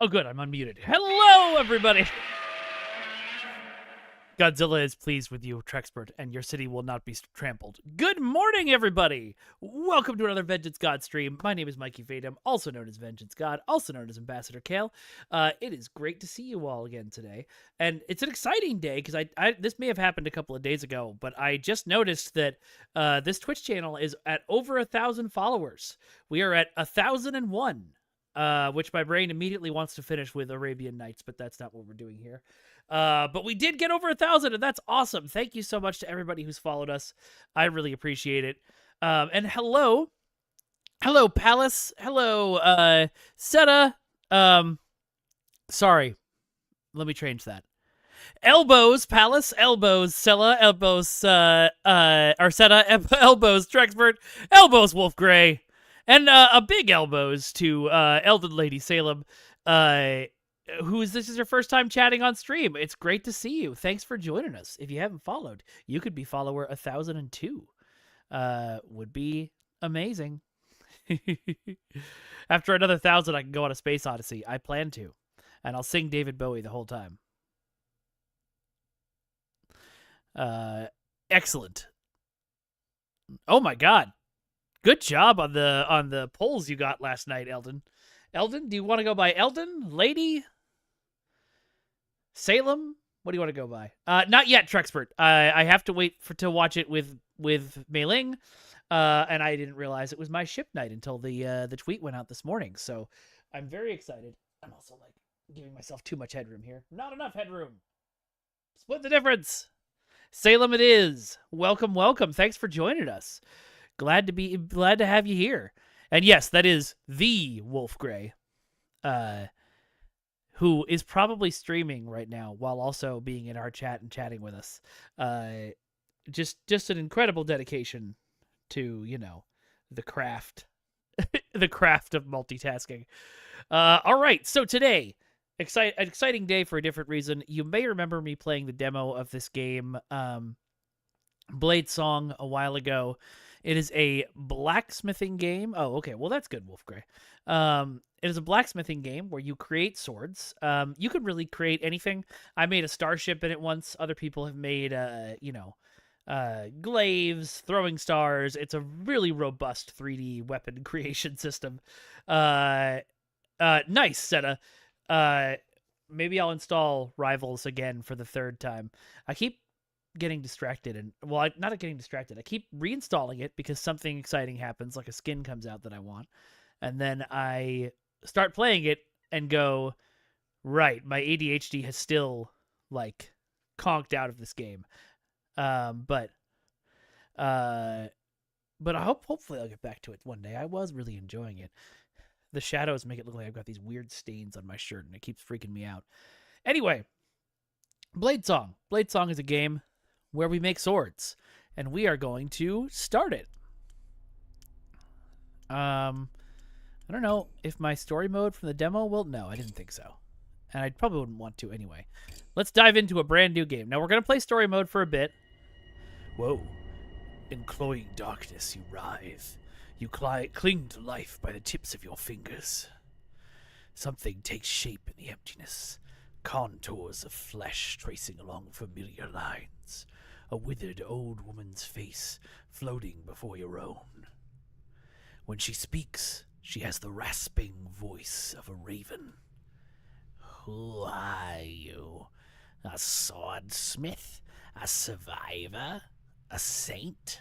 Oh, good. I'm unmuted. Hello, everybody. Godzilla is pleased with you, Trexpert, and your city will not be trampled. Good morning, everybody. Welcome to another Vengeance God stream. My name is Mikey Vadem, also known as Vengeance God, also known as Ambassador Kale. It is great to see you all again today, and it's an exciting day because I this may have happened a couple of days ago, but I just noticed that this Twitch channel is at over 1,000 followers. We are at 1,001. Which my brain immediately wants to finish with Arabian Nights, but that's not what we're doing here. But we did get over 1,000, and that's awesome. Thank you so much to everybody who's followed us. I really appreciate it. And hello, Palace. Hello, Seta. Sorry, let me change that. Elbows, Palace, elbows, Sela, elbows, Arseta, elbows, Trexpert, elbows, Wolf Gray. And a big elbows to Elden Lady Salem, this is your first time chatting on stream. It's great to see you. Thanks for joining us. If you haven't followed, you could be follower 1,002. Would be amazing. After another 1,000, I can go on a space odyssey. I plan to, and I'll sing David Bowie the whole time. Excellent. Oh my God. Good job on the polls you got last night, Eldon. Eldon, do you want to go by Eldon, Lady, Salem? What do you want to go by? Not yet, Trexpert. I have to wait to watch it with Mei Ling, and I didn't realize it was my ship night until the tweet went out this morning. So I'm very excited. I'm also like giving myself too much headroom here. Not enough headroom. Split the difference. Salem, it is. Welcome, welcome. Thanks for joining us. Glad to have you here. And yes, that is the Wolf Gray, who is probably streaming right now while also being in our chat and chatting with us. Just an incredible dedication to, the craft, the craft of multitasking. All right, so today, an exciting day for a different reason. You may remember me playing the demo of this game, Blade Song, a while ago. It is a blacksmithing game. Oh, okay. Well, that's good, Wolf Gray. It is a blacksmithing game where you create swords. You could really create anything. I made a starship in it once. Other people have made, glaives, throwing stars. It's a really robust 3D weapon creation system. Nice, Seta. Maybe I'll install Rivals again for the third time. I keep getting distracted, and not getting distracted. I keep reinstalling it because something exciting happens, like a skin comes out that I want, and then I start playing it and go, right, my ADHD has still conked out of this game. But I hopefully I'll get back to it one day. I was really enjoying it. The shadows make it look like I've got these weird stains on my shirt, and it keeps freaking me out. Anyway, Blade Song. Blade Song is a game where we make swords, and we are going to start it. I don't know if my story mode from the demo will... No, I didn't think so. And I probably wouldn't want to anyway. Let's dive into a brand new game. Now, we're going to play story mode for a bit. Whoa. In cloying darkness, you writhe. You cling to life by the tips of your fingers. Something takes shape in the emptiness. Contours of flesh tracing along familiar lines. A withered old woman's face floating before your own. When she speaks, she has the rasping voice of a raven. Who are you? A swordsmith? A survivor? A saint?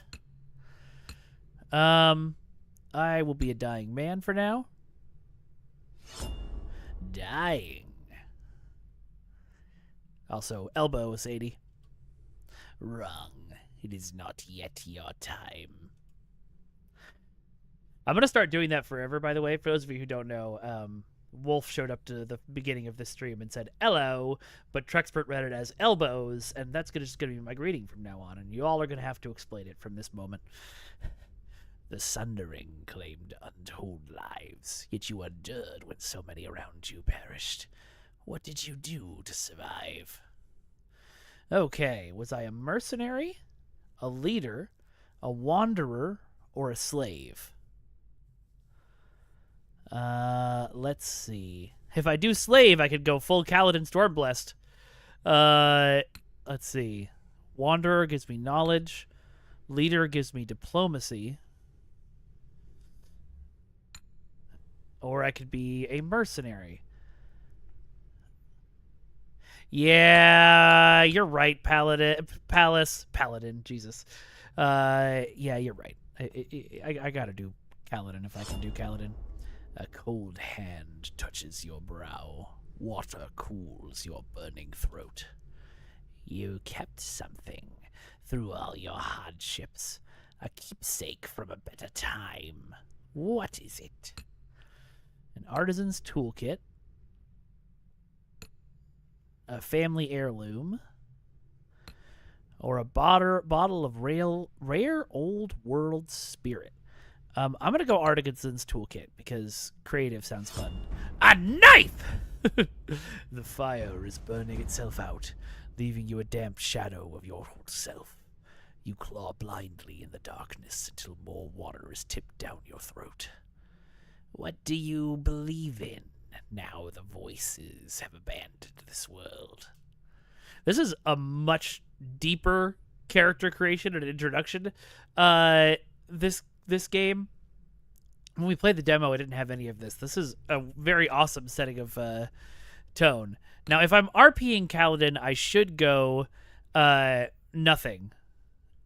I will be a dying man for now. Dying. Also, elbow is 80. Wrong. It is not yet your time. I'm going to start doing that forever, by the way. For those of you who don't know, Wolf showed up to the beginning of this stream and said, hello, but Trexpert read it as elbows, and that's just going to be my greeting from now on, and you all are going to have to explain it from this moment. The Sundering claimed untold lives, yet you endured when so many around you perished. What did you do to survive? Okay, was I a mercenary, a leader, a wanderer, or a slave? Let's see. If I do slave, I could go full Kaladin Stormblessed. Let's see. Wanderer gives me knowledge. Leader gives me diplomacy. Or I could be a mercenary. Yeah, you're right, Paladin. Jesus. Yeah, you're right. I gotta do Kaladin if I can do Kaladin. A cold hand touches your brow. Water cools your burning throat. You kept something through all your hardships. A keepsake from a better time. What is it? An artisan's toolkit. A family heirloom. Or a bottle of rare old world spirit. I'm going to go Artisan's toolkit because creative sounds fun. A knife! The fire is burning itself out, leaving you a damp shadow of your old self. You claw blindly in the darkness until more water is tipped down your throat. What do you believe in now the voices have abandoned this world? This is a much deeper character creation and introduction. This game, when we played the demo, I didn't have any of this. This is a very awesome setting of tone. Now, if I'm RPing Kaladin, I should go nothing.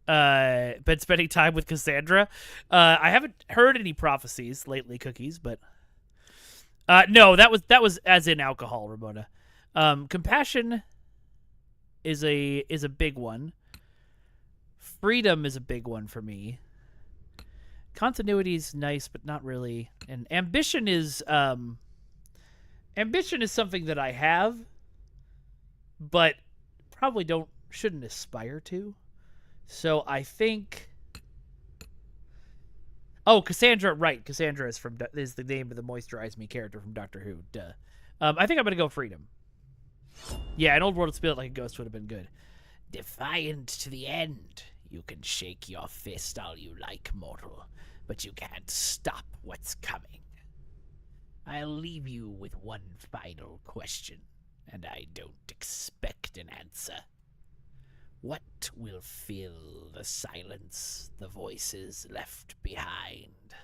Been spending time with Cassandra. I haven't heard any prophecies lately, Cookies, but no, that was as in alcohol, Ramona. Compassion is a big one. Freedom is a big one for me. Continuity is nice, but not really. And ambition is something that I have, but probably shouldn't aspire to. So I think. Oh, Cassandra, right? Cassandra is the name of the Moisturize Me character from Doctor Who. Duh. I think I'm gonna go freedom. Yeah, an old world spirit like a ghost would have been good. Defiant to the end. You can shake your fist all you like, mortal, but you can't stop what's coming. I'll leave you with one final question, and I don't expect an answer. What will fill the silence the voices left behind?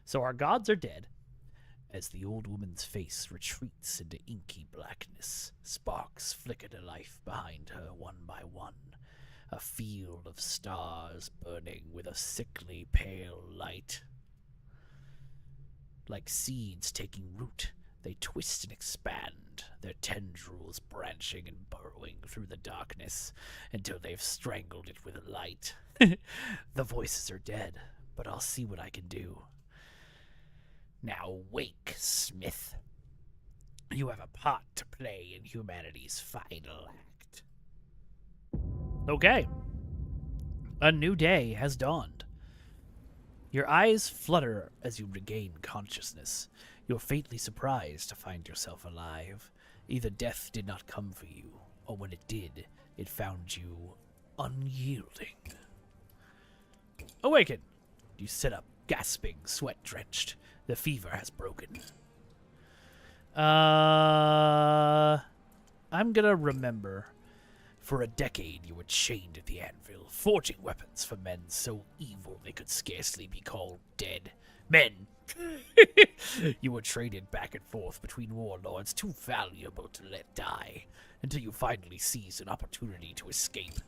So our gods are dead. As the old woman's face retreats into inky blackness, sparks flicker to life behind her one by one. A field of stars burning with a sickly pale light. Like seeds taking root, they twist and expand, their tendrils branching and burrowing through the darkness until they've strangled it with light. The voices are dead, but I'll see what I can do. Now wake, Smith. You have a part to play in humanity's final act. Okay. A new day has dawned. Your eyes flutter as you regain consciousness. You're faintly surprised to find yourself alive. Either death did not come for you, or when it did, it found you unyielding. Awaken! You sit up, gasping, sweat-drenched. The fever has broken. I'm gonna remember. For a decade, you were chained at the anvil, forging weapons for men so evil they could scarcely be called dead. Men! You were traded back and forth between warlords too valuable to let die, until you finally seized an opportunity to escape.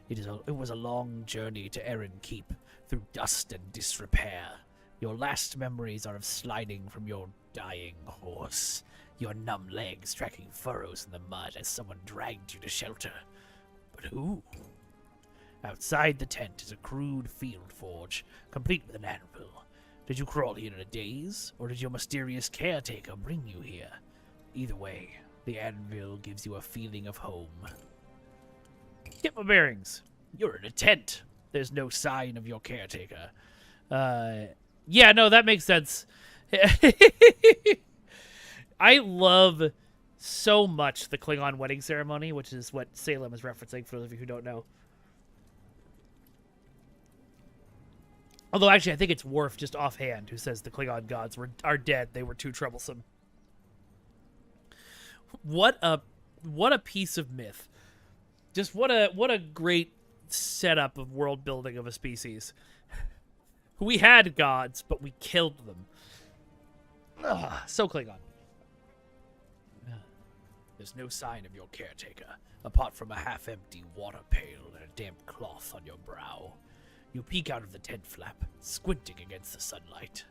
It was a long journey to Erin Keep, through dust and disrepair. Your last memories are of sliding from your dying horse, your numb legs tracking furrows in the mud as someone dragged you to shelter. But who? Outside the tent is a crude field forge, complete with an anvil. Did you crawl here in a daze, or did your mysterious caretaker bring you here? Either way, the anvil gives you a feeling of home. Get my bearings. You're in a tent. There's no sign of your caretaker. Yeah, no, that makes sense. I love so much the Klingon wedding ceremony, which is what Salem is referencing for those of you who don't know. Although, actually, I think it's Worf just offhand who says the Klingon gods are dead. They were too troublesome. What a piece of myth. Just what a great setup of world building of a species. We had gods, but we killed them. Ugh, so Klingon. There's no sign of your caretaker, apart from a half-empty water pail and a damp cloth on your brow. You peek out of the tent flap, squinting against the sunlight.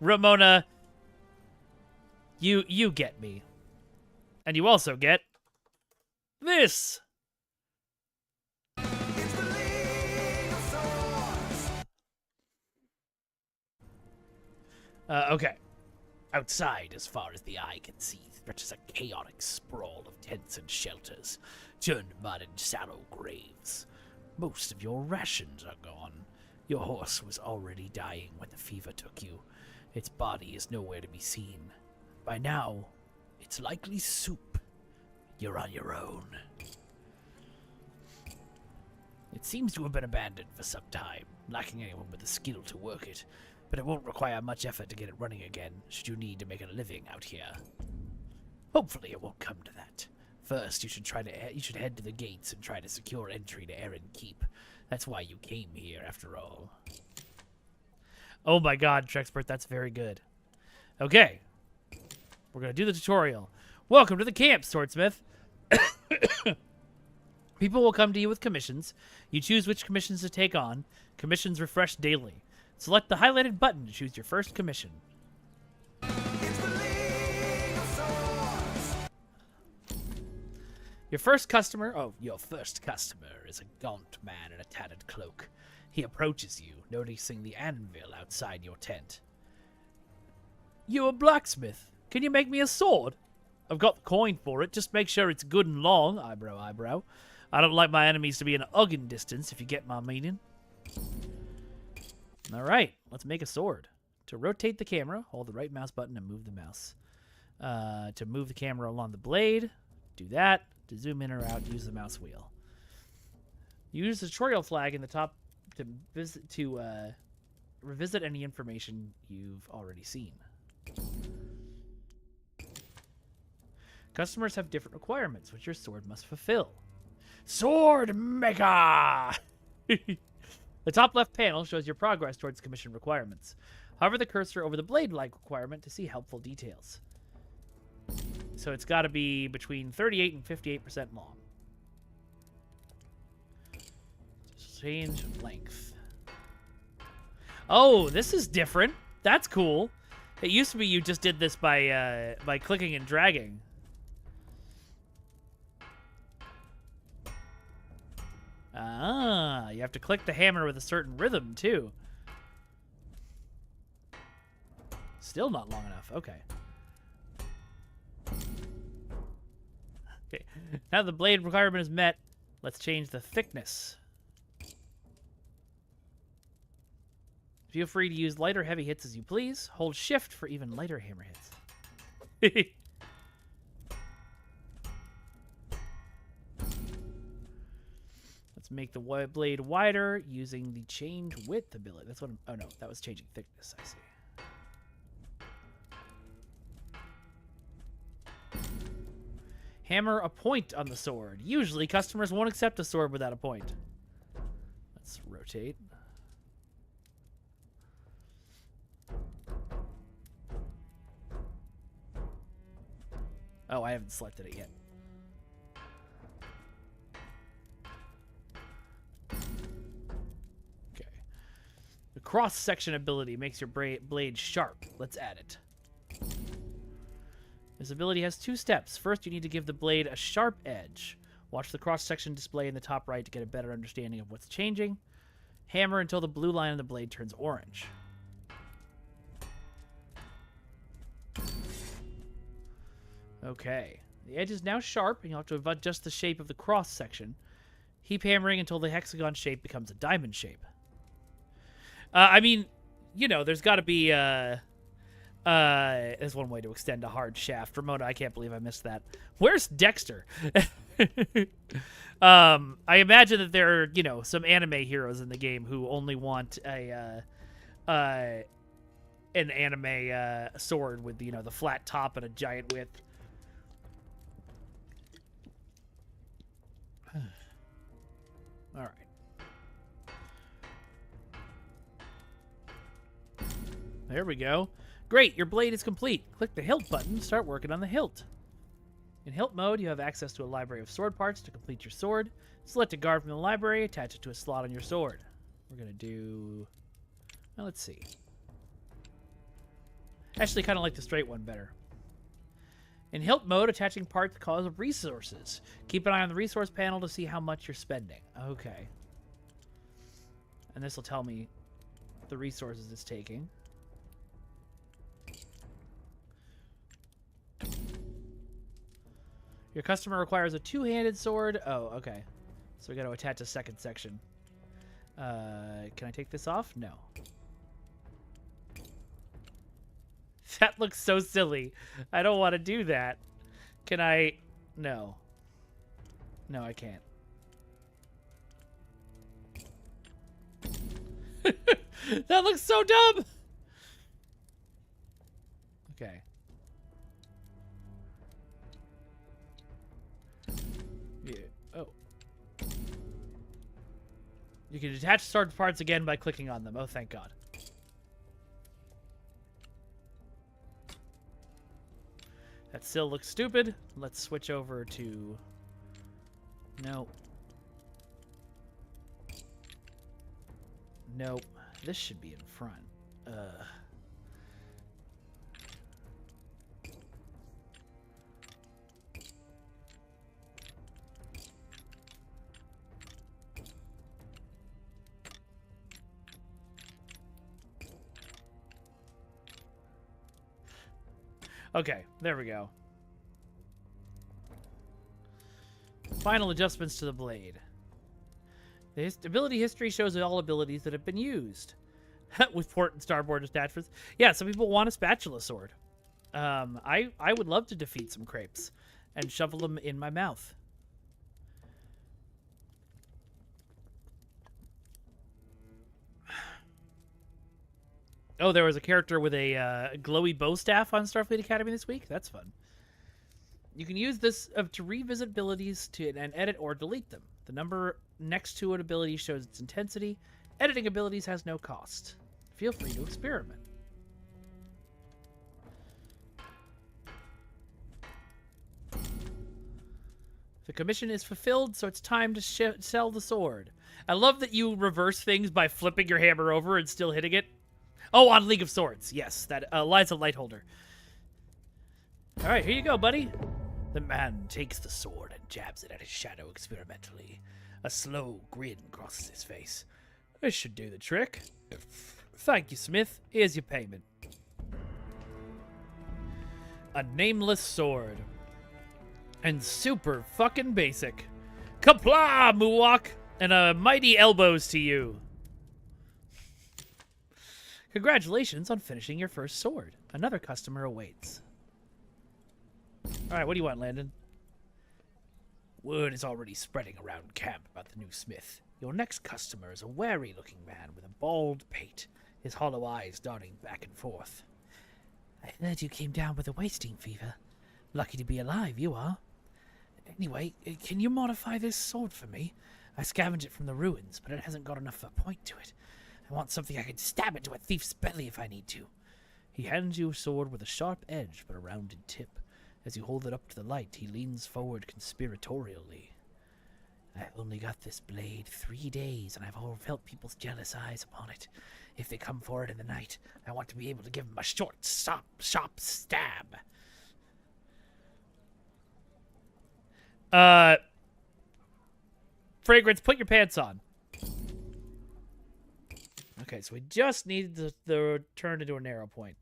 Ramona, you get me. And you also get this. Okay. Outside, as far as the eye can see, stretches a chaotic sprawl of tents and shelters, turned mud and shallow graves. Most of your rations are gone. Your horse was already dying when the fever took you. Its body is nowhere to be seen. By now, it's likely soup. You're on your own. It seems to have been abandoned for some time, lacking anyone with the skill to work it, but it won't require much effort to get it running again, should you need to make a living out here. Hopefully it won't come to that. First, you should head to the gates and try to secure entry to Eren Keep. That's why you came here, after all. Oh my god, Trexpert, that's very good. Okay. We're gonna do the tutorial. Welcome to the camp, Swordsmith. People will come to you with commissions. You choose which commissions to take on. Commissions refresh daily. Select the highlighted button to choose your first commission. Your first customer is a gaunt man in a tattered cloak. He approaches you, noticing the anvil outside your tent. You a blacksmith? Can you make me a sword? I've got the coin for it. Just make sure it's good and long. Eyebrow, eyebrow. I don't like my enemies to be in an hugging distance, if you get my meaning. Alright, let's make a sword. To rotate the camera, hold the right mouse button and move the mouse. To move the camera along the blade, do that. To zoom in or out, use the mouse wheel. Use the tutorial flag in the top to revisit any information you've already seen. Customers have different requirements, which your sword must fulfill. Sword Maker! The top left panel shows your progress towards commission requirements. Hover the cursor over the blade-like requirement to see helpful details. So it's got to be between 38 and 58% long. Change length. Oh, this is different. That's cool. It used to be you just did this by clicking and dragging. Ah, you have to click the hammer with a certain rhythm, too. Still not long enough. Okay. Okay. Now the blade requirement is met, let's change the thickness. Feel free to use light or heavy hits as you please. Hold shift for even lighter hammer hits. Let's make the blade wider using the change width ability. That's what I'm, oh no, that was changing thickness, I see. Hammer a point on the sword. Usually customers won't accept a sword without a point. Let's rotate. Oh, I haven't selected it yet. Okay. The cross-section ability makes your blade sharp. Let's add it. This ability has 2 steps. First, you need to give the blade a sharp edge. Watch the cross-section display in the top right to get a better understanding of what's changing. Hammer until the blue line on the blade turns orange. Okay. The edge is now sharp, and you'll have to adjust the shape of the cross-section. Keep hammering until the hexagon shape becomes a diamond shape. I mean, you know, there's got to be... there's one way to extend a hard shaft. Ramona, I can't believe I missed that. Where's Dexter? I imagine that there are, you know, some anime heroes in the game who only want a an anime sword with, you know, the flat top and a giant width. All right. There we go. Great, your blade is complete. Click the hilt button to start working on the hilt. In hilt mode, you have access to a library of sword parts to complete your sword. Select a guard from the library, attach it to a slot on your sword. We're going to do... Well, let's see. Actually, kind of like the straight one better. In hilt mode, attaching parts causes resources. Keep an eye on the resource panel to see how much you're spending. Okay. And this will tell me the resources it's taking. Your customer requires a two-handed sword. Oh, okay. So we got to attach a second section. Can I take this off? No. That looks so silly. I don't want to do that. Can I? No. No, I can't. That looks so dumb. Okay. Yeah. Oh. You can detach sword parts again by clicking on them. Oh, thank God. That still looks stupid. Let's switch over to... No. Nope. This should be in front. Okay, there we go. Final adjustments to the blade. The ability history shows all abilities that have been used. With port and starboard attachments. Yeah, some people want a spatula sword. I would love to defeat some crepes and shovel them in my mouth. Oh, there was a character with a glowy bow staff on Starfleet Academy this week. That's fun. You can use this to revisit abilities and edit or delete them. The number next to an ability shows its intensity. Editing abilities has no cost. Feel free to experiment. The commission is fulfilled, so it's time to sell the sword. I love that you reverse things by flipping your hammer over and still hitting it. Oh, on League of Swords. Yes, that Liza Lightholder. All right, here you go, buddy. The man takes the sword and jabs it at his shadow experimentally. A slow grin crosses his face. This should do the trick. Thank you, Smith. Here's your payment. A nameless sword. And super fucking basic. Kapla, Muwak! And a mighty elbows to you. Congratulations on finishing your first sword. Another customer awaits. Alright, what do you want, Landon? Word is already spreading around camp about the new smith. Your next customer is a wary-looking man with a bald pate, his hollow eyes darting back and forth. I heard you came down with a wasting fever. Lucky to be alive, you are. Anyway, can you modify this sword for me? I scavenged it from the ruins, but it hasn't got enough of a point to it. I want something I can stab into a thief's belly if I need to. He hands you a sword with a sharp edge but a rounded tip. As you hold it up to the light, he leans forward conspiratorially. I've only got this blade 3 days, and I've all felt people's jealous eyes upon it. If they come for it in the night, I want to be able to give them a short, sharp stab. Fragrance, put your pants on. Okay, so we just need the turn into a narrow point.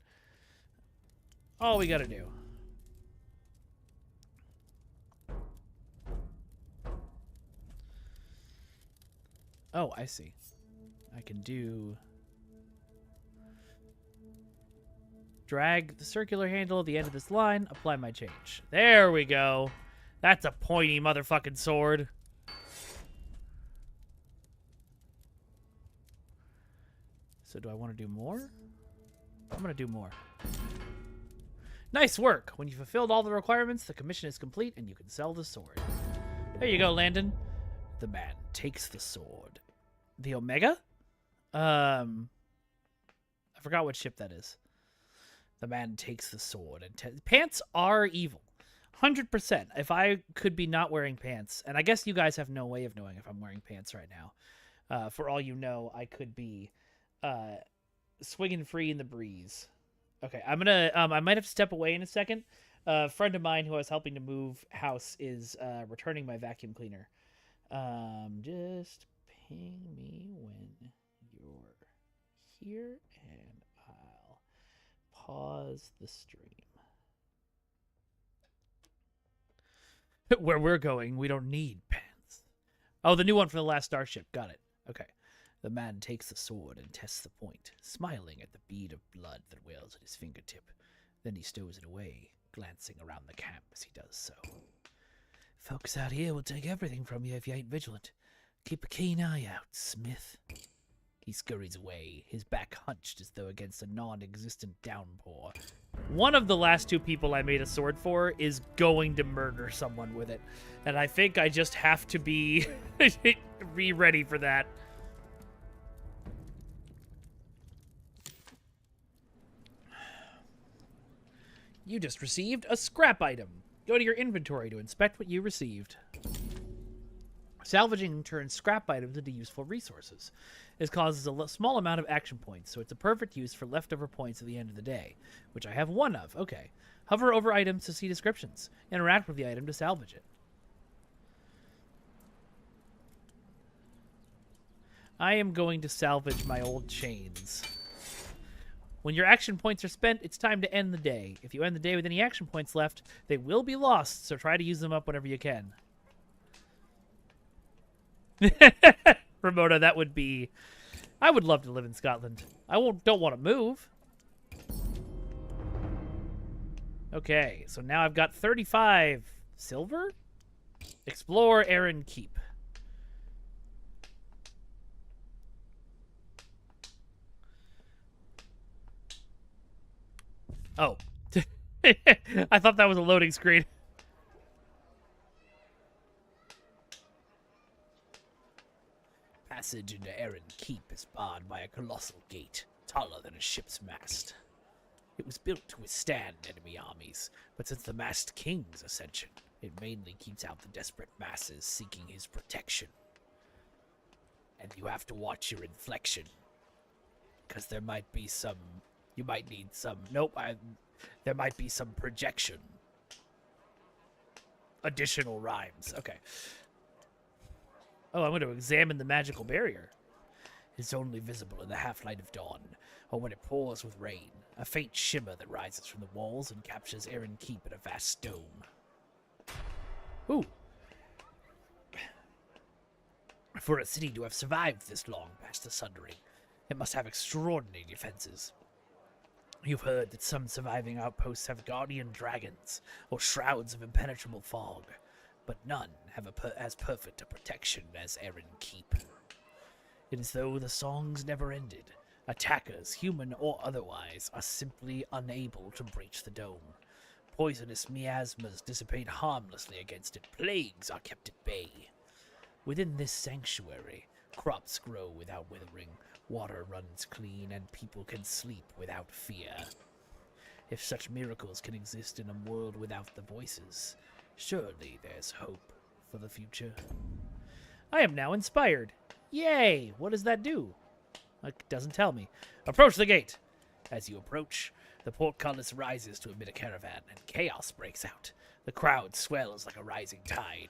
All we gotta do. Oh, I see. I can do... Drag the circular handle at the end of this line, apply my change. There we go. That's a pointy motherfucking sword. So do I want to do more? I'm going to do more. Nice work. When you fulfilled all the requirements, the commission is complete and you can sell the sword. There you go, Landon. The man takes the sword. The Omega? I forgot what ship that is. The man takes the sword. And pants are evil. 100%. If I could be not wearing pants, and I guess you guys have no way of knowing if I'm wearing pants right now. For all you know, I could be swinging free in the breeze. Okay, I'm gonna. I might have to step away in a second. A friend of mine who I was helping to move house is returning my vacuum cleaner. Just ping me when you're here, and I'll pause the stream. Where we're going, we don't need pants. Oh, the new one from the last Starship. Got it. Okay. The man takes the sword and tests the point, smiling at the bead of blood that wails at his fingertip. Then he stows it away, glancing around the camp as he does so. Folks out here will take everything from you if you ain't vigilant. Keep a keen eye out, Smith. He scurries away, his back hunched as though against a non-existent downpour. One of the last two people I made a sword for is going to murder someone with it. And I think I just have to be ready for that. You just received a scrap item. Go to your inventory to inspect what you received. Salvaging turns scrap items into useful resources. This causes a small amount of action points, so it's a perfect use for leftover points at the end of the day, which I have one of. Okay. Hover over items to see descriptions. Interact with the item to salvage it. I am going to salvage my old chains. When your action points are spent, it's time to end the day. If you end the day with any action points left, they will be lost, so try to use them up whenever you can. Ramona, that would be... I would love to live in Scotland. Don't want to move. Okay, so now I've got 35 silver. Explore Erin Keep. Oh. I thought that was a loading screen. Passage into Erin Keep is barred by a colossal gate, taller than a ship's mast. It was built to withstand enemy armies, but since the Masked King's ascension, it mainly keeps out the desperate masses seeking his protection. And you have to watch your inflection, because there might be some... You might need some... Nope, there might be some projection. Additional rhymes. Okay. Oh, I'm going to examine the magical barrier. It's only visible in the half-light of dawn, or when it pours with rain, a faint shimmer that rises from the walls and captures Erin Keep in a vast dome. Ooh. For a city to have survived this long past the Sundering, it must have extraordinary defenses. You've heard that some surviving outposts have guardian dragons, or shrouds of impenetrable fog, but none have as perfect a protection as Erin Keep. It is though the songs never ended. Attackers, human or otherwise, are simply unable to breach the dome. Poisonous miasmas dissipate harmlessly against it. Plagues are kept at bay. Within this sanctuary, crops grow without withering, water runs clean, and people can sleep without fear. If such miracles can exist in a world without the voices, surely there's hope for the future. I am now inspired. Yay! What does that do? It doesn't tell me. Approach the gate. As you approach, the portcullis rises to admit a caravan, and chaos breaks out. The crowd swells like a rising tide.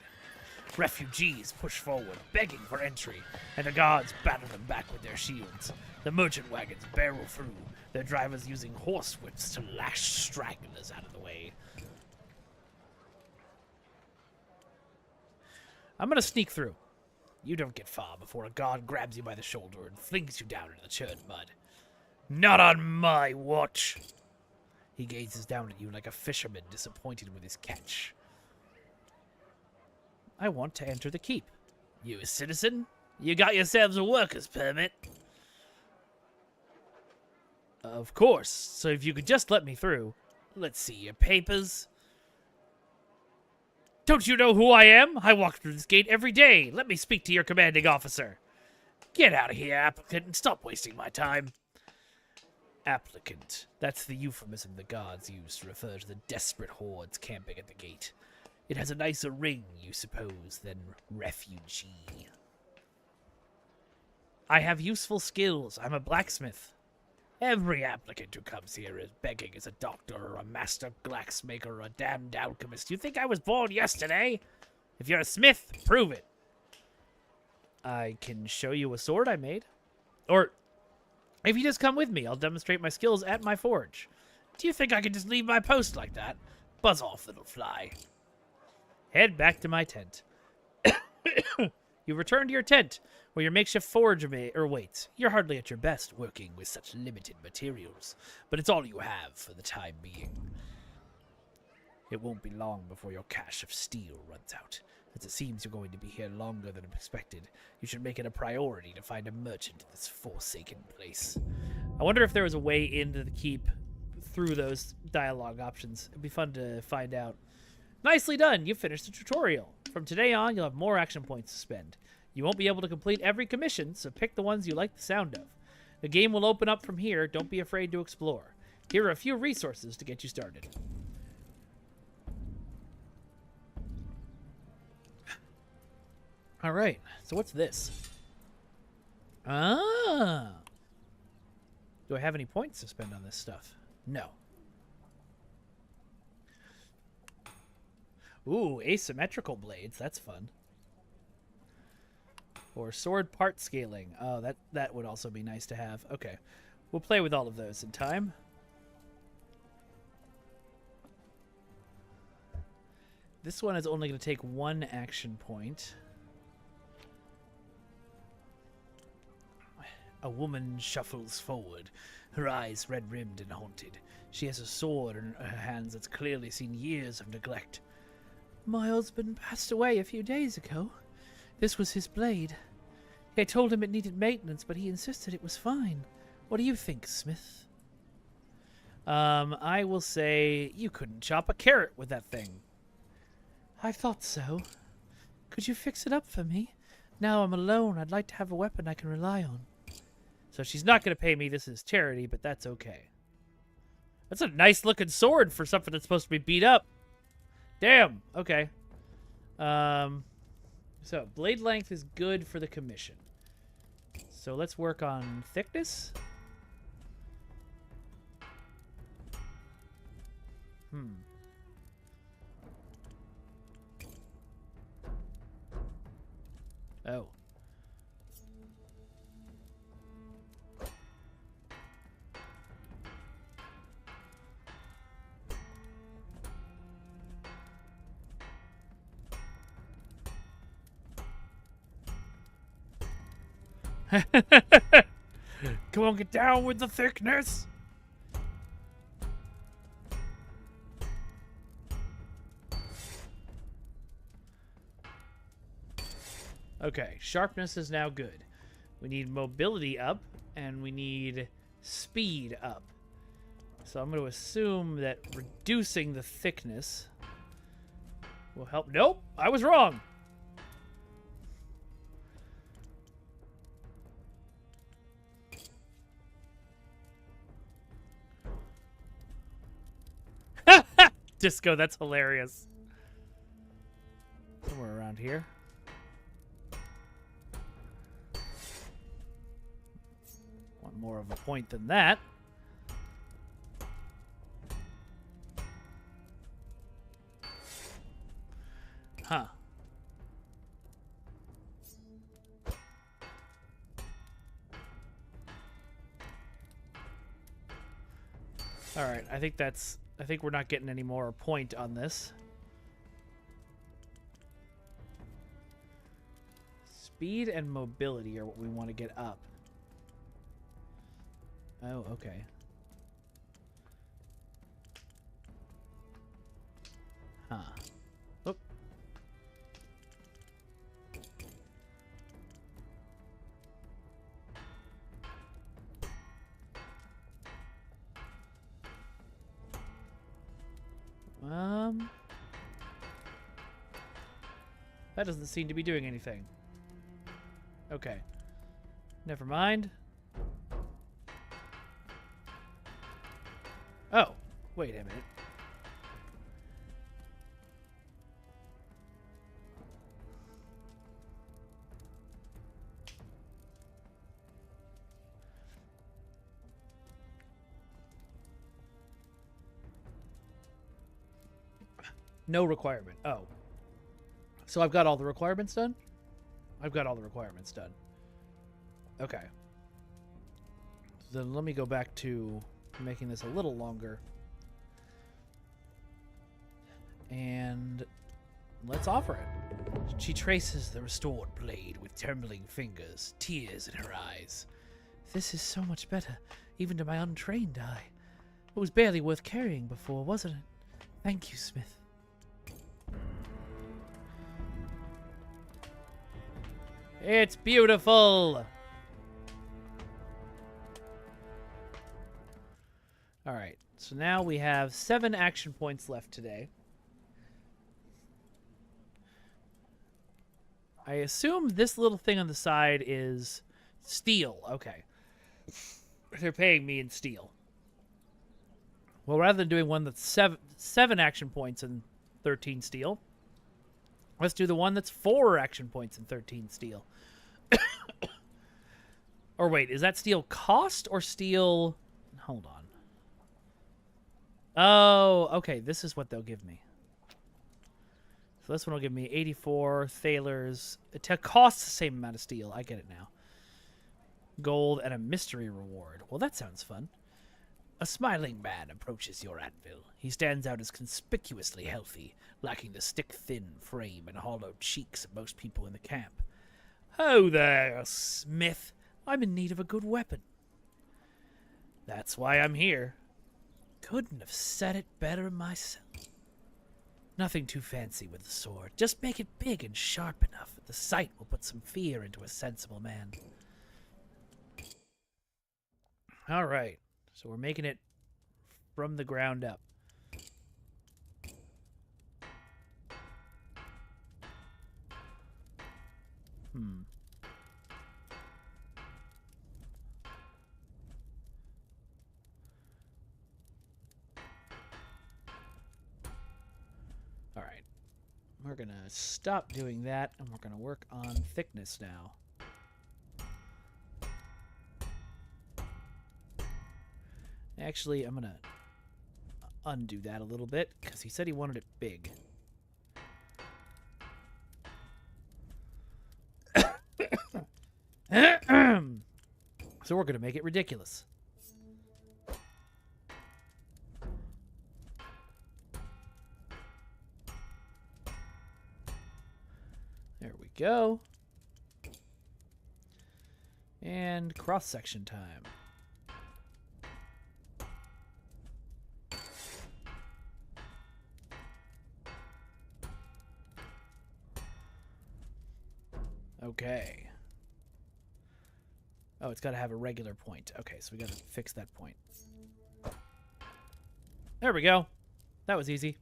Refugees push forward, begging for entry, and the guards batter them back with their shields. The merchant wagons barrel through, their drivers using horsewhips to lash stragglers out of the way. I'm gonna sneak through. You don't get far before a guard grabs you by the shoulder and flings you down into the churned mud. Not on my watch! He gazes down at you like a fisherman disappointed with his catch. I want to enter the keep. You a citizen? You got yourselves a worker's permit? Of course. So if you could just let me through. Let's see your papers. Don't you know who I am? I walk through this gate every day. Let me speak to your commanding officer. Get out of here, applicant, and stop wasting my time. Applicant. That's the euphemism the guards use to refer to the desperate hordes camping at the gate. It has a nicer ring, you suppose, than refugee. I have useful skills. I'm a blacksmith. Every applicant who comes here is begging as a doctor or a master glassmaker or a damned alchemist. You think I was born yesterday? If you're a smith, prove it. I can show you a sword I made. Or, if you just come with me, I'll demonstrate my skills at my forge. Do you think I can just leave my post like that? Buzz off, little fly. Head back to my tent. You return to your tent, where your makeshift forge waits. You're hardly at your best working with such limited materials, but it's all you have for the time being. It won't be long before your cache of steel runs out. As it seems you're going to be here longer than expected, you should make it a priority to find a merchant in this forsaken place. I wonder if there was a way into the keep through those dialogue options. It'd be fun to find out. Nicely done! You finished the tutorial. From today on, you'll have more action points to spend. You won't be able to complete every commission, so pick the ones you like the sound of. The game will open up from here. Don't be afraid to explore. Here are a few resources to get you started. All right, so what's this? Ah! Do I have any points to spend on this stuff? No. Ooh, asymmetrical blades. That's fun. Or sword part scaling. Oh, that would also be nice to have. Okay. We'll play with all of those in time. This one is only going to take one action point. A woman shuffles forward, her eyes red-rimmed and haunted. She has a sword in her hands that's clearly seen years of neglect. My husband passed away a few days ago. This was his blade. I told him it needed maintenance, but he insisted it was fine. What do you think, Smith? I will say you couldn't chop a carrot with that thing. I thought so. Could you fix it up for me? Now I'm alone. I'd like to have a weapon I can rely on. So she's not going to pay me. This is charity, but that's okay. That's a nice-looking sword for something that's supposed to be beat up. Damn. Okay. So, blade length is good for the commission. So let's work on thickness. Oh. Come on, get down with the thickness. Okay, sharpness is now good. We need mobility up, and we need speed up. So I'm going to assume that reducing the thickness will help. Nope, I was wrong. Disco, that's hilarious. Somewhere around here. Want more of a point than that. Huh. All right, I think we're not getting any more point on this. Speed and mobility are what we want to get up. Oh, okay. Huh. Oop. That doesn't seem to be doing anything. Okay. Never mind. Oh, wait a minute. No requirement. Oh. So I've got all the requirements done? I've got all the requirements done. Okay. Then let me go back to making this a little longer. And let's offer it. She traces the restored blade with trembling fingers, tears in her eyes. This is so much better, even to my untrained eye. It was barely worth carrying before, wasn't it? Thank you, Smith. It's beautiful! Alright, so now we have 7 action points left today. I assume this little thing on the side is steel. Okay. They're paying me in steel. Well, rather than doing one that's 7 action points and 13 steel, let's do the one that's 4 action points and 13 steel. Or wait, is that steel cost or steel... Hold on. Oh, okay. This is what they'll give me. So this one will give me 84 thalers. It costs the same amount of steel. I get it now. Gold and a mystery reward. Well, that sounds fun. A smiling man approaches your anvil. He stands out as conspicuously healthy, lacking the stick-thin frame and hollow cheeks of most people in the camp. Oh there, Smith. I'm in need of a good weapon. That's why I'm here. Couldn't have said it better myself. Nothing too fancy with the sword. Just make it big and sharp enough that the sight will put some fear into a sensible man. All right. So we're making it from the ground up. All right. We're going to stop doing that, and we're going to work on thickness now. Actually, I'm going to undo that a little bit, because he said he wanted it big. So we're going to make it ridiculous. There we go. And cross-section time. Okay. Oh, it's got to have a regular point. Okay, so we got to fix that point. There we go. That was easy.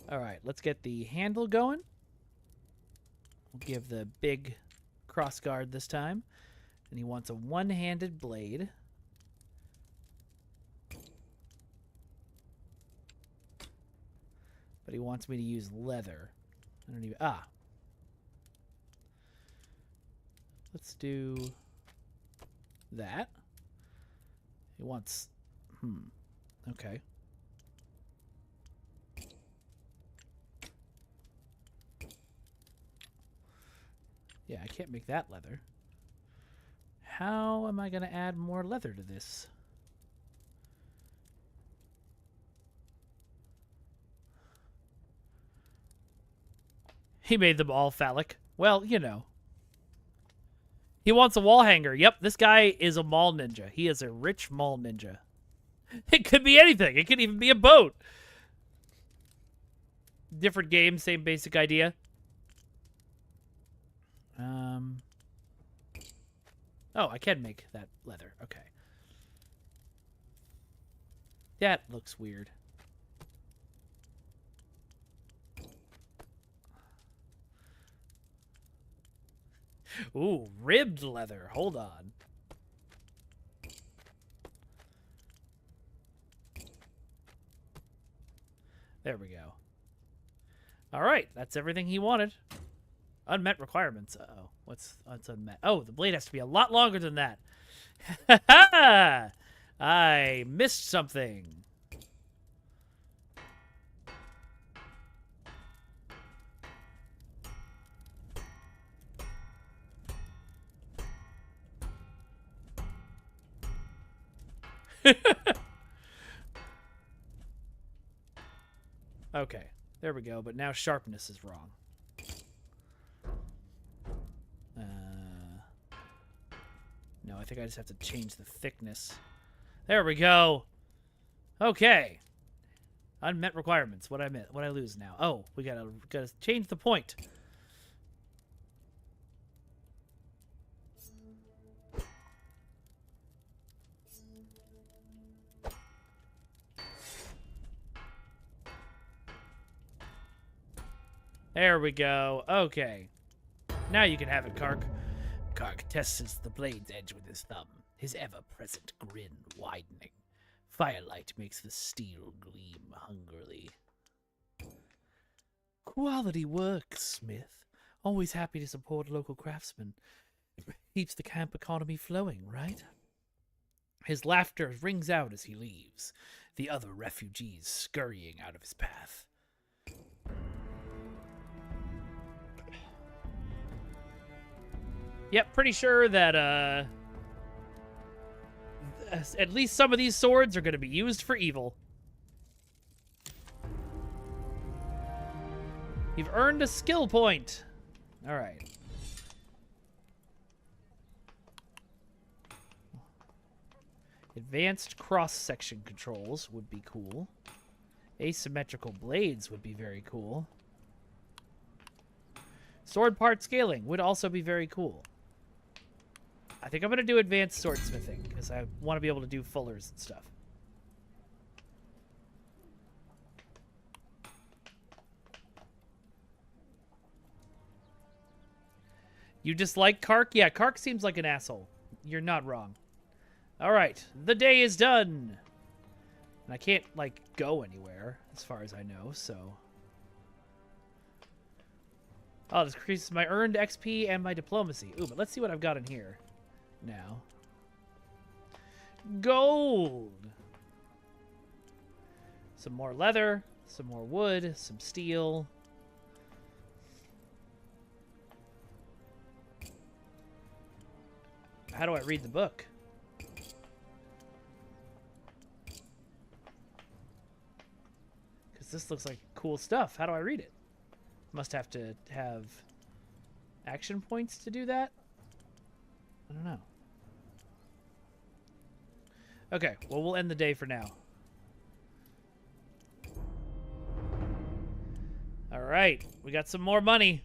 All right, let's get the handle going. We'll give the big crossguard this time. And he wants a one-handed blade. But he wants me to use leather. I don't even... Ah. Let's do that. He wants... Okay. Yeah, I can't make that leather. How am I going to add more leather to this? He made them all phallic. Well, you know. He wants a wall hanger. Yep, this guy is a mall ninja. He is a rich mall ninja. It could be anything. It could even be a boat. Different game, same basic idea. Oh, I can make that leather. Okay. That looks weird. Ooh, ribbed leather. Hold on. There we go. All right, that's everything he wanted. Unmet requirements. Uh-oh. What's unmet? Oh, the blade has to be a lot longer than that. Ha ha! I missed something. Okay, there we go. But now sharpness is wrong. No, I think I just have to change the thickness. There we go. Okay. Unmet requirements. What I lose now? Oh, we gotta change the point. There we go. Okay. Now you can have it, Kark. Kark tests the blade's edge with his thumb, his ever-present grin widening. Firelight makes the steel gleam hungrily. Quality work, Smith. Always happy to support local craftsmen. Keeps the camp economy flowing, right? His laughter rings out as he leaves, the other refugees scurrying out of his path. Yep, pretty sure that, at least some of these swords are going to be used for evil. You've earned a skill point. All right. Advanced cross-section controls would be cool. Asymmetrical blades would be very cool. Sword part scaling would also be very cool. I think I'm going to do advanced swordsmithing because I want to be able to do fullers and stuff. You dislike Kark? Yeah, Kark seems like an asshole. You're not wrong. All right, the day is done. And I can't, like, go anywhere as far as I know, so... Oh, this increases my earned XP and my diplomacy. Ooh, but let's see what I've got in here now. Gold! Some more leather, some more wood, some steel. How do I read the book? Because this looks like cool stuff. How do I read it? Must have to have action points to do that? I don't know. Okay, well, we'll end the day for now. All right, we got some more money.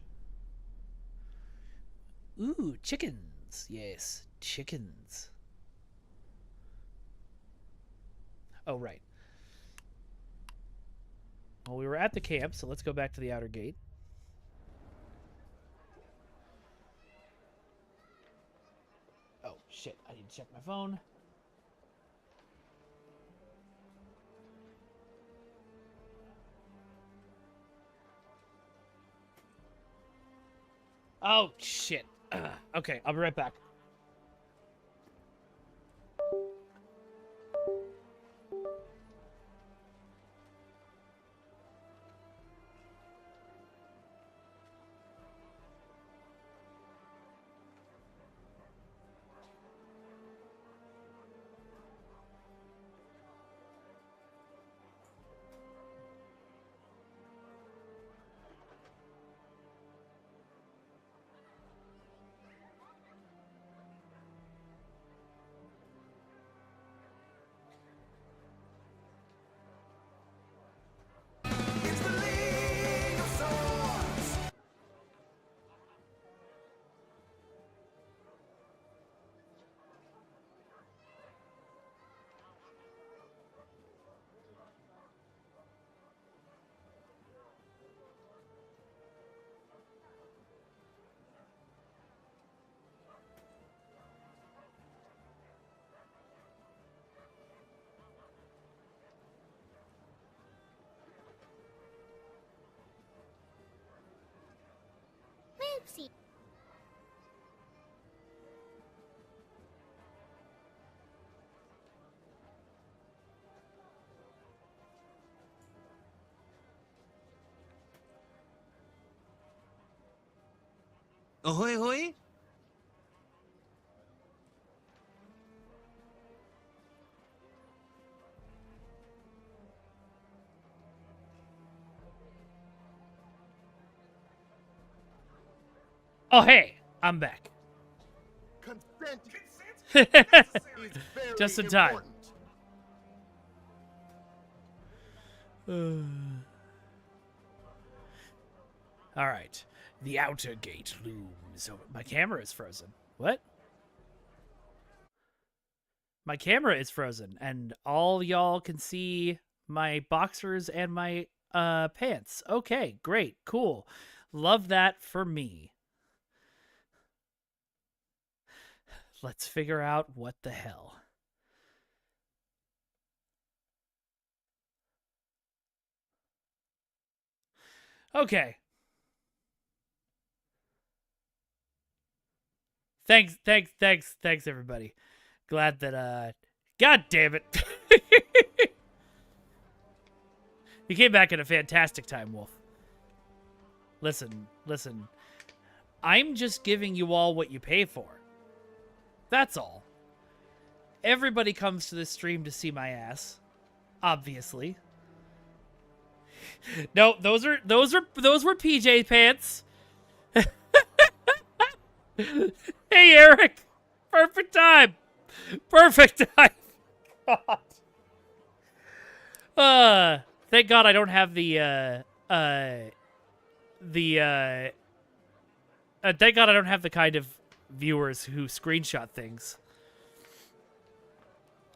Ooh, chickens. Yes, chickens. Oh, right. Well, we were at the camp, so let's go back to the outer gate. Oh, shit. I need to check my phone. Oh, shit. Okay, I'll be right back. See. Ahoy, ahoy! Oh, hey, I'm back. Consent is very Just in time. important. All right. The outer gate looms over. My camera is frozen. What? My camera is frozen, and all y'all can see my boxers and my pants. Okay, great, cool. Love that for me. Let's figure out what the hell. Okay. Thanks, everybody. Glad that, God damn it. You came back at a fantastic time, Wolf. Listen. I'm just giving you all what you pay for. That's all. Everybody comes to this stream to see my ass. Obviously. No, those were PJ pants. Hey, Eric. Perfect time. God. Thank God I don't have thank God I don't have the kind of viewers who screenshot things.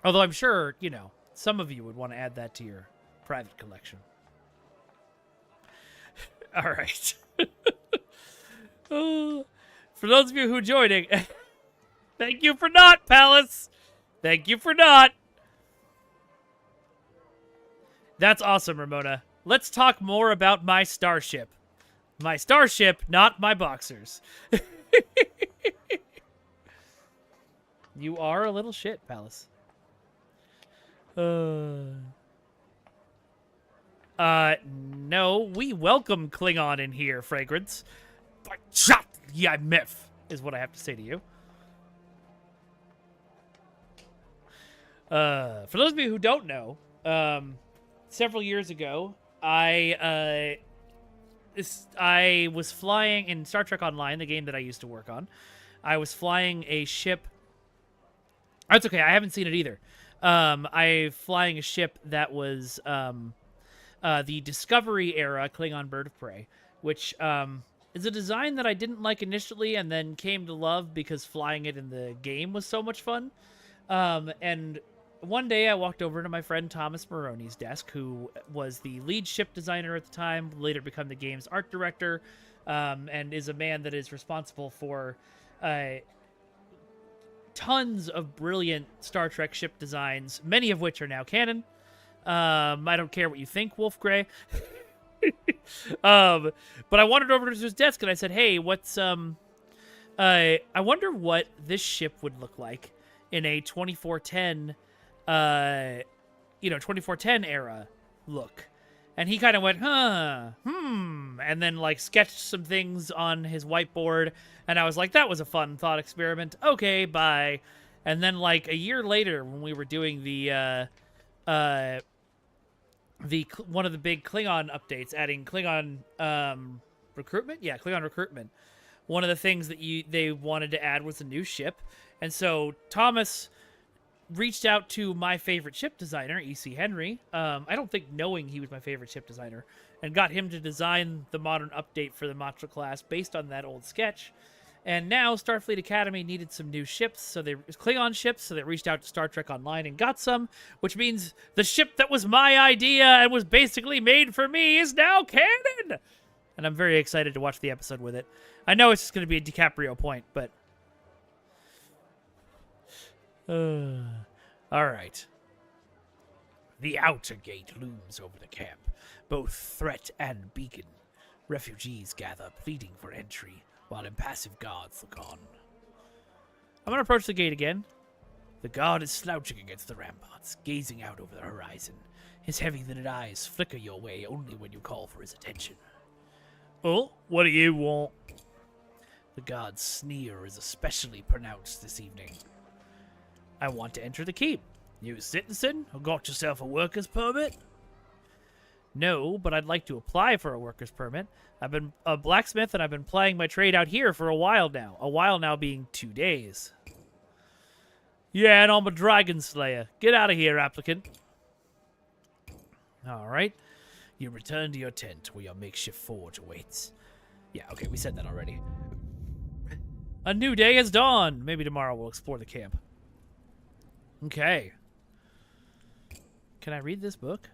Although I'm sure, you know, some of you would want to add that to your private collection. All right. For those of you who are joining, thank you for not, Palace. Thank you for not. That's awesome, Ramona. Let's talk more about my starship. My starship, not my boxers. You are a little shit, Palace. No, we welcome Klingon in here, Fragrance. Yeah, myth is what I have to say to you. For those of you who don't know, several years ago, I was flying in Star Trek Online, the game that I used to work on. I was flying a ship. That's okay. I haven't seen it either. I flying a ship that was the Discovery era Klingon Bird of Prey, which is a design that I didn't like initially and then came to love because flying it in the game was so much fun. And one day I walked over to my friend Thomas Maroney's desk, who was the lead ship designer at the time, later become the game's art director, and is a man that is responsible for tons of brilliant Star Trek ship designs, many of which are now canon. I don't care what you think, Wolf Grey. But I wandered over to his desk and I said, hey, what's I wonder what this ship would look like in a 2410 2410 era look. And he kind of went, and then like sketched some things on his whiteboard, and I was like, that was a fun thought experiment. Okay, bye. And then like a year later, when we were doing the one of the big Klingon updates, adding Klingon recruitment, Klingon recruitment. One of the things that they wanted to add was a new ship, and so Thomas reached out to my favorite ship designer, E.C. Henry. I don't think knowing he was my favorite ship designer, and got him to design the modern update for the Matra class based on that old sketch. And now Starfleet Academy needed some new ships, Klingon ships, so they reached out to Star Trek Online and got some, which means the ship that was my idea and was basically made for me is now canon! And I'm very excited to watch the episode with it. I know it's just going to be a DiCaprio point, but... Alright. The outer gate looms over the camp, both threat and beacon. Refugees gather, pleading for entry. while impassive guards look on. I'm going to approach the gate again. The guard is slouching against the ramparts, gazing out over the horizon. His heavy-lidded eyes flicker your way only when you call for his attention. Oh, what do you want? The guard's sneer is especially pronounced this evening. I want to enter the keep. You a citizen or got yourself a worker's permit? No, but I'd like to apply for a worker's permit. I've been a blacksmith and I've been plying my trade out here for a while now. A while now being 2 days. Yeah, and I'm a dragon slayer. Get out of here, applicant. Alright. You return to your tent where your makeshift forge awaits. Yeah, okay, we said that already. A new day has dawned. Maybe tomorrow we'll explore the camp. Okay. Can I read this book?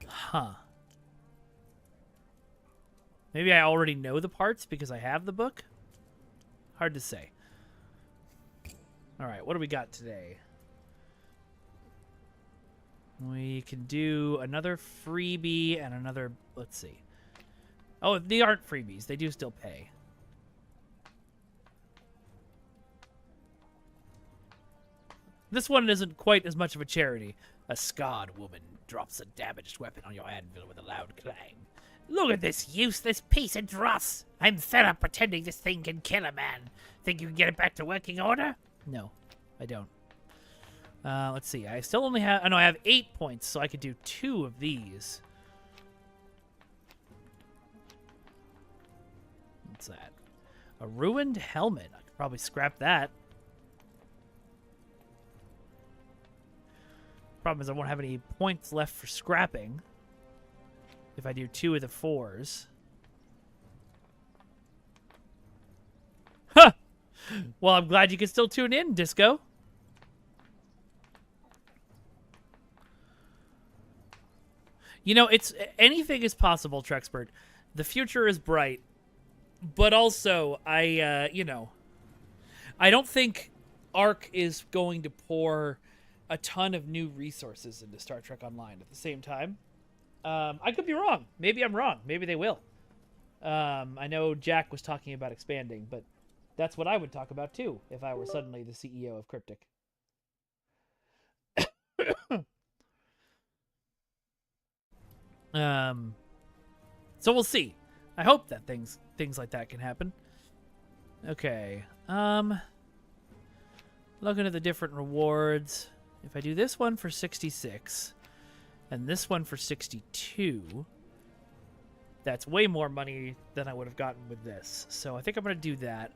Huh. Maybe I already know the parts because I have the book? Hard to say. Alright, what do we got today? We can do another freebie and another... Let's see. Oh, they aren't freebies. They do still pay. This one isn't quite as much of a charity. A scarred woman drops a damaged weapon on your anvil with a loud clang. Look at this useless piece of dross. I'm fed up pretending this thing can kill a man. Think you can get it back to working order? No, I don't. Let's see. I still only have... Oh, no, I have 8 points, so I could do 2 of these. What's that? A ruined helmet. I could probably scrap that. Problem is I won't have any points left for scrapping if I do 2 of the 4s. Huh! Well, I'm glad you can still tune in, Disco. You know, anything is possible, Trexpert. The future is bright, but also I don't think ARC is going to pour a ton of new resources into Star Trek Online at the same time. I could be wrong. Maybe I'm wrong. Maybe they will. I know Jack was talking about expanding, but that's what I would talk about too if I were suddenly the CEO of Cryptic. So we'll see. I hope that things like that can happen. Okay. Looking at the different rewards. If I do this one for 66 and this one for 62, that's way more money than I would have gotten with this. So I think I'm going to do that.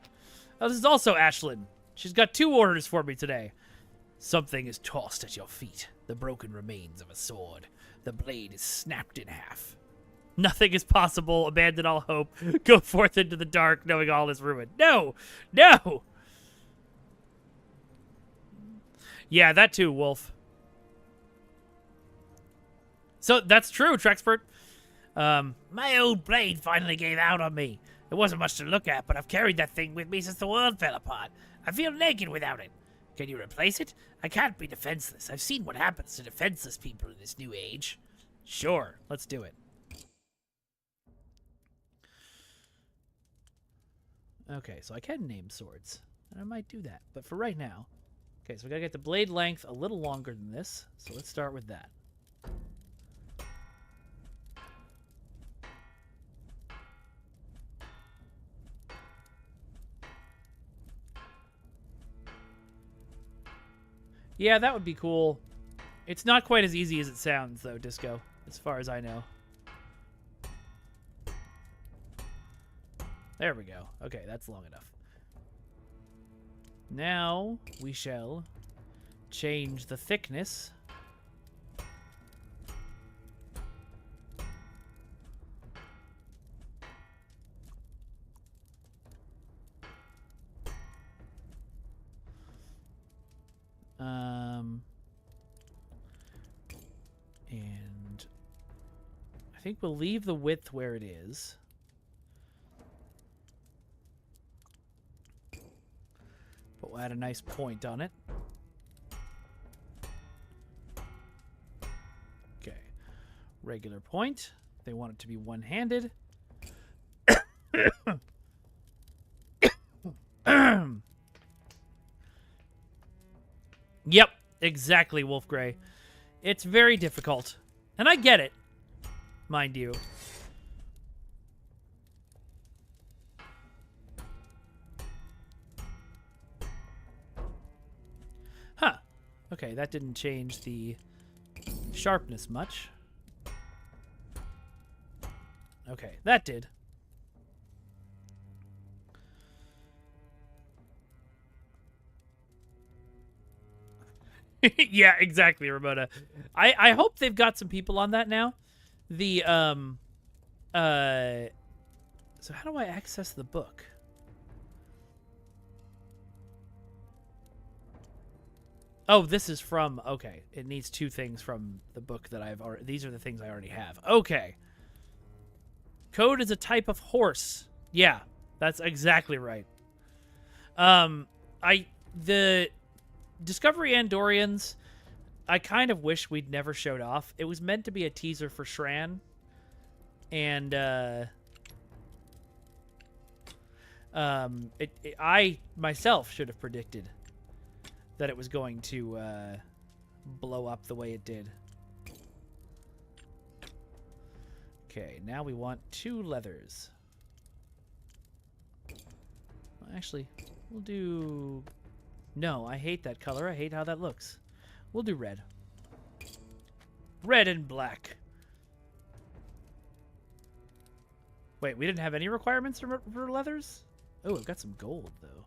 Oh, this is also Ashlyn. She's got 2 orders for me today. Something is tossed at your feet. The broken remains of a sword. The blade is snapped in half. Nothing is possible. Abandon all hope. Go forth into the dark, knowing all is ruined. No! No! Yeah, that too, Wolf. So, that's true, Trexpert. My old blade finally gave out on me. It wasn't much to look at, but I've carried that thing with me since the world fell apart. I feel naked without it. Can you replace it? I can't be defenseless. I've seen what happens to defenseless people in this new age. Sure, let's do it. Okay, so I can name swords, and I might do that. But for right now... Okay, so we gotta get the blade length a little longer than this, so let's start with that. Yeah, that would be cool. It's not quite as easy as it sounds, though, Disco, as far as I know. There we go. Okay, that's long enough. Now, we shall change the thickness. And I think we'll leave the width where it is. But we'll add a nice point on it. Okay. Regular point. They want it to be one-handed. Yep, exactly, Wolf Grey. It's very difficult. And I get it, mind you. Huh. Okay, that didn't change the sharpness much. Okay, that did. Yeah, exactly, Ramona. I hope they've got some people on that now. The so how do I access the book? Oh, this is from, okay. It needs 2 things from the book that I've already, these are the things I already have. Okay. Code is a type of horse. Yeah, that's exactly right. The Discovery Andorians, I kind of wish we'd never showed off. It was meant to be a teaser for Shran. And, I myself should have predicted that it was going to blow up the way it did. Okay, now we want 2 leathers. Well, actually, we'll do... No, I hate that color. I hate how that looks. We'll do red. Red and black. Wait, we didn't have any requirements for leathers? Oh, I've got some gold, though.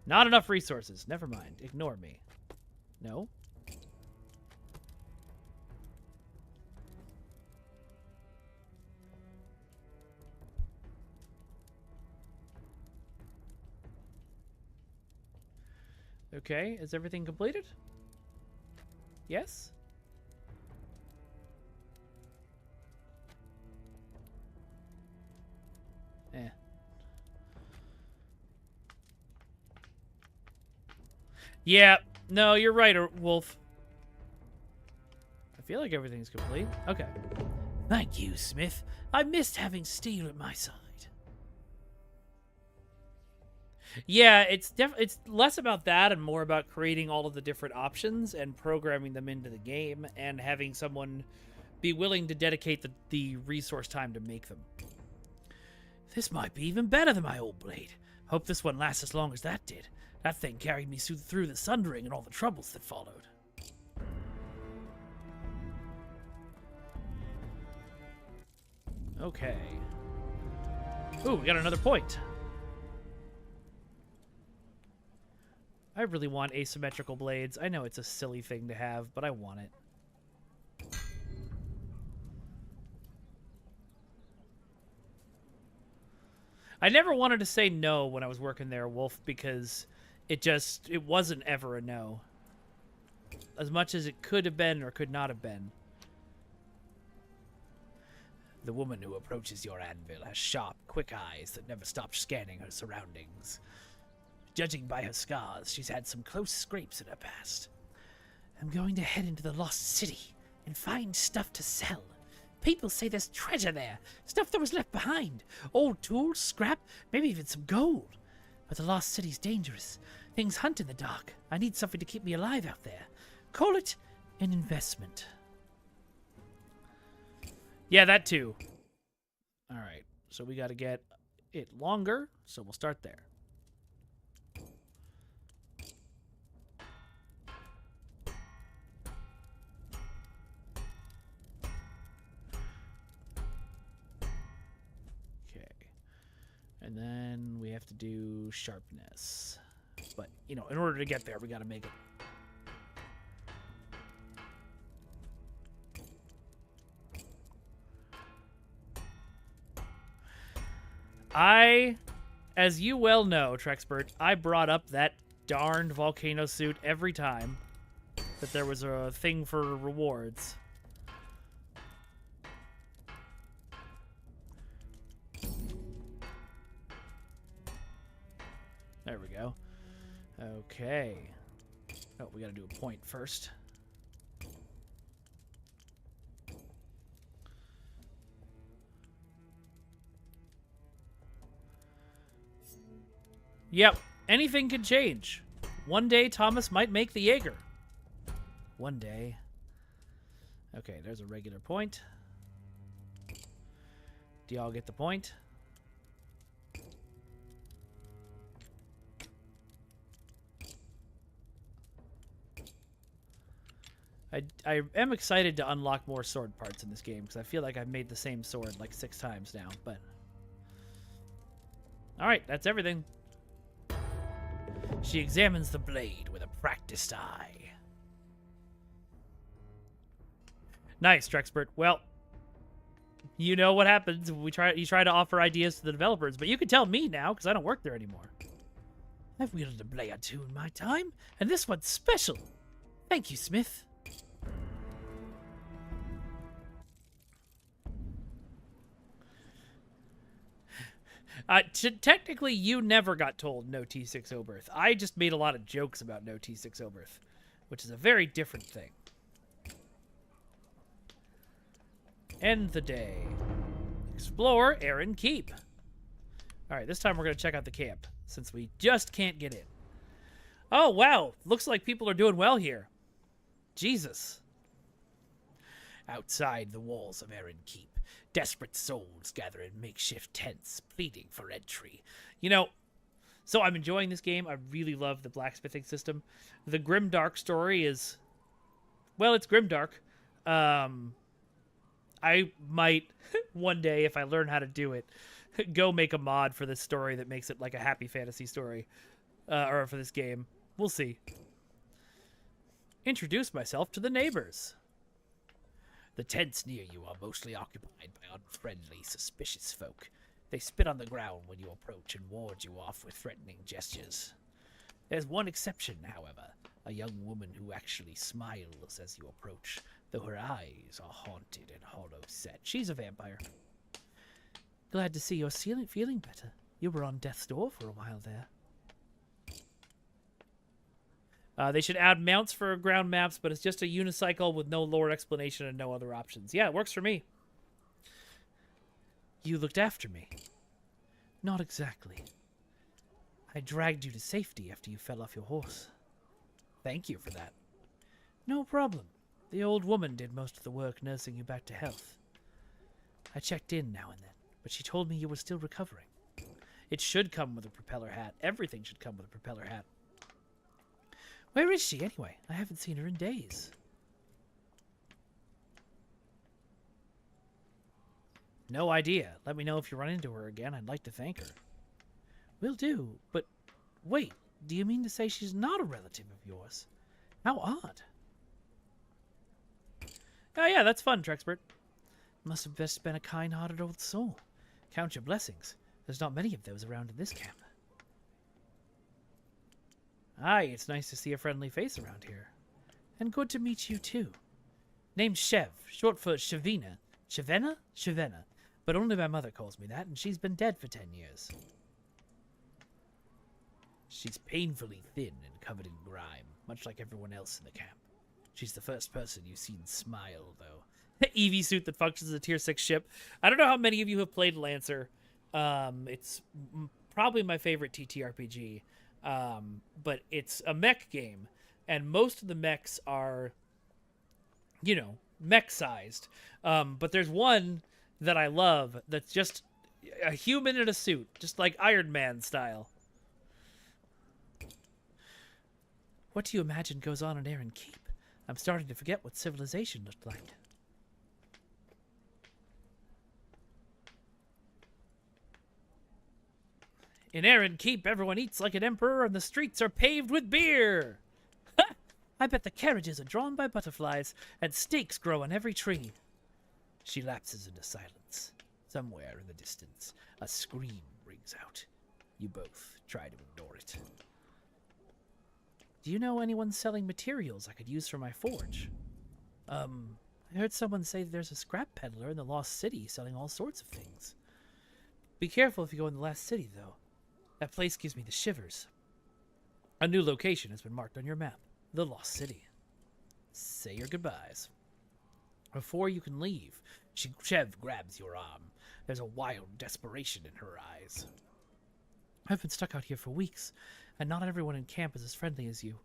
Not enough resources. Never mind. Ignore me. No? Okay, is everything completed? Yes? Eh. Yeah, no, you're right, Wolf. I feel like everything's complete. Okay. Thank you, Smith. I missed having steel at my side. Yeah, it's less about that and more about creating all of the different options and programming them into the game and having someone be willing to dedicate the resource time to make them. This might be even better than my old blade. Hope this one lasts as long as that did. That thing carried me through the Sundering and all the troubles that followed. Okay. Ooh, we got another point. I really want asymmetrical blades. I know it's a silly thing to have, but I want it. I never wanted to say no when I was working there, Wolf, because it wasn't ever a no. As much as it could have been or could not have been. The woman who approaches your anvil has sharp, quick eyes that never stop scanning her surroundings. Judging by her scars, she's had some close scrapes in her past. I'm going to head into the Lost City and find stuff to sell. People say there's treasure there, stuff that was left behind. Old tools, scrap, maybe even some gold. But the Lost City's dangerous. Things hunt in the dark. I need something to keep me alive out there. Call it an investment. Yeah, that too. All right, so we got to get it longer, so we'll start there. And then we have to do sharpness. But, you know, in order to get there, we got to make it. As you well know, Trexpert, I brought up that darned volcano suit every time that there was a thing for rewards. There we go. Okay. Oh, we gotta do a point first. Yep, anything can change. One day, Thomas might make the Jaeger. One day. Okay, there's a regular point. Do y'all get the point? I am excited to unlock more sword parts in this game because I feel like I've made the same sword like 6 times now, but... Alright, that's everything. She examines the blade with a practiced eye. Nice, Drexpert. Well, you know what happens when you try to offer ideas to the developers, but you can tell me now because I don't work there anymore. I've wielded a blade or two in my time, and this one's special. Thank you, Smith. Technically, you never got told no T6 Oberth. I just made a lot of jokes about no T6 Oberth, which is a very different thing. End the day. Explore Erin Keep. Alright, this time we're going to check out the camp, since we just can't get in. Oh, wow. Looks like people are doing well here. Jesus. Outside the walls of Erin Keep, desperate souls gather in makeshift tents, pleading for entry. You know, so I'm enjoying this game. I really love the blacksmithing system. The Grimdark story is... Well, it's Grimdark. I might, one day, if I learn how to do it, go make a mod for this story that makes it like a happy fantasy story. Or for this game. We'll see. Introduce myself to the neighbors. The tents near you are mostly occupied by unfriendly, suspicious folk. They spit on the ground when you approach and ward you off with threatening gestures. There's one exception, however, a young woman who actually smiles as you approach, though her eyes are haunted and hollow-set. She's a vampire. Glad to see you're feeling better. You were on death's door for a while there. They should add mounts for ground maps, but it's just a unicycle with no lore explanation and no other options. Yeah, it works for me. You looked after me. Not exactly. I dragged you to safety after you fell off your horse. Thank you for that. No problem. The old woman did most of the work nursing you back to health. I checked in now and then, but she told me you were still recovering. It should come with a propeller hat. Everything should come with a propeller hat. Where is she, anyway? I haven't seen her in days. No idea. Let me know if you run into her again. I'd like to thank her. Will do, but wait. Do you mean to say she's not a relative of yours? How odd. Oh yeah, that's fun, Drexpert. Must have best been a kind-hearted old soul. Count your blessings. There's not many of those around in this camp. Aye, it's nice to see a friendly face around here. And good to meet you, too. Name's Chev, short for Shavina. Shavena? Shavena. But only my mother calls me that, and she's been dead for 10 years. She's painfully thin and covered in grime, much like everyone else in the camp. She's the first person you've seen smile, though. The EV suit that functions as a tier 6 ship. I don't know how many of you have played Lancer. It's probably my favorite TTRPG. But it's a mech game, and most of the mechs are, you know, mech-sized. But there's one that I love that's just a human in a suit, just like Iron Man style. What do you imagine goes on in Erin Keep? I'm starting to forget what civilization looked like. In Erin Keep, everyone eats like an emperor and the streets are paved with beer. Ha! I bet the carriages are drawn by butterflies and steaks grow on every tree. She lapses into silence. Somewhere in the distance, a scream rings out. You both try to ignore it. Do you know anyone selling materials I could use for my forge? I heard someone say that there's a scrap peddler in the Lost City selling all sorts of things. Be careful if you go in the Last City, though. That place gives me the shivers. A new location has been marked on your map. The Lost City. Say your goodbyes. Before you can leave, Chev grabs your arm. There's a wild desperation in her eyes. I've been stuck out here for weeks, and not everyone in camp is as friendly as you.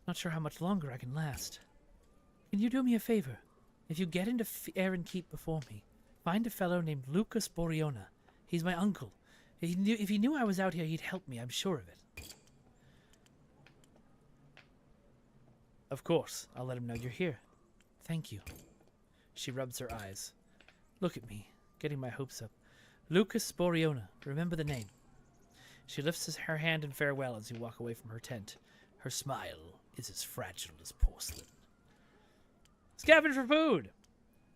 Not sure how much longer I can last. Can you do me a favor? If you get into Aaron Keep before me, find a fellow named Lucas Boriona. He's my uncle. If he knew I was out here, he'd help me, I'm sure of it. Of course, I'll let him know you're here. Thank you. She rubs her eyes. Look at me, getting my hopes up. Lucas Boriona, remember the name. She lifts her hand in farewell as you walk away from her tent. Her smile is as fragile as porcelain. Scavenge for food!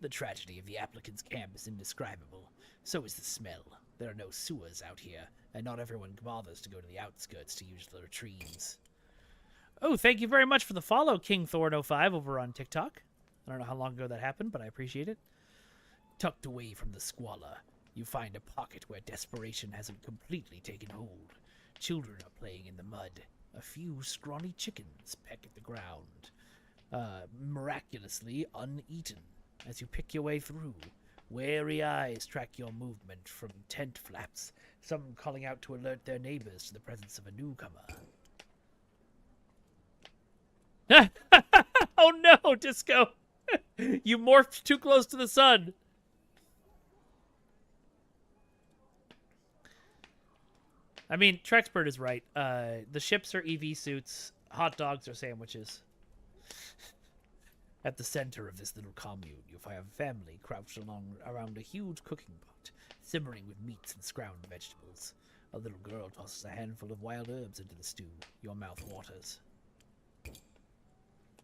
The tragedy of the applicant's camp is indescribable. So is the smell. There are no sewers out here, and not everyone bothers to go to the outskirts to use the latrines. Oh, thank you very much for the follow, KingThorn05 over on TikTok. I don't know how long ago that happened, but I appreciate it. Tucked away from the squalor, you find a pocket where desperation hasn't completely taken hold. Children are playing in the mud. A few scrawny chickens peck at the ground. Miraculously uneaten. As you pick your way through, wary eyes track your movement from tent flaps, some calling out to alert their neighbors to the presence of a newcomer. Oh no, Disco! You morphed too close to the sun! I mean, Trexpert is right. The ships are EV suits, hot dogs are sandwiches. At the center of this little commune, you'll find a family crouched around a huge cooking pot, simmering with meats and scrounged vegetables. A little girl tosses a handful of wild herbs into the stew. Your mouth waters.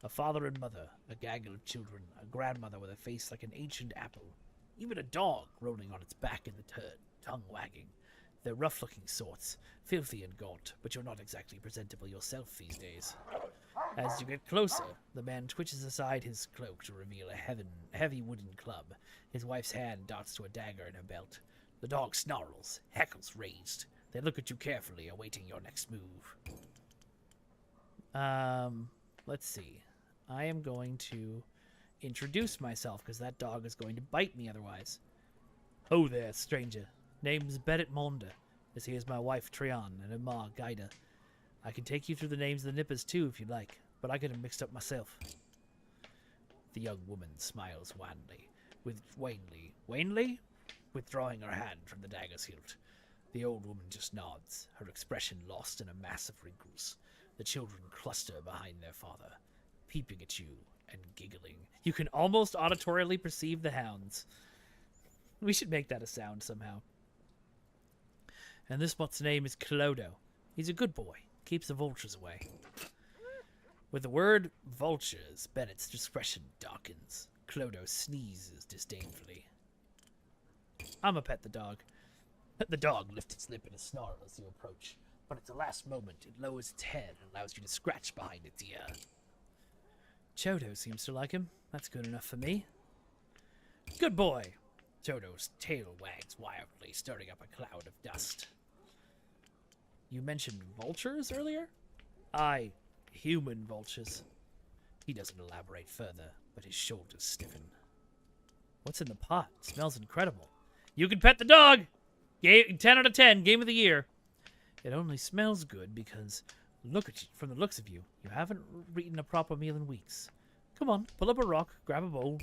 A father and mother, a gaggle of children, a grandmother with a face like an ancient apple, even a dog rolling on its back in the turd, tongue wagging. They're rough-looking sorts, filthy and gaunt, but you're not exactly presentable yourself these days. As you get closer, the man twitches aside his cloak to reveal a heavy wooden club. His wife's hand darts to a dagger in her belt. The dog snarls, hackles raised. They look at you carefully, awaiting your next move. Let's see. I am going to introduce myself, because that dog is going to bite me otherwise. Ho there, stranger. Name's Bennett Monda. This here's my wife, Trian, and her ma, Gaida. I can take you through the names of the nippers, too, if you like, but I get them mixed up myself. The young woman smiles wanly, withdrawing her hand from the dagger's hilt. The old woman just nods, her expression lost in a mass of wrinkles. The children cluster behind their father, peeping at you and giggling. You can almost auditorially perceive the hounds. We should make that a sound somehow. And this mutt's name is Clodo. He's a good boy. Keeps the vultures away. With the word vultures, Bennett's discretion darkens. Clodo sneezes disdainfully. I'ma pet the dog. The dog lifts its lip in a snarl as you approach, but at the last moment it lowers its head and allows you to scratch behind its ear. Chodo seems to like him. That's good enough for me. Good boy. Chodo's tail wags wildly, stirring up a cloud of dust. You mentioned vultures earlier? Aye, human vultures. He doesn't elaborate further, but his shoulders stiffen. What's in the pot? It smells incredible. You can pet the dog! 10 out of 10, game of the year. It only smells good because, look at you, from the looks of you, you haven't eaten a proper meal in weeks. Come on, pull up a rock, grab a bowl.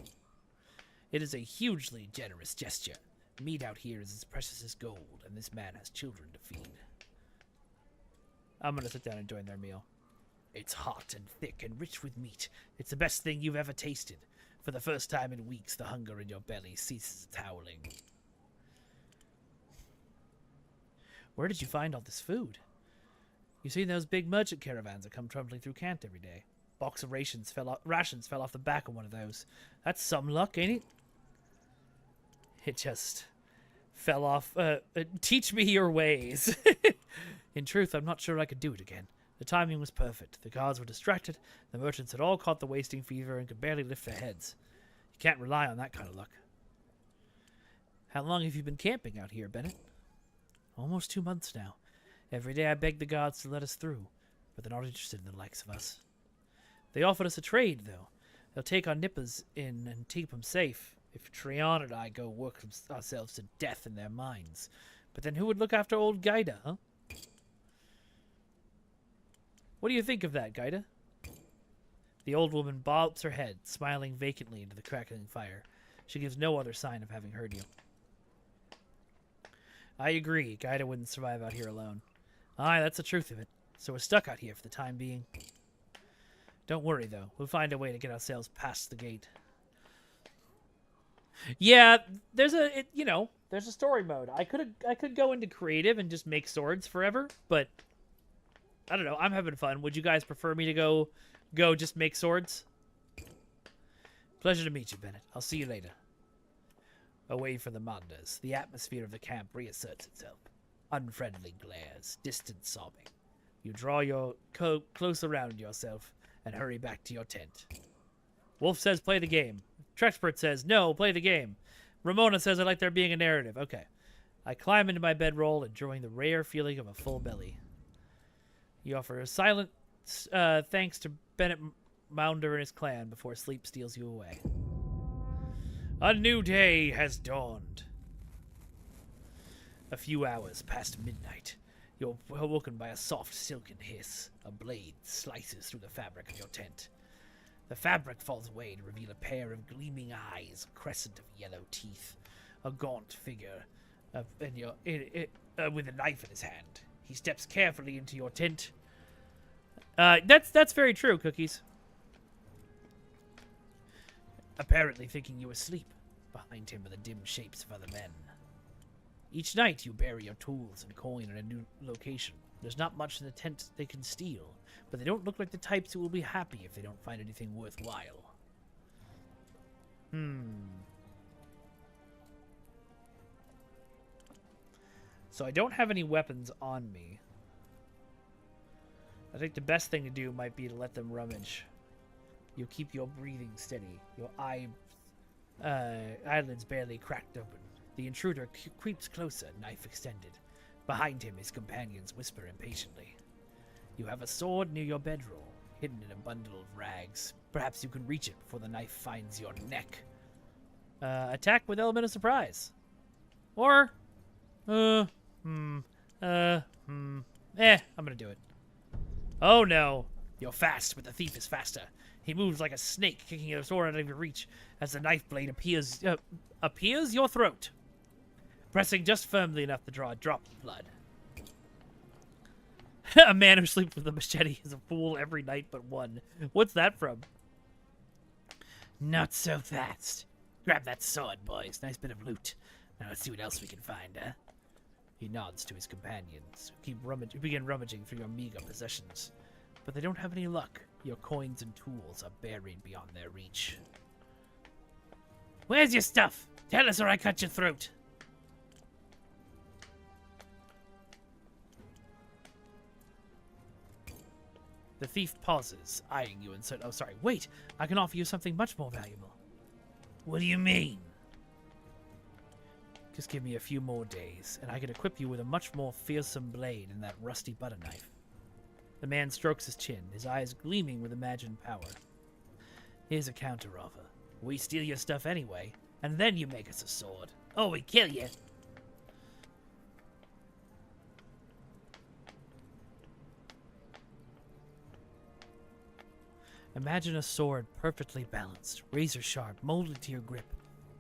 It is a hugely generous gesture. Meat out here is as precious as gold, and this man has children to feed. I'm gonna sit down and join their meal. It's hot and thick and rich with meat. It's the best thing you've ever tasted. For the first time in weeks, the hunger in your belly ceases its howling. Where did you find all this food? You seen those big merchant caravans that come trundling through Kant every day? Box of rations fell off the back of one of those. That's some luck, ain't it? It just fell off. Teach me your ways. In truth, I'm not sure I could do it again. The timing was perfect. The guards were distracted. The merchants had all caught the wasting fever and could barely lift their heads. You can't rely on that kind of luck. How long have you been camping out here, Bennett? Almost 2 months now. Every day I beg the gods to let us through, but they're not interested in the likes of us. They offered us a trade, though. They'll take our nippers in and keep them safe if Trion and I go work ourselves to death in their mines. But then who would look after old Gaida, huh? What do you think of that, Gaida? The old woman bobs her head, smiling vacantly into the crackling fire. She gives no other sign of having heard you. I agree. Gaida wouldn't survive out here alone. Aye, that's the truth of it. So we're stuck out here for the time being. Don't worry, though. We'll find a way to get ourselves past the gate. Yeah, there's a there's a story mode. I could go into creative and just make swords forever, but I don't know. I'm having fun. Would you guys prefer me to go just make swords? Pleasure to meet you, Bennett. I'll see you later. Away from the Mondas, the atmosphere of the camp reasserts itself. Unfriendly glares, distant sobbing. You draw your coat close around yourself and hurry back to your tent. Wolf says play the game. Trexpert says no, play the game. Ramona says I like there being a narrative. Okay. I climb into my bedroll, enjoying the rare feeling of a full belly. You offer a silent thanks to Bennett Maunder and his clan before sleep steals you away. A new day has dawned. A few hours past midnight, you're awoken by a soft silken hiss. A blade slices through the fabric of your tent. The fabric falls away to reveal a pair of gleaming eyes, a crescent of yellow teeth, a gaunt figure with a knife in his hand. He steps carefully into your tent. That's very true, Cookies. Apparently thinking you asleep. Behind him are the dim shapes of other men. Each night you bury your tools and coin in a new location. There's not much in the tent they can steal, but they don't look like the types who will be happy if they don't find anything worthwhile. So I don't have any weapons on me. I think the best thing to do might be to let them rummage. You'll keep your breathing steady, your eyelids barely cracked open. The intruder creeps closer, knife extended. Behind him, his companions whisper impatiently. You have a sword near your bedroll, hidden in a bundle of rags. Perhaps you can reach it before the knife finds your neck. Attack with element of surprise. Or, I'm gonna do it. Oh no, you're fast, but the thief is faster. He moves like a snake, kicking your sword out of your reach as the knife blade appears your throat, pressing just firmly enough to draw a drop of blood. A man who sleeps with a machete is a fool every night but one. What's that from? Not so fast. Grab that sword, boys. Nice bit of loot. Now let's see what else we can find, huh? He nods to his companions, who begin rummaging through your meager possessions. But they don't have any luck. Your coins and tools are buried beyond their reach. Where's your stuff? Tell us or I cut your throat. The thief pauses, eyeing you and said, oh, sorry, wait, I can offer you something much more valuable. What do you mean? Just give me a few more days, and I can equip you with a much more fearsome blade than that rusty butter knife. The man strokes his chin, his eyes gleaming with imagined power. Here's a counteroffer. We steal your stuff anyway, and then you make us a sword. Or we kill you. Imagine a sword perfectly balanced, razor sharp, molded to your grip.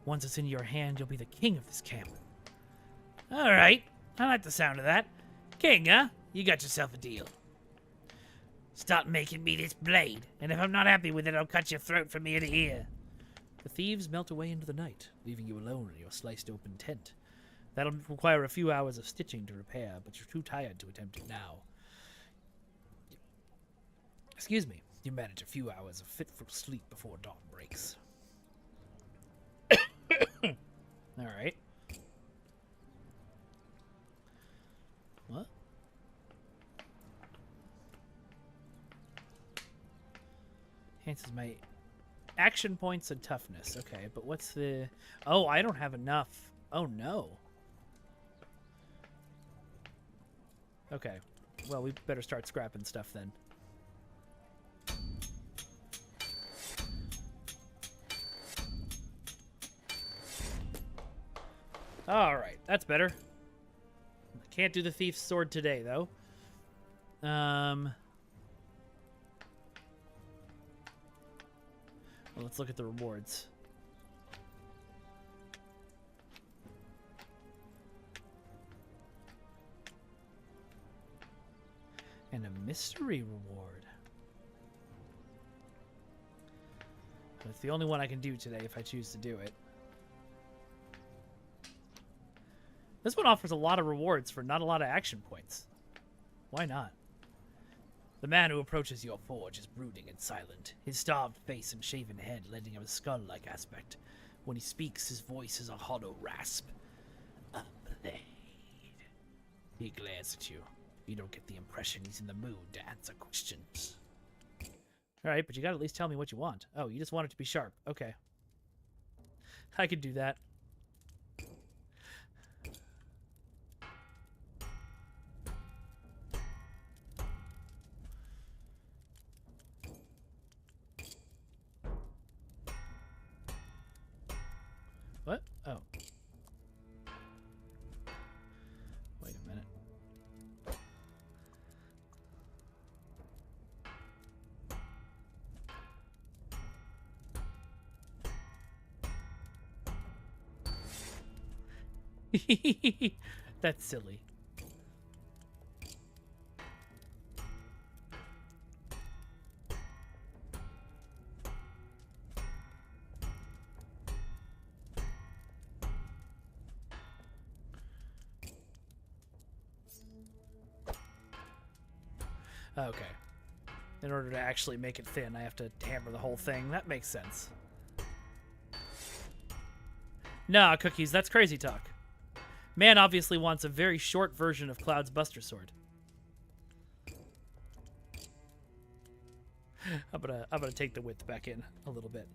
Once it's in your hand, you'll be the king of this camp. All right, I like the sound of that. King, huh? You got yourself a deal. Start making me this blade, and if I'm not happy with it, I'll cut your throat from ear to ear. The thieves melt away into the night, leaving you alone in your sliced-open tent. That'll require a few hours of stitching to repair, but you're too tired to attempt it now. Excuse me. You manage a few hours of fitful sleep before dawn breaks. All right. What? Enhances my action points and toughness. Okay, but what's the... Oh, I don't have enough. Oh, no. Okay. Well, we better start scrapping stuff then. Alright, that's better. Can't do the thief's sword today, though. Well, let's look at the rewards. And a mystery reward. It's the only one I can do today if I choose to do it. This one offers a lot of rewards for not a lot of action points. Why not? The man who approaches your forge is brooding and silent, his starved face and shaven head lending him a skull-like aspect. When he speaks, his voice is a hollow rasp. A blade. He glares at you. You don't get the impression he's in the mood to answer questions. Alright, but you gotta at least tell me what you want. Oh, you just want it to be sharp. Okay. I could do that. What? Oh. Wait a minute. That's silly. Okay. In order to actually make it thin, I have to hammer the whole thing. That makes sense. Nah, Cookies, that's crazy talk. Man obviously wants a very short version of Cloud's Buster Sword. I'm gonna take the width back in a little bit.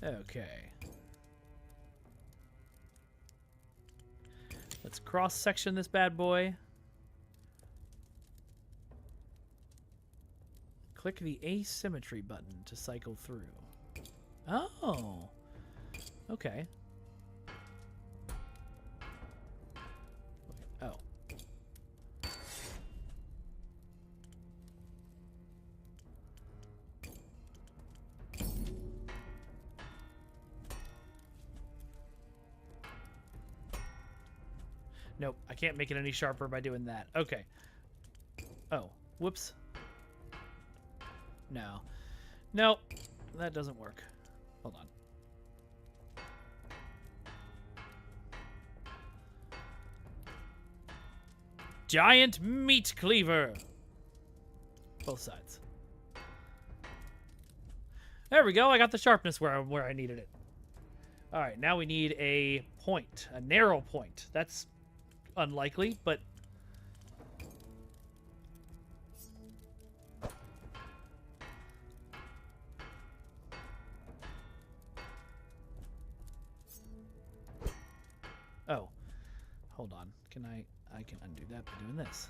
Okay. Let's cross-section this bad boy. Click the asymmetry button to cycle through. Oh. Okay. Oh. Nope, I can't make it any sharper by doing that. Okay. Oh, whoops. No. Nope, that doesn't work. Hold on. Giant meat cleaver. Both sides. There we go. I got the sharpness where I needed it. All right, now we need a point, a narrow point. That's unlikely, but oh, hold on. I can undo that by doing this.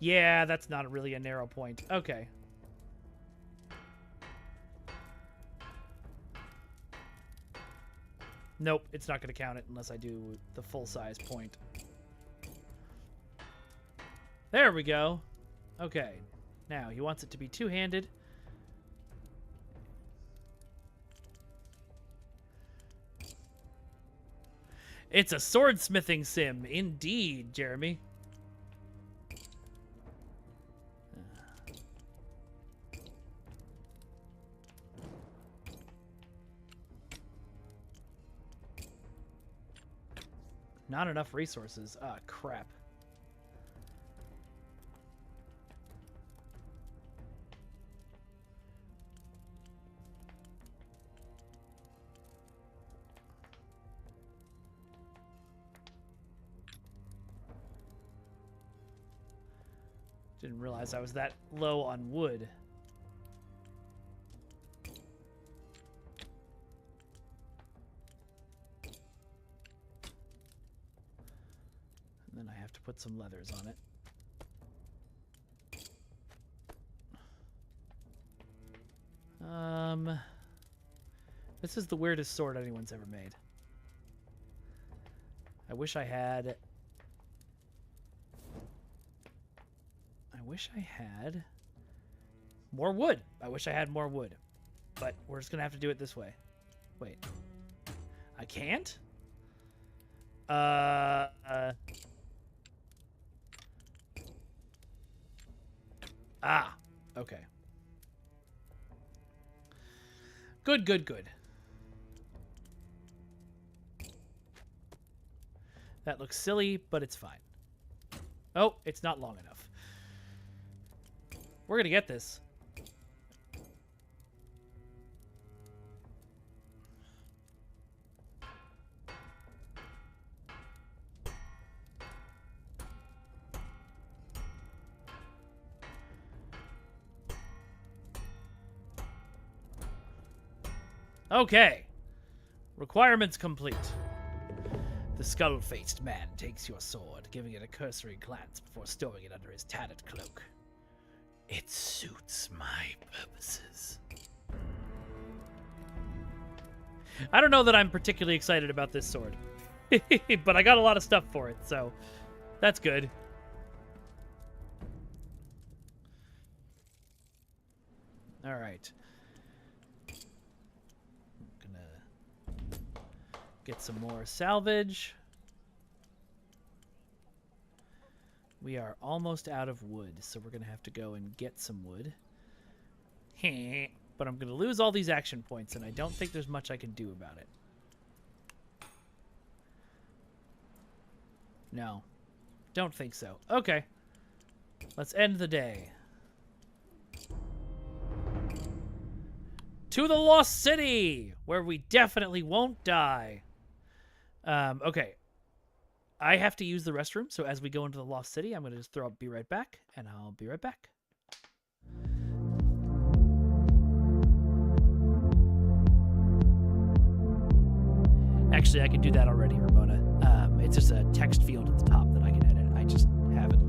Yeah, that's not really a narrow point. Okay. Nope, it's not going to count it unless I do the full-size point. There we go. Okay. Now, he wants it to be two-handed. It's a swordsmithing sim, indeed, Jeremy. Not enough resources. Ah, crap. Didn't realize I was that low on wood. And then I have to put some leathers on it. This is the weirdest sword anyone's ever made. I wish I had more wood. I wish I had more wood. But we're just going to have to do it this way. Wait. I can't? Okay. Good, good, good. That looks silly, but it's fine. Oh, it's not long enough. We're gonna get this. Okay. Requirements complete. The skull-faced man takes your sword, giving it a cursory glance before stowing it under his tattered cloak. It suits my purposes. I don't know that I'm particularly excited about this sword. But I got a lot of stuff for it, so that's good. All right. Get some more salvage. We are almost out of wood, so we're going to have to go and get some wood. But I'm going to lose all these action points, and I don't think there's much I can do about it. No. Don't think so. Okay. Let's end the day. To the Lost City, where we definitely won't die. Okay. I have to use the restroom, so as we go into the Lost City, I'm going to just throw up "be right back," and I'll be right back. Actually, I can do that already, Ramona. It's just a text field at the top that I can edit. I just haven't.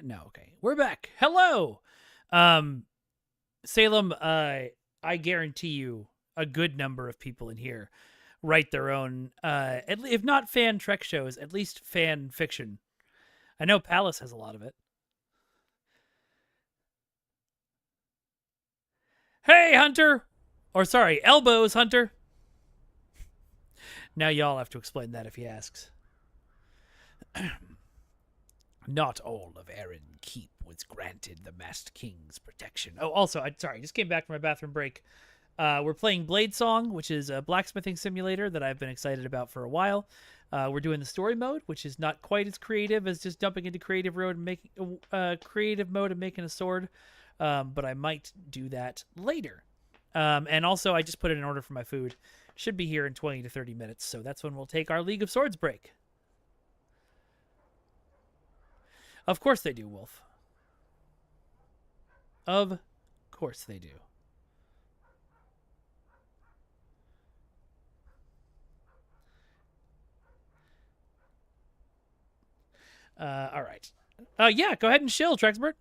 No, okay. We're back. Hello. Salem, I guarantee you a good number of people in here write their own, if not fan Trek shows, at least fan fiction. I know Palace has a lot of it. Hey, Hunter! Or sorry, Elbows, Hunter. Now y'all have to explain that if he asks. Not all of Aaron Keep was granted the Masked King's protection. Oh, also, I just came back from my bathroom break. We're playing Blade Song, which is a blacksmithing simulator that I've been excited about for a while. We're doing the story mode, which is not quite as creative as just jumping into creative mode and making a sword. But I might do that later. And also, I just put in an order for my food. Should be here in 20 to 30 minutes, so that's when we'll take our League of Swords break. Of course they do, Wolf. Of course they do. All right. Yeah, go ahead and shill, Trexbert.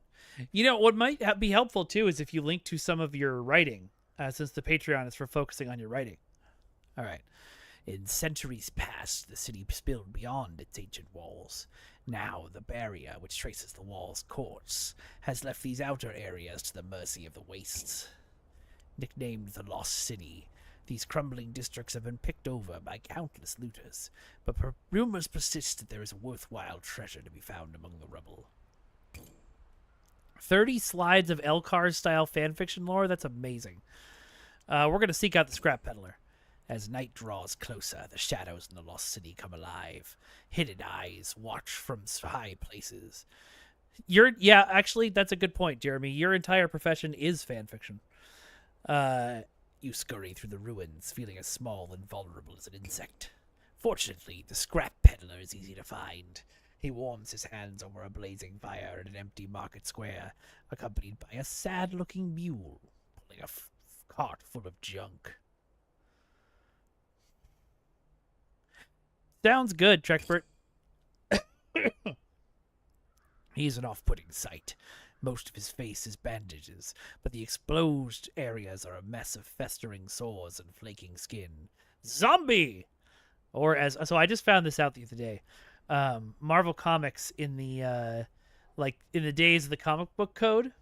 You know, what might be helpful, too, is if you link to some of your writing, since the Patreon is for focusing on your writing. All right. In centuries past, the city spilled beyond its ancient walls. Now, the barrier which traces the wall's course has left these outer areas to the mercy of the wastes. Nicknamed the Lost City, these crumbling districts have been picked over by countless looters, but rumors persist that there is a worthwhile treasure to be found among the rubble. 30 slides of Elcar-style fanfiction lore? That's amazing. We're going to seek out the Scrap Peddler. As night draws closer, the shadows in the Lost City come alive. Hidden eyes watch from high places. Yeah, actually, that's a good point, Jeremy. Your entire profession is fanfiction. You scurry through the ruins, feeling as small and vulnerable as an insect. Fortunately, the Scrap Peddler is easy to find. He warms his hands over a blazing fire in an empty market square, accompanied by a sad-looking mule pulling a cart full of junk. Sounds good, Trexbert. He's an off-putting sight. Most of his face is bandages, but the exposed areas are a mess of festering sores and flaking skin. Zombie! So I just found this out the other day. Marvel Comics in the days of the comic book code,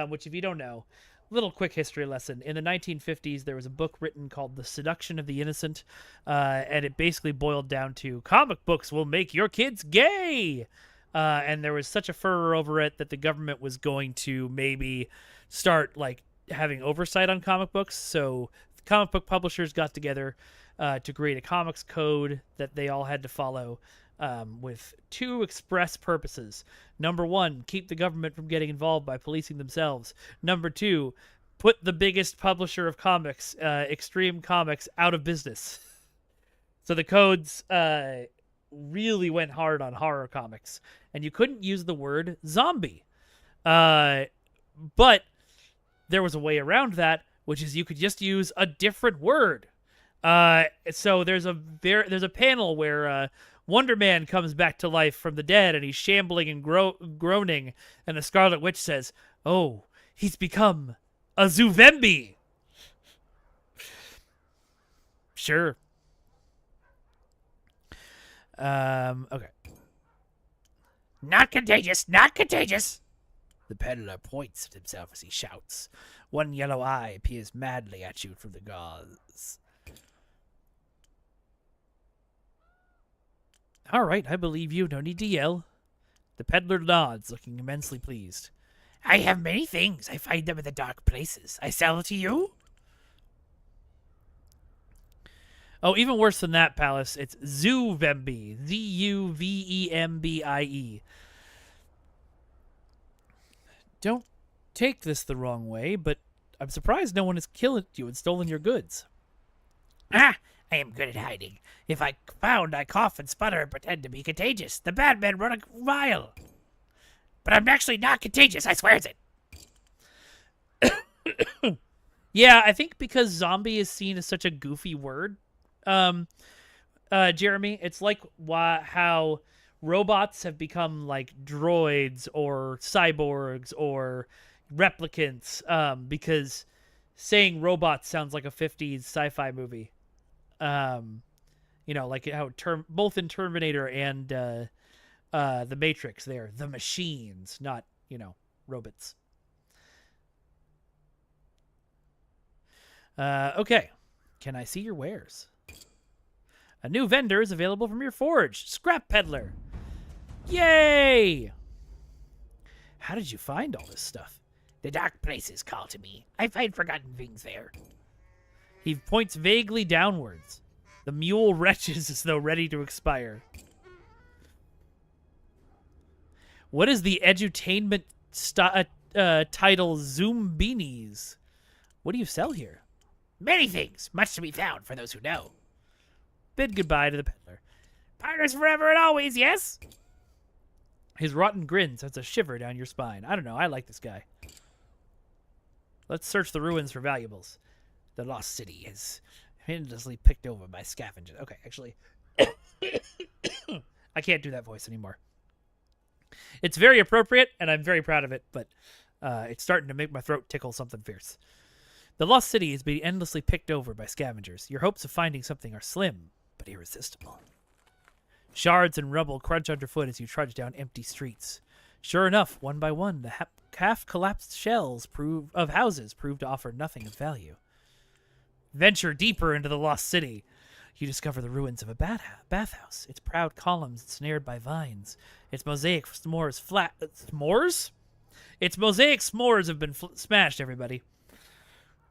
which if you don't know, little quick history lesson. In the 1950s, there was a book written called The Seduction of the Innocent, and it basically boiled down to comic books will make your kids gay. And there was such a furor over it that the government was going to maybe start having oversight on comic books. So comic book publishers got together to create a comics code that they all had to follow, with two express purposes. Number one, keep the government from getting involved by policing themselves. Number two, put the biggest publisher of comics, Extreme Comics, out of business. So the codes really went hard on horror comics, and you couldn't use the word zombie. But there was a way around that, which is you could just use a different word. So there's a panel where Wonder Man comes back to life from the dead, and he's shambling and groaning, and the Scarlet Witch says, "Oh, he's become a Zuvembi." Sure. Okay. Not contagious, not contagious. The peddler points at himself as he shouts. One yellow eye peers madly at you through the gauze. All right, I believe you. No need to yell. The peddler nods, looking immensely pleased. I have many things. I find them in the dark places. I sell to you? Oh, even worse than that, Palace. It's Zuvembie. Zuvembie. Don't take this the wrong way, but I'm surprised no one has killed you and stolen your goods. Ah! I am good at hiding. If I found, I cough and sputter and pretend to be contagious. The bad men run a mile. But I'm actually not contagious, I swears it. Yeah, I think because zombie is seen as such a goofy word, Jeremy, it's like how robots have become like droids or cyborgs or replicants, because saying robots sounds like a 50s sci-fi movie. Like how both in Terminator and The Matrix, they're the machines, not, robots. Okay. Can I see your wares? A new vendor is available from your forge. Scrap Peddler. Yay! How did you find all this stuff? The dark places call to me. I find forgotten things there. He points vaguely downwards. The mule retches as though ready to expire. What is the edutainment title Zoom Beanies? What do you sell here? Many things, much to be found for those who know. Bid goodbye to the peddler. Partners forever and always, yes? His rotten grin sends a shiver down your spine. I don't know, I like this guy. Let's search the ruins for valuables. The lost city is endlessly picked over by scavengers. Okay, actually, I can't do that voice anymore. It's very appropriate, and I'm very proud of it, but it's starting to make my throat tickle something fierce. The lost city is being endlessly picked over by scavengers. Your hopes of finding something are slim, but irresistible. Shards and rubble crunch underfoot as you trudge down empty streets. Sure enough, one by one, the half-collapsed shells of houses prove to offer nothing of value. Venture deeper into the lost city. You discover the ruins of a bathhouse, its proud columns snared by vines. Its mosaic s'mores? Its mosaic s'mores have been smashed, everybody.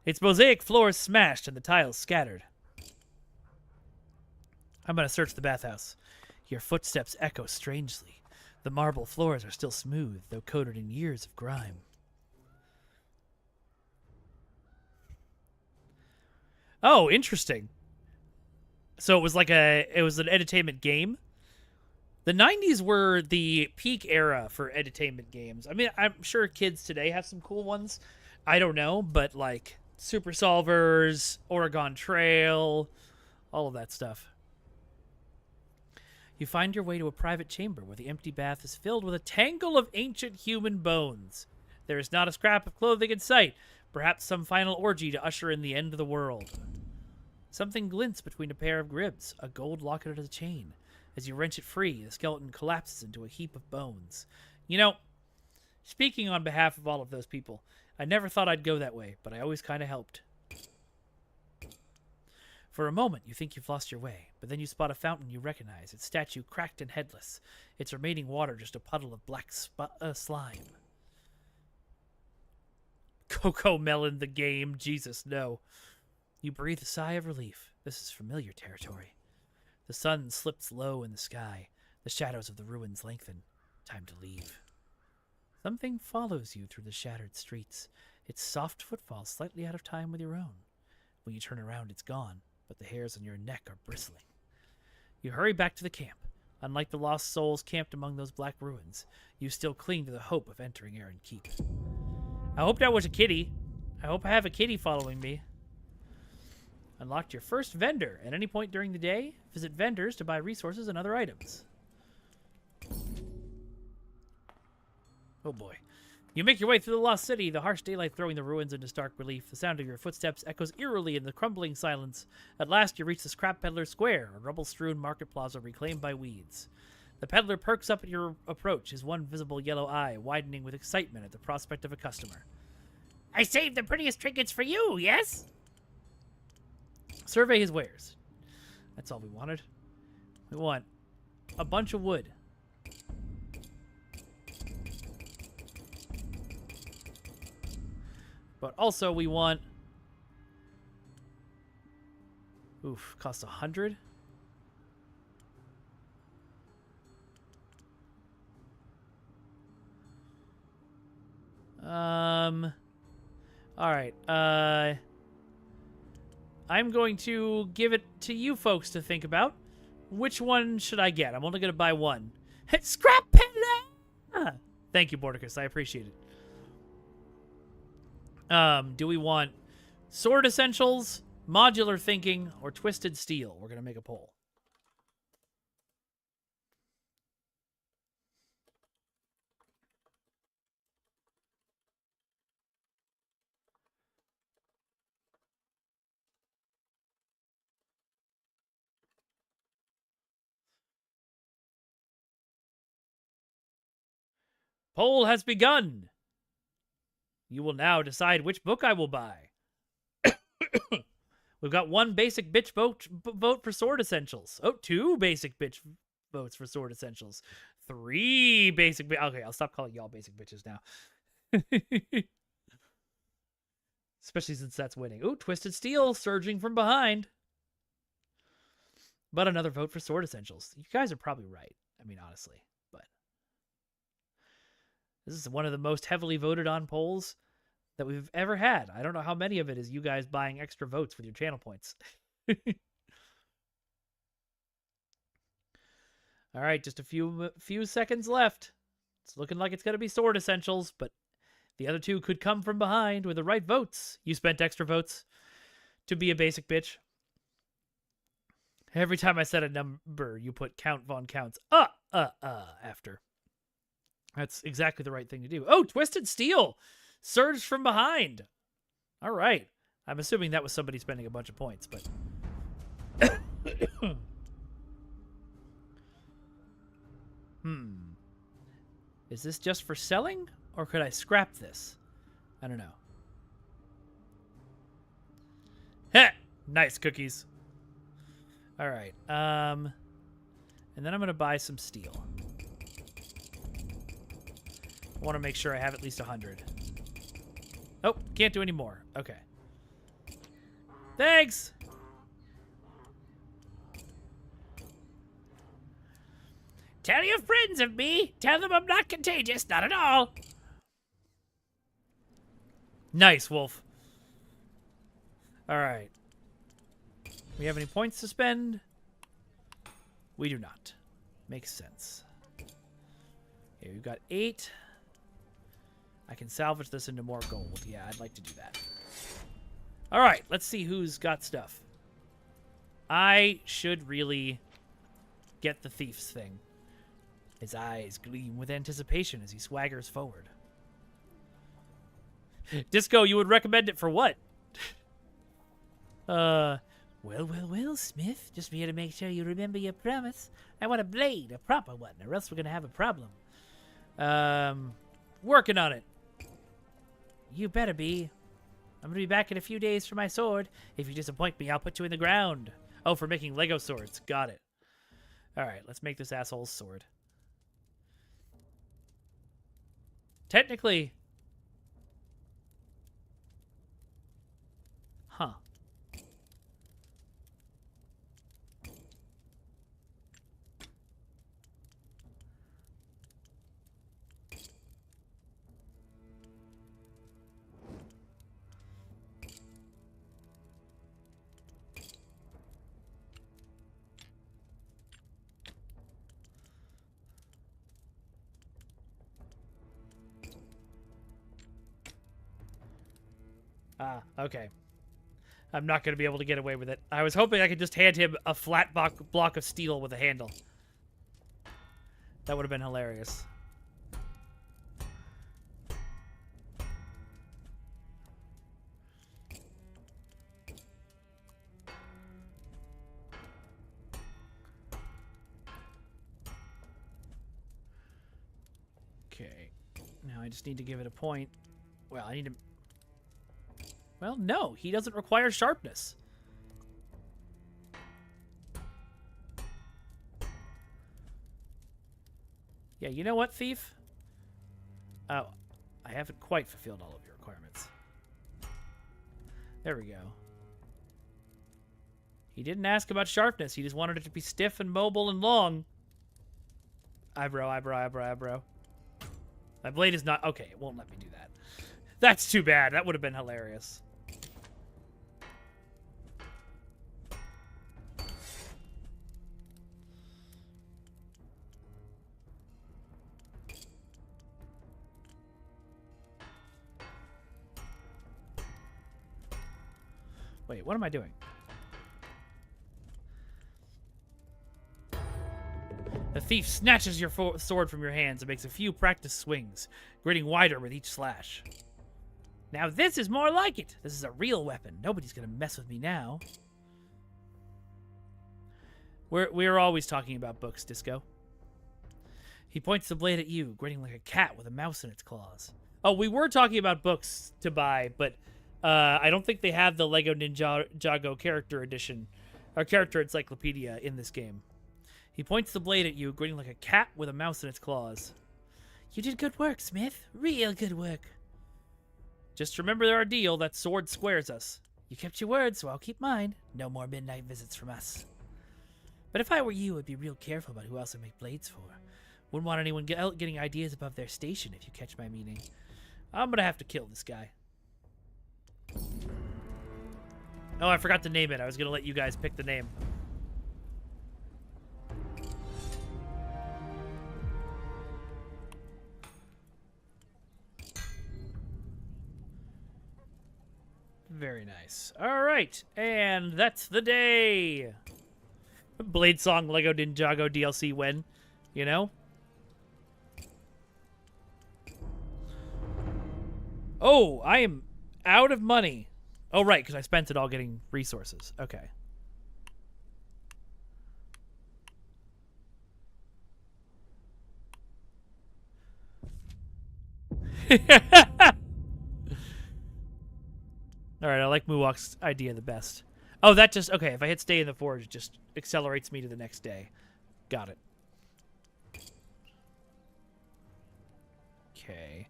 Its mosaic floors smashed and the tiles scattered. I'm going to search the bathhouse. Your footsteps echo strangely. The marble floors are still smooth, though coated in years of grime. Oh, interesting. So it was an entertainment game. The 90s were the peak era for entertainment games. I mean, I'm sure kids today have some cool ones. I don't know, but like Super Solvers, Oregon Trail, all of that stuff. You find your way to a private chamber where the empty bath is filled with a tangle of ancient human bones. There is not a scrap of clothing in sight, perhaps some final orgy to usher in the end of the world. Something glints between a pair of ribs, a gold locket as a chain. As you wrench it free, the skeleton collapses into a heap of bones. You know, speaking on behalf of all of those people, I never thought I'd go that way, but I always kind of helped. For a moment, you think you've lost your way, but then you spot a fountain you recognize, its statue cracked and headless, its remaining water just a puddle of black slime. Coco Melon the game, Jesus, no. You breathe a sigh of relief. This is familiar territory. The sun slips low in the sky. The shadows of the ruins lengthen. Time to leave. Something follows you through the shattered streets, its soft footfalls slightly out of time with your own. When you turn around, it's gone, but the hairs on your neck are bristling. You hurry back to the camp. Unlike the lost souls camped among those black ruins, you still cling to the hope of entering Aaron Keep. I hope that was a kitty. I hope I have a kitty following me. Unlocked your first vendor. At any point during the day, visit vendors to buy resources and other items. Oh boy. You make your way through the lost city, the harsh daylight throwing the ruins into stark relief. The sound of your footsteps echoes eerily in the crumbling silence. At last you reach the Scrap Peddler Square, a rubble-strewn market plaza reclaimed by weeds. The peddler perks up at your approach, his one visible yellow eye widening with excitement at the prospect of a customer. I saved the prettiest trinkets for you, yes? Survey his wares. That's all we wanted. We want a bunch of wood. But also we want... Oof, costs 100. All right. I'm going to give it to you folks to think about. Which one should I get? I'm only going to buy one. Scrap Peddler! Thank you, Bordicus. I appreciate it. Do we want sword essentials, modular thinking, or twisted steel? We're going to make a poll. Poll has begun. You will now decide which book I will buy. We've got one basic bitch vote for Sword Essentials. Oh, two basic bitch votes for Sword Essentials. Three basic. Okay, I'll stop calling y'all basic bitches now. Especially since that's winning. Ooh, Twisted Steel surging from behind. But another vote for Sword Essentials. You guys are probably right. I mean, honestly. But this is one of the most heavily voted on polls that we've ever had. I don't know how many of it is you guys buying extra votes with your channel points. All right, just a few seconds left. It's looking like it's going to be Sword Essentials, but the other two could come from behind with the right votes. You spent extra votes to be a basic bitch. Every time I said a number, you put Count Von Counts after. That's exactly the right thing to do. Oh, Twisted Steel surged from behind. All right. I'm assuming that was somebody spending a bunch of points, but... Is this just for selling, or could I scrap this? I don't know. Heh! Nice cookies. All right. And then I'm going to buy some steel. I want to make sure I have at least 100. Oh, can't do any more. Okay. Thanks! Tell your friends of me. Tell them I'm not contagious. Not at all. Nice, Wolf. All right. We have any points to spend? We do not. Makes sense. Okay, we've got 8. I can salvage this into more gold. Yeah, I'd like to do that. All right, let's see who's got stuff. I should really get the thief's thing. His eyes gleam with anticipation as he swaggers forward. Disco, you would recommend it for what? Well, Smith. Just for you to make sure you remember your promise. I want a blade, a proper one, or else we're gonna have a problem. Working on it. You better be. I'm gonna be back in a few days for my sword. If you disappoint me, I'll put you in the ground. Oh, for making Lego swords. Got it. All right, let's make this asshole's sword. Technically... Huh. Ah, okay. I'm not going to be able to get away with it. I was hoping I could just hand him a flat block of steel with a handle. That would have been hilarious. Okay. Now I just need to give it a point. Well, I need to... Well, no, he doesn't require sharpness. Yeah, you know what, Thief? Oh, I haven't quite fulfilled all of your requirements. There we go. He didn't ask about sharpness. He just wanted it to be stiff and mobile and long. Eyebrow, eyebrow, eyebrow, eyebrow. My blade is not... Okay, it won't let me do that. That's too bad. That would have been hilarious. Wait, what am I doing? The thief snatches your sword from your hands and makes a few practice swings, gritting wider with each slash. Now this is more like it. This is a real weapon. Nobody's gonna mess with me now. We're always talking about books, Disco. He points the blade at you, grinning like a cat with a mouse in its claws. Oh, we were talking about books to buy, but I don't think they have the Lego Ninjago character edition or character encyclopedia in this game. He points the blade at you, grinning like a cat with a mouse in its claws. You did good work, Smith. Real good work. Just remember our deal, that sword squares us. You kept your word, so I'll keep mine. No more midnight visits from us. But if I were you, I'd be real careful about who else I make blades for. Wouldn't want anyone getting ideas above their station, if you catch my meaning. I'm gonna have to kill this guy. Oh, I forgot to name it. I was gonna let you guys pick the name. Very nice. All right, and that's the day. Blade Song Lego Ninjago DLC win, you know? Oh, I am out of money. Oh, right, because I spent it all getting resources. Okay. All right, I like Muwok's idea the best. Oh, that just... Okay, if I hit stay in the forge, it just accelerates me to the next day. Got it. Okay.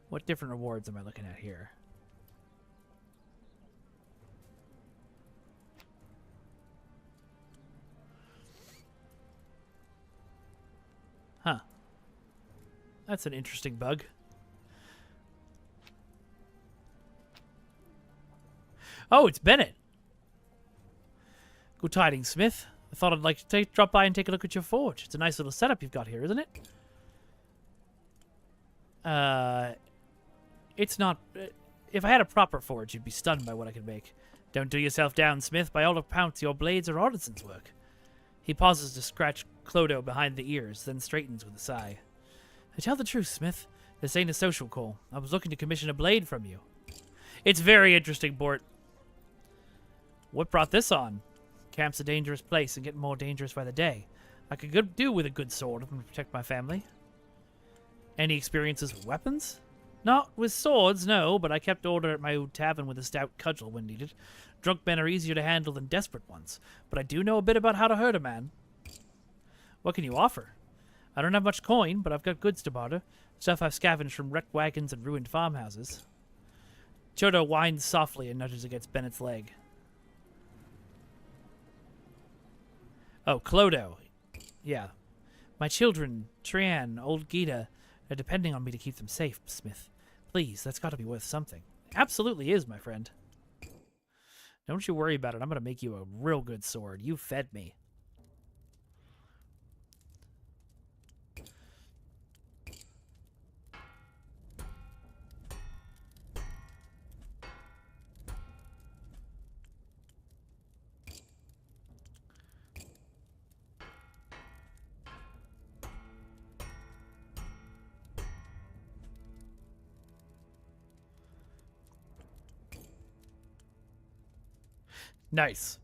What different rewards am I looking at here? Huh. That's an interesting bug. Oh, it's Bennett. Good tidings, Smith. I thought I'd like to drop by and take a look at your forge. It's a nice little setup you've got here, isn't it? It's not... if I had a proper forge, you'd be stunned by what I could make. Don't do yourself down, Smith. By all accounts, your blades are artisan's work. He pauses to scratch Clodo behind the ears, then straightens with a sigh. I tell the truth, Smith. This ain't a social call. I was looking to commission a blade from you. It's very interesting, Bort. What brought this on? Camp's a dangerous place and getting more dangerous by the day. I could do with a good sword to protect my family. Any experiences with weapons? Not with swords, no, but I kept order at my old tavern with a stout cudgel when needed. Drunk men are easier to handle than desperate ones, but I do know a bit about how to hurt a man. What can you offer? I don't have much coin, but I've got goods to barter. Stuff I've scavenged from wrecked wagons and ruined farmhouses. Chodo whines softly and nudges against Bennett's leg. Oh, Clodo. Yeah. My children, Trian, old Gita, are depending on me to keep them safe, Smith. Please, that's got to be worth something. Absolutely is, my friend. Don't you worry about it. I'm going to make you a real good sword. You fed me. Nice.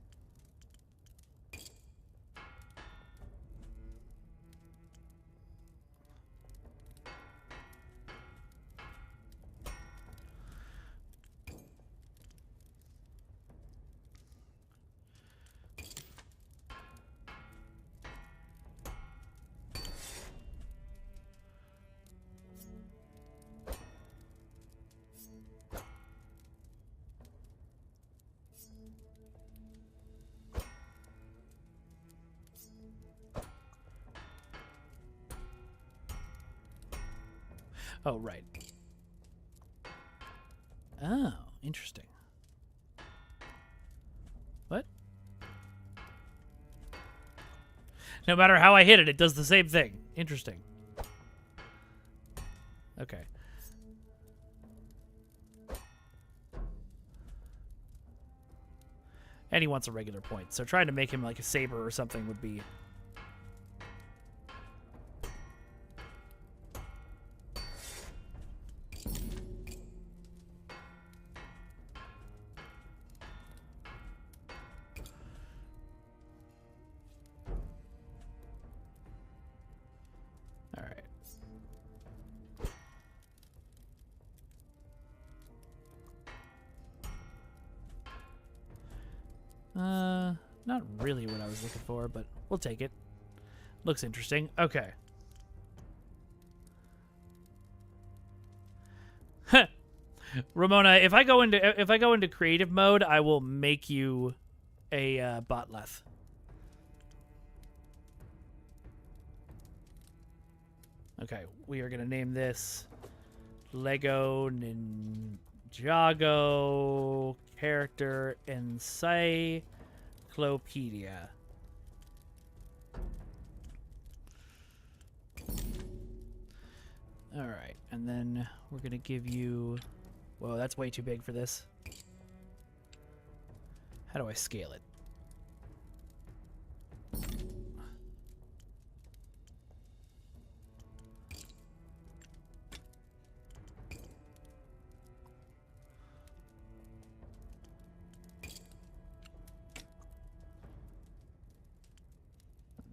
Oh, right. Oh, interesting. What? No matter how I hit it, it does the same thing. Interesting. Okay. And he wants a regular point, so trying to make him like a saber or something would be... Alright. Not really what I was looking for, but we'll take it. Looks interesting. Okay. Ramona, if I go into creative mode, I will make you a botleth. Okay, we are gonna name this Lego Ninjago Character Encyclopedia. All right, and then we're gonna give you. Whoa, that's way too big for this. How do I scale it? And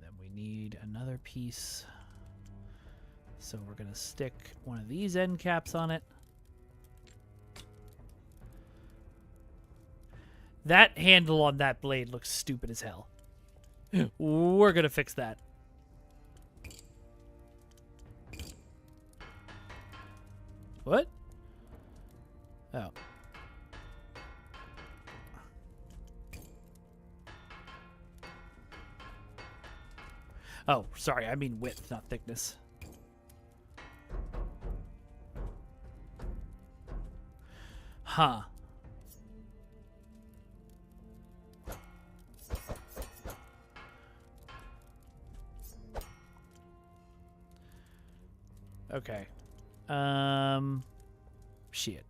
then we need another piece. So we're going to stick one of these end caps on it. That handle on that blade looks stupid as hell. We're going to fix that. What? Oh. Oh, sorry. I mean width, not thickness. Huh. Okay. Shit.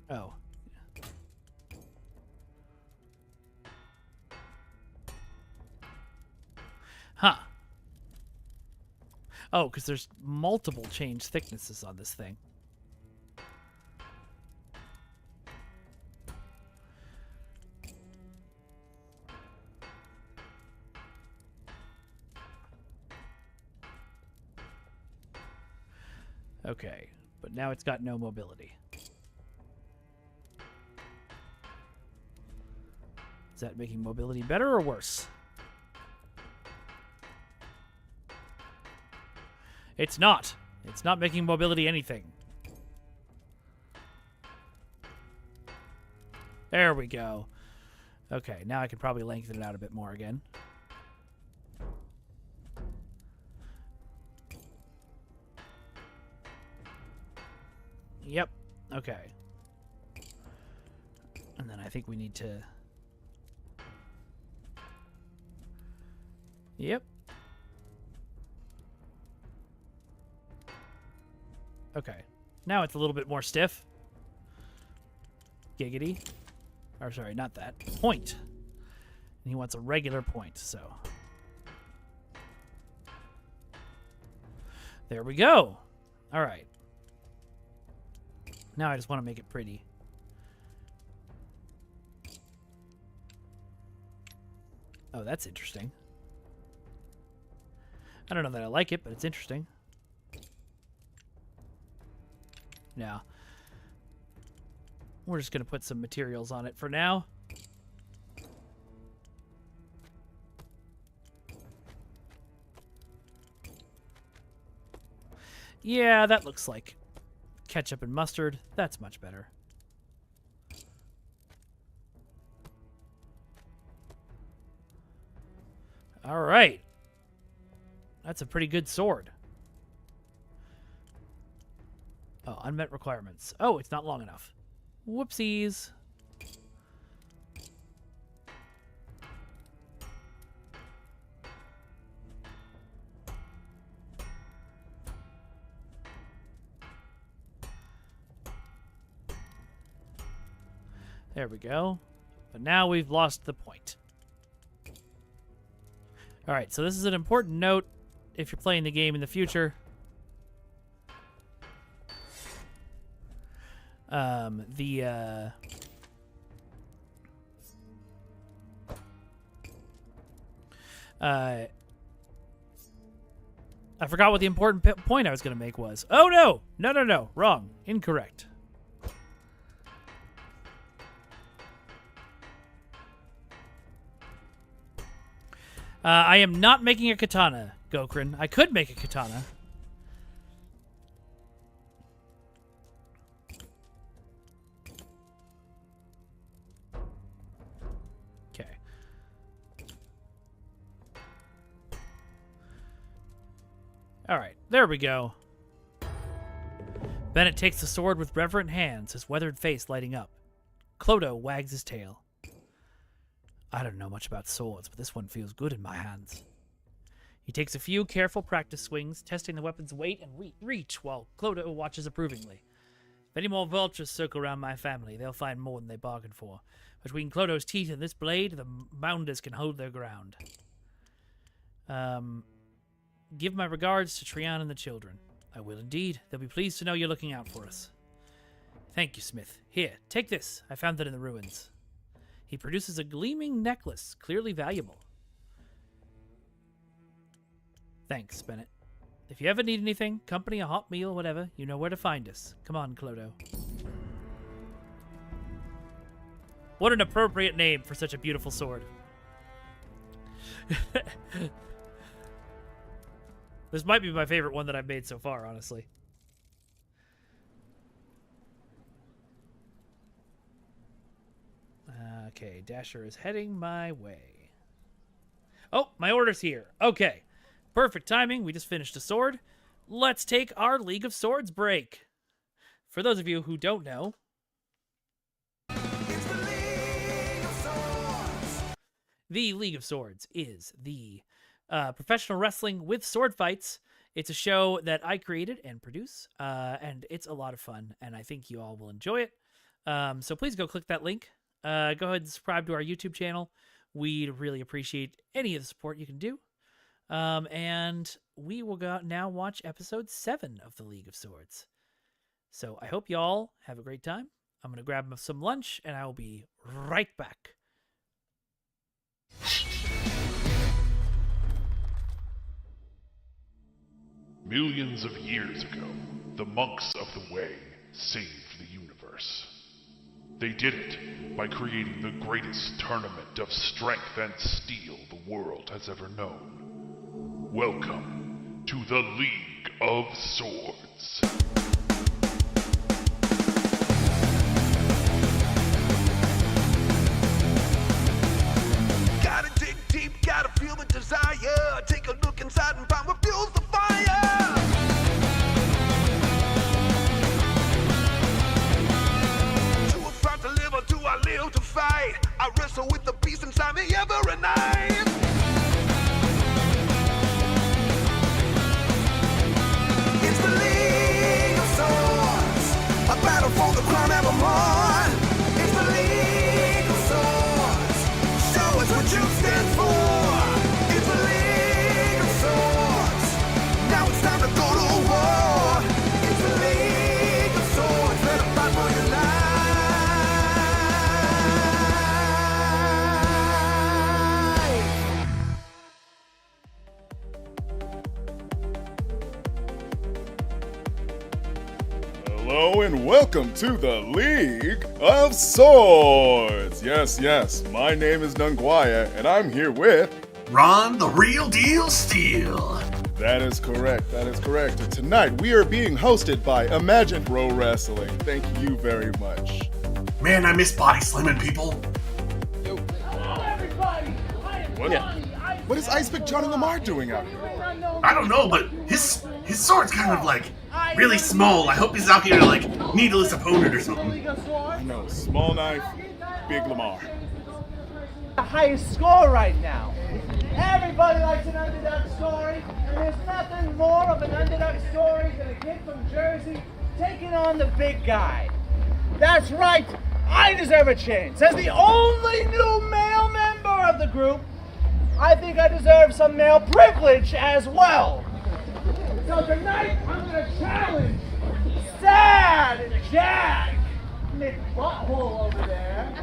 Oh. Huh. Oh, because there's multiple change thicknesses on this thing. Okay, but now it's got no mobility. Is that making mobility better or worse? It's not. It's not making mobility anything. There we go. Okay, now I can probably lengthen it out a bit more again. Yep. Okay. And then I think we need to... Yep. Okay. Now it's a little bit more stiff. Giggity. Or sorry, not that. Point. And he wants a regular point, so. There we go. All right. Now I just want to make it pretty. Oh, that's interesting. I don't know that I like it, but it's interesting. Now, we're just going to put some materials on it for now. Yeah, that looks like ketchup and mustard. That's much better. All right. That's a pretty good sword. Oh, unmet requirements. Oh, it's not long enough. Whoopsies. There we go. But now we've lost the point. All right, so this is an important note if you're playing the game in the future. I forgot what the important point I was going to make was. Oh, no. No. Wrong. Incorrect. I am not making a katana, Gokran. I could make a katana. Okay. All right, there we go. Bennett takes the sword with reverent hands, his weathered face lighting up. Clodo wags his tail. I don't know much about swords, but this one feels good in my hands. He takes a few careful practice swings, testing the weapon's weight and reach, while Clodo watches approvingly. If any more vultures circle around my family, they'll find more than they bargained for. Between Clodo's teeth and this blade, the Mounders can hold their ground. Give my regards to Trian and the children. I will indeed. They'll be pleased to know you're looking out for us. Thank you, Smith. Here, take this. I found it in the ruins. He produces a gleaming necklace, clearly valuable. Thanks, Bennett. If you ever need anything, company, a hot meal, whatever, you know where to find us. Come on, Clodo. What an appropriate name for such a beautiful sword. This might be my favorite one that I've made so far, honestly. Okay, Dasher is heading my way. Oh, my order's here. Okay. Perfect timing. We just finished a sword. Let's take our League of Swords break. For those of you who don't know, the League of Swords is the professional wrestling with sword fights. It's a show that I created and produce, and it's a lot of fun, and I think you all will enjoy it. So please go click that link. Go ahead and subscribe to our YouTube channel. We'd really appreciate any of the support you can do. And we will go now watch episode 7 of the League of Swords. So I hope y'all have a great time. I'm going to grab some lunch, and I will be right back. Millions of years ago, the monks of the Way saved the universe. They did it by creating the greatest tournament of strength and steel the world has ever known. Welcome to the League of Swords. Gotta dig deep, gotta feel the desire. Take a look inside and find what fuels the fire. To a front to live or do I live to fight? I wrestle with the beast inside me every night. It's the League of Swords, a battle for the crown evermore. It's the League of Swords, show us what you stand for. It's the League of Swords, now it's time to go to war. It's the League of Swords, let them fight for your life. Hello and welcome to the League of Swords! Yes, my name is Nungwaya and I'm here with... Ron the Real Deal Steel. That is correct. And tonight we are being hosted by Imagine Pro Wrestling. Thank you very much. Man, I miss body slamming people. What is Ice Pick Johnny Lamar doing out here? I don't know, but his sword's kind of like really small. I hope he's out here to like needle his opponent or something. I know, small knife, big Lamar. The highest score right now. Everybody likes an underdog story, and there's nothing more of an underdog story than a kid from Jersey taking on the big guy. That's right, I deserve a chance. As the only new male member of the group, I think I deserve some male privilege as well. So tonight, I'm gonna challenge Sad Jack. butthole over there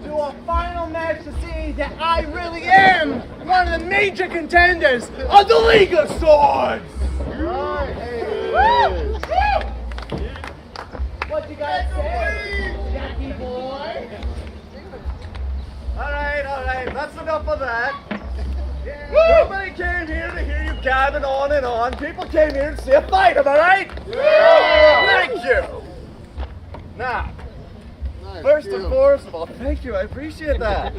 to a final match to see that I really am one of the major contenders of the League of Swords! Woo! What you got to say, Jackie boy? Alright, that's enough of that. Nobody came here to hear you gabbing on and on. People came here to see a fight, am I right? Yeah! Thank you! Now, first and foremost of all, thank you, I appreciate that.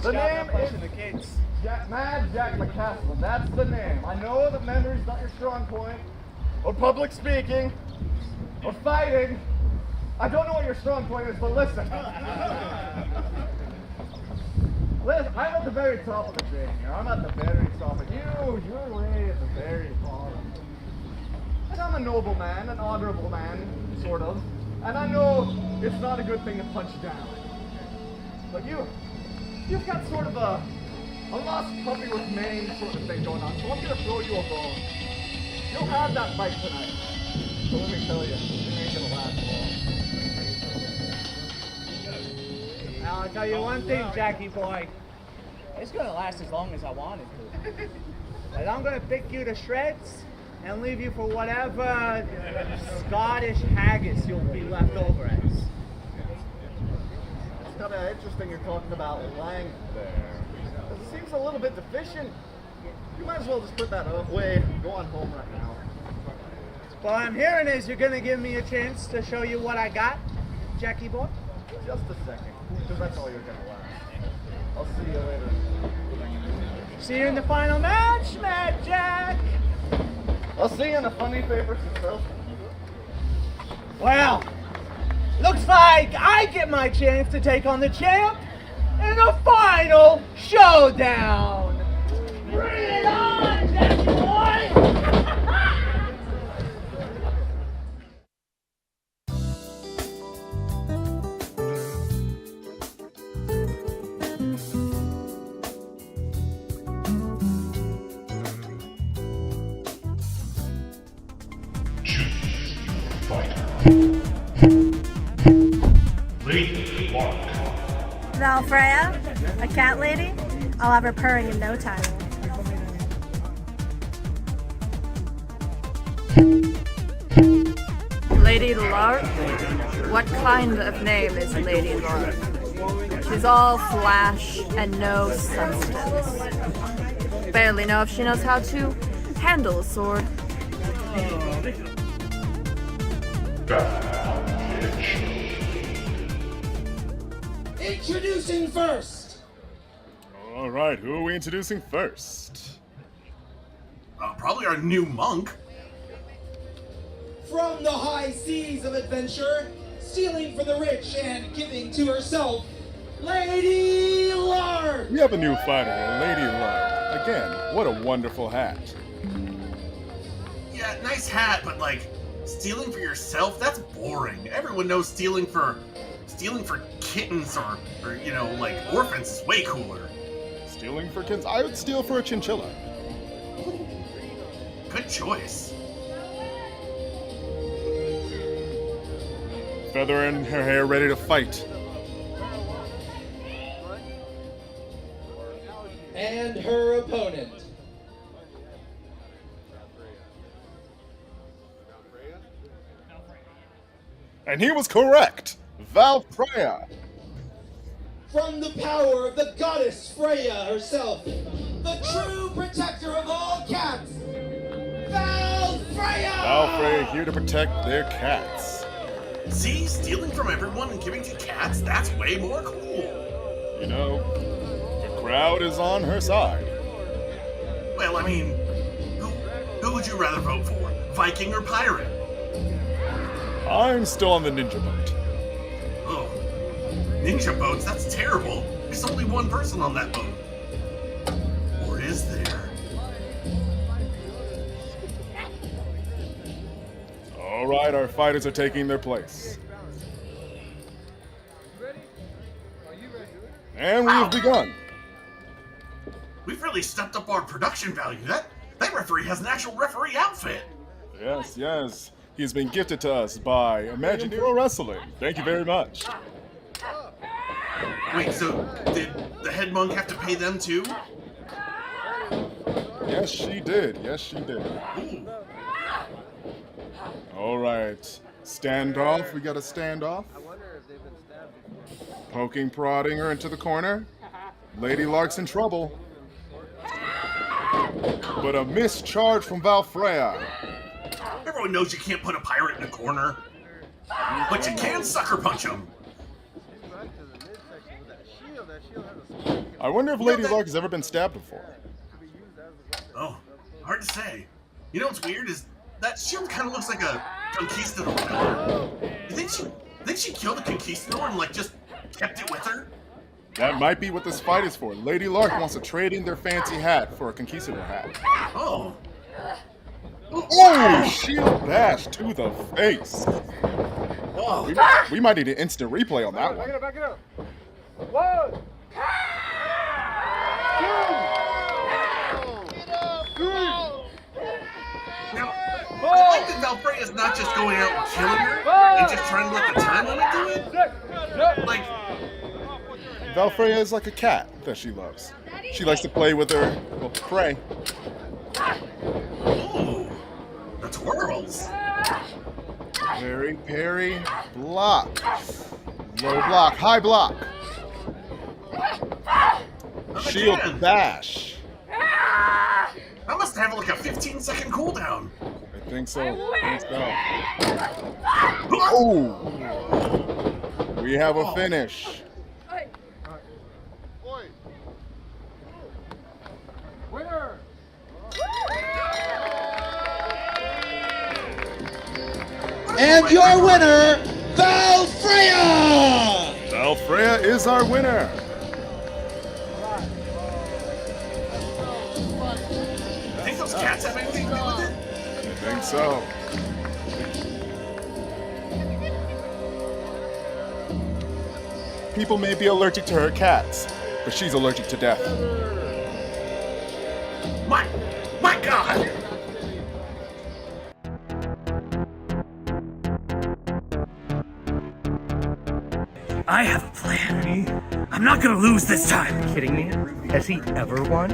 The name is Mad Jack McCaslin, that's the name. I know that memory's not your strong point, or public speaking, or fighting. I don't know what your strong point is, but listen. I'm at the very top of the thing here. I'm at the very top of you. You're way at the very bottom. And I'm a noble man, an honorable man, sort of. And I know it's not a good thing to punch down. But you've got sort of a lost puppy with mange sort of thing going on. So I'm gonna throw you a bone. You'll have that fight tonight. So let me tell you, it ain't gonna last long. Now I'll tell you one thing, Jackie boy. It's gonna last as long as I want it to. But I'm gonna pick you to shreds and leave you for whatever Scottish haggis you'll be left over as. It's kind of interesting you're talking about length there. It seems a little bit deficient. You might as well just put that away. Go on home right now. What I'm hearing is you're gonna give me a chance to show you what I got, Jackie boy. Just a second, because that's all you're gonna last. I'll see you later. See you in the final match, Mad Jack! I'll see you in the funny papers itself. Well, looks like I get my chance to take on the champ in the final showdown! Bring it on, Jackie boy! Lady Lark. Valfreya, a cat lady. I'll have her purring in no time. Lady Lark? What kind of name is Lady Lark? She's all flash and no substance. Barely know if she knows how to handle a sword. Introducing first. All right, who are we introducing first? Probably our new monk. From the high seas of adventure, stealing from the rich and giving to herself, Lady Lark! We have a new fighter here, Lady Lark. Again, what a wonderful hat. Yeah, nice hat, but like, stealing for yourself? That's boring. Everyone knows stealing for kittens or you know, like orphans is way cooler. Stealing for kids? I would steal for a chinchilla. Good choice. Feather in her hair, ready to fight. And her opponent. And he was correct. Valfreya. From the power of the goddess Freya herself, the true protector of all cats, Valfreya! Valfreya here to protect their cats. See, stealing from everyone and giving to cats, that's way more cool. You know, the crowd is on her side. Well, I mean, who would you rather vote for? Viking or pirate? I'm still on the ninja boat. Oh, ninja boats? That's terrible. There's only one person on that boat. Or is there? All right, our fighters are taking their place. And we've begun. We've really stepped up our production value. That referee has an actual referee outfit. Yes, yes. He has been gifted to us by Imagine Pro Wrestling. Thank you very much. Wait, so did the head monk have to pay them too? Yes, she did. Yes, she did. Ooh. All right. Standoff. We got a standoff. Poking, prodding her into the corner. Lady Lark's in trouble. But a missed charge from Valfreya. Everyone knows you can't put a pirate in a corner. But you can sucker punch him. I wonder if Lady Lark has ever been stabbed before. Oh, hard to say. You know what's weird is that shield kind of looks like a conquistador. You think she killed a conquistador and like just kept it with her? That might be what this fight is for. Lady Lark wants to trade in their fancy hat for a conquistador hat. Oh. Oh, shield bash to the face. Whoa. We might need an instant replay on that one. Back it up. 1, 2, 3. Now, I like that Valfreya's not just going out and killing her and just trying to let the time limit do it. Like, Valfreya is like a cat that she loves. She likes to play with her prey. ooh, the twirls. Parry, block. Low block, high block. Shield Again. bash. That must have like a 15-second cooldown. I think so. Oh! We have a finish. Winner. And your winner, Valfreya! Valfreya is our winner. Think those cats have anything to do with it? I think so. People may be allergic to her cats, but she's allergic to death. My God! I have a plan. I'm not gonna lose this time. Kidding me? Has he ever won?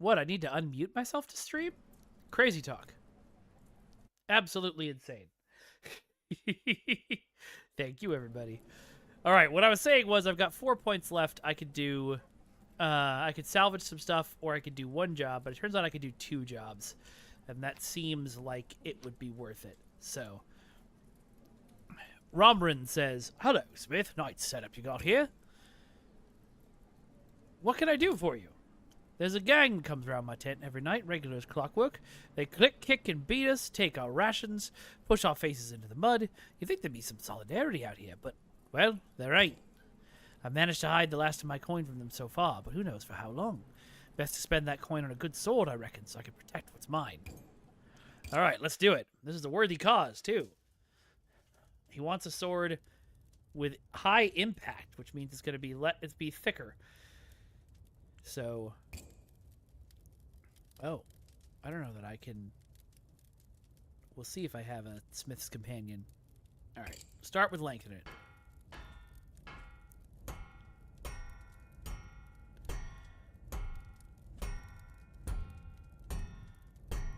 What, I need to unmute myself to stream? Crazy talk. Absolutely insane. Thank you, everybody. All right, what I was saying was I've got 4 points left. I could do, I could salvage some stuff, or I could do one job, but it turns out I could do 2 jobs, and that seems like it would be worth it. So, Romrin says, "Hello, Smith. Nice setup you got here. What can I do for you?" "There's a gang that comes around my tent every night, regular as clockwork. They click, kick, and beat us, take our rations, push our faces into the mud. You'd think there'd be some solidarity out here, but, well, there ain't. I've managed to hide the last of my coin from them so far, but who knows for how long. Best to spend that coin on a good sword, I reckon, so I can protect what's mine." All right, let's do it. This is a worthy cause, too. He wants a sword with high impact, which means it's going to be thicker. So, oh, I don't know that I can. We'll see if I have a Smith's Companion. All right, start with lengthen it.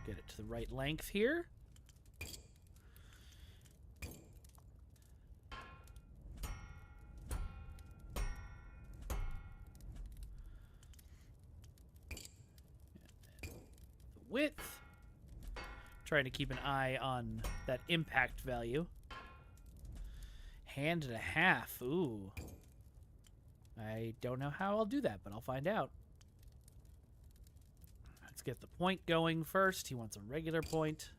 Get it to the right length here. Width. Trying to keep an eye on that impact value. 1.5. Ooh. I don't know how I'll do that, but I'll find out. Let's get the point going first. He wants a regular point.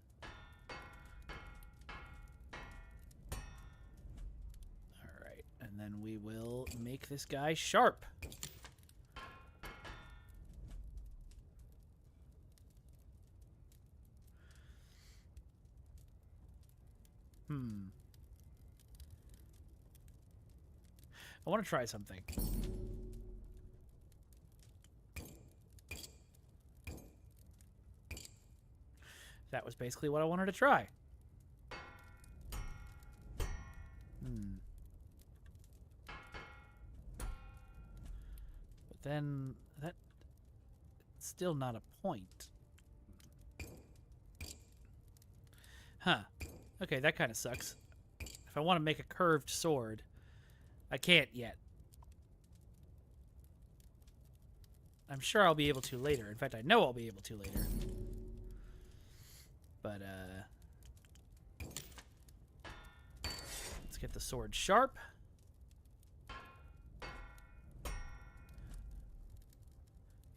Alright, and then we will make this guy sharp. I want to try something. That was basically what I wanted to try. But then that's still not a point. Huh. Okay, that kind of sucks. If I want to make a curved sword, I can't yet. I'm sure I'll be able to later. In fact, I know I'll be able to later. But, let's get the sword sharp.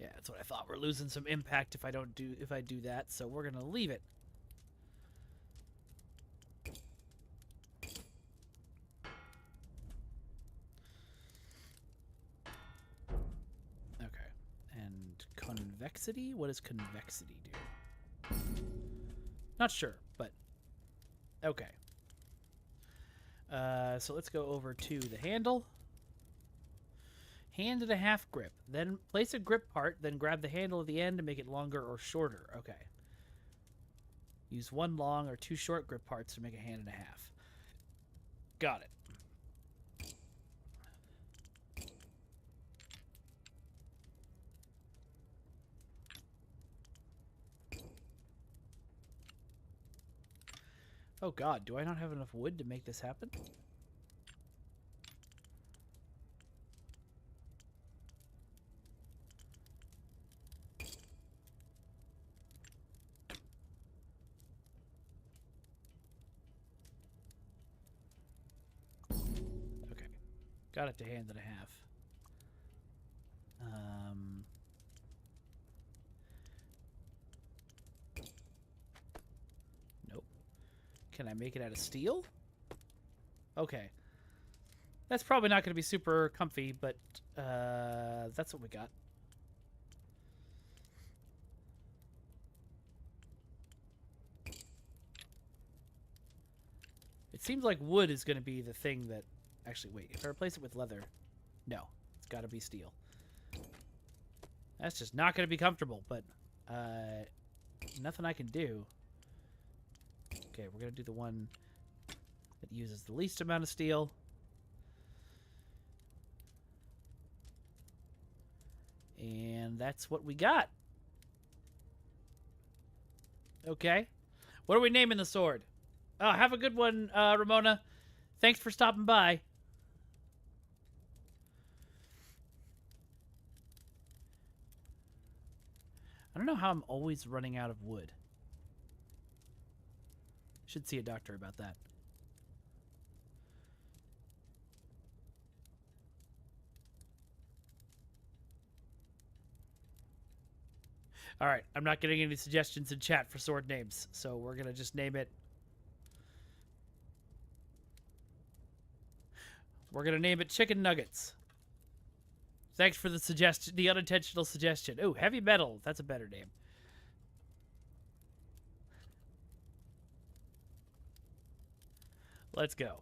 Yeah, that's what I thought. We're losing some impact if I do that, so we're gonna leave it. Convexity? What does convexity do? Not sure, but okay. So let's go over to the handle. 1.5 grip. Then place a grip part, then grab the handle at the end to make it longer or shorter. Okay. Use 1 long or 2 short grip parts to make a 1.5. Got it. Oh god, do I not have enough wood to make this happen? Okay. Got it to 1.5. Can I make it out of steel? Okay. That's probably not going to be super comfy, but that's what we got. It seems like wood is going to be the thing that... Actually, wait. If I replace it with leather... No. It's got to be steel. That's just not going to be comfortable, but... nothing I can do. Okay, we're going to do the one that uses the least amount of steel. And that's what we got. Okay. What are we naming the sword? Oh, have a good one, Ramona. Thanks for stopping by. I don't know how I'm always running out of wood. Should see a doctor about that. All right, I'm not getting any suggestions in chat for sword names, so we're going to just name it. We're going to name it Chicken Nuggets. Thanks for the suggestion, the unintentional suggestion. Oh, Heavy Metal. That's a better name. Let's go.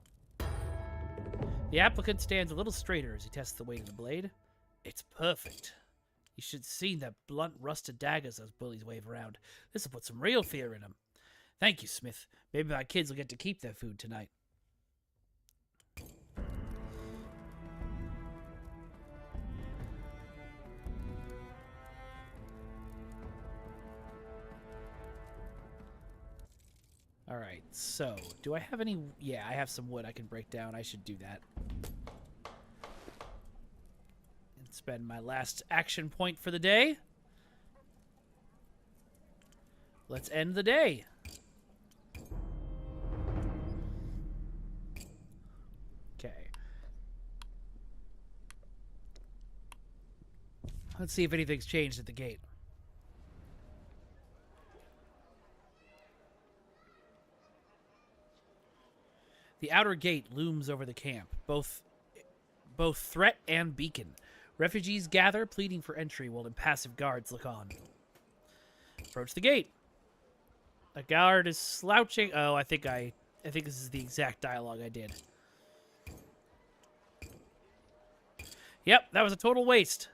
The applicant stands a little straighter as he tests the weight of the blade. It's perfect. You should see the blunt, rusted daggers those bullies wave around. This will put some real fear in them. Thank you, Smith. Maybe my kids will get to keep their food tonight. All right, so do I have any? Yeah, I have some wood I can break down. I should do that. And spend my last action point for the day. Let's end the day. Okay. Let's see if anything's changed at the gate. The outer gate looms over the camp, both threat and beacon. Refugees gather, pleading for entry, while impassive guards look on. Approach the gate. A guard is slouching. Oh, I think this is the exact dialogue I did. Yep, that was a total waste.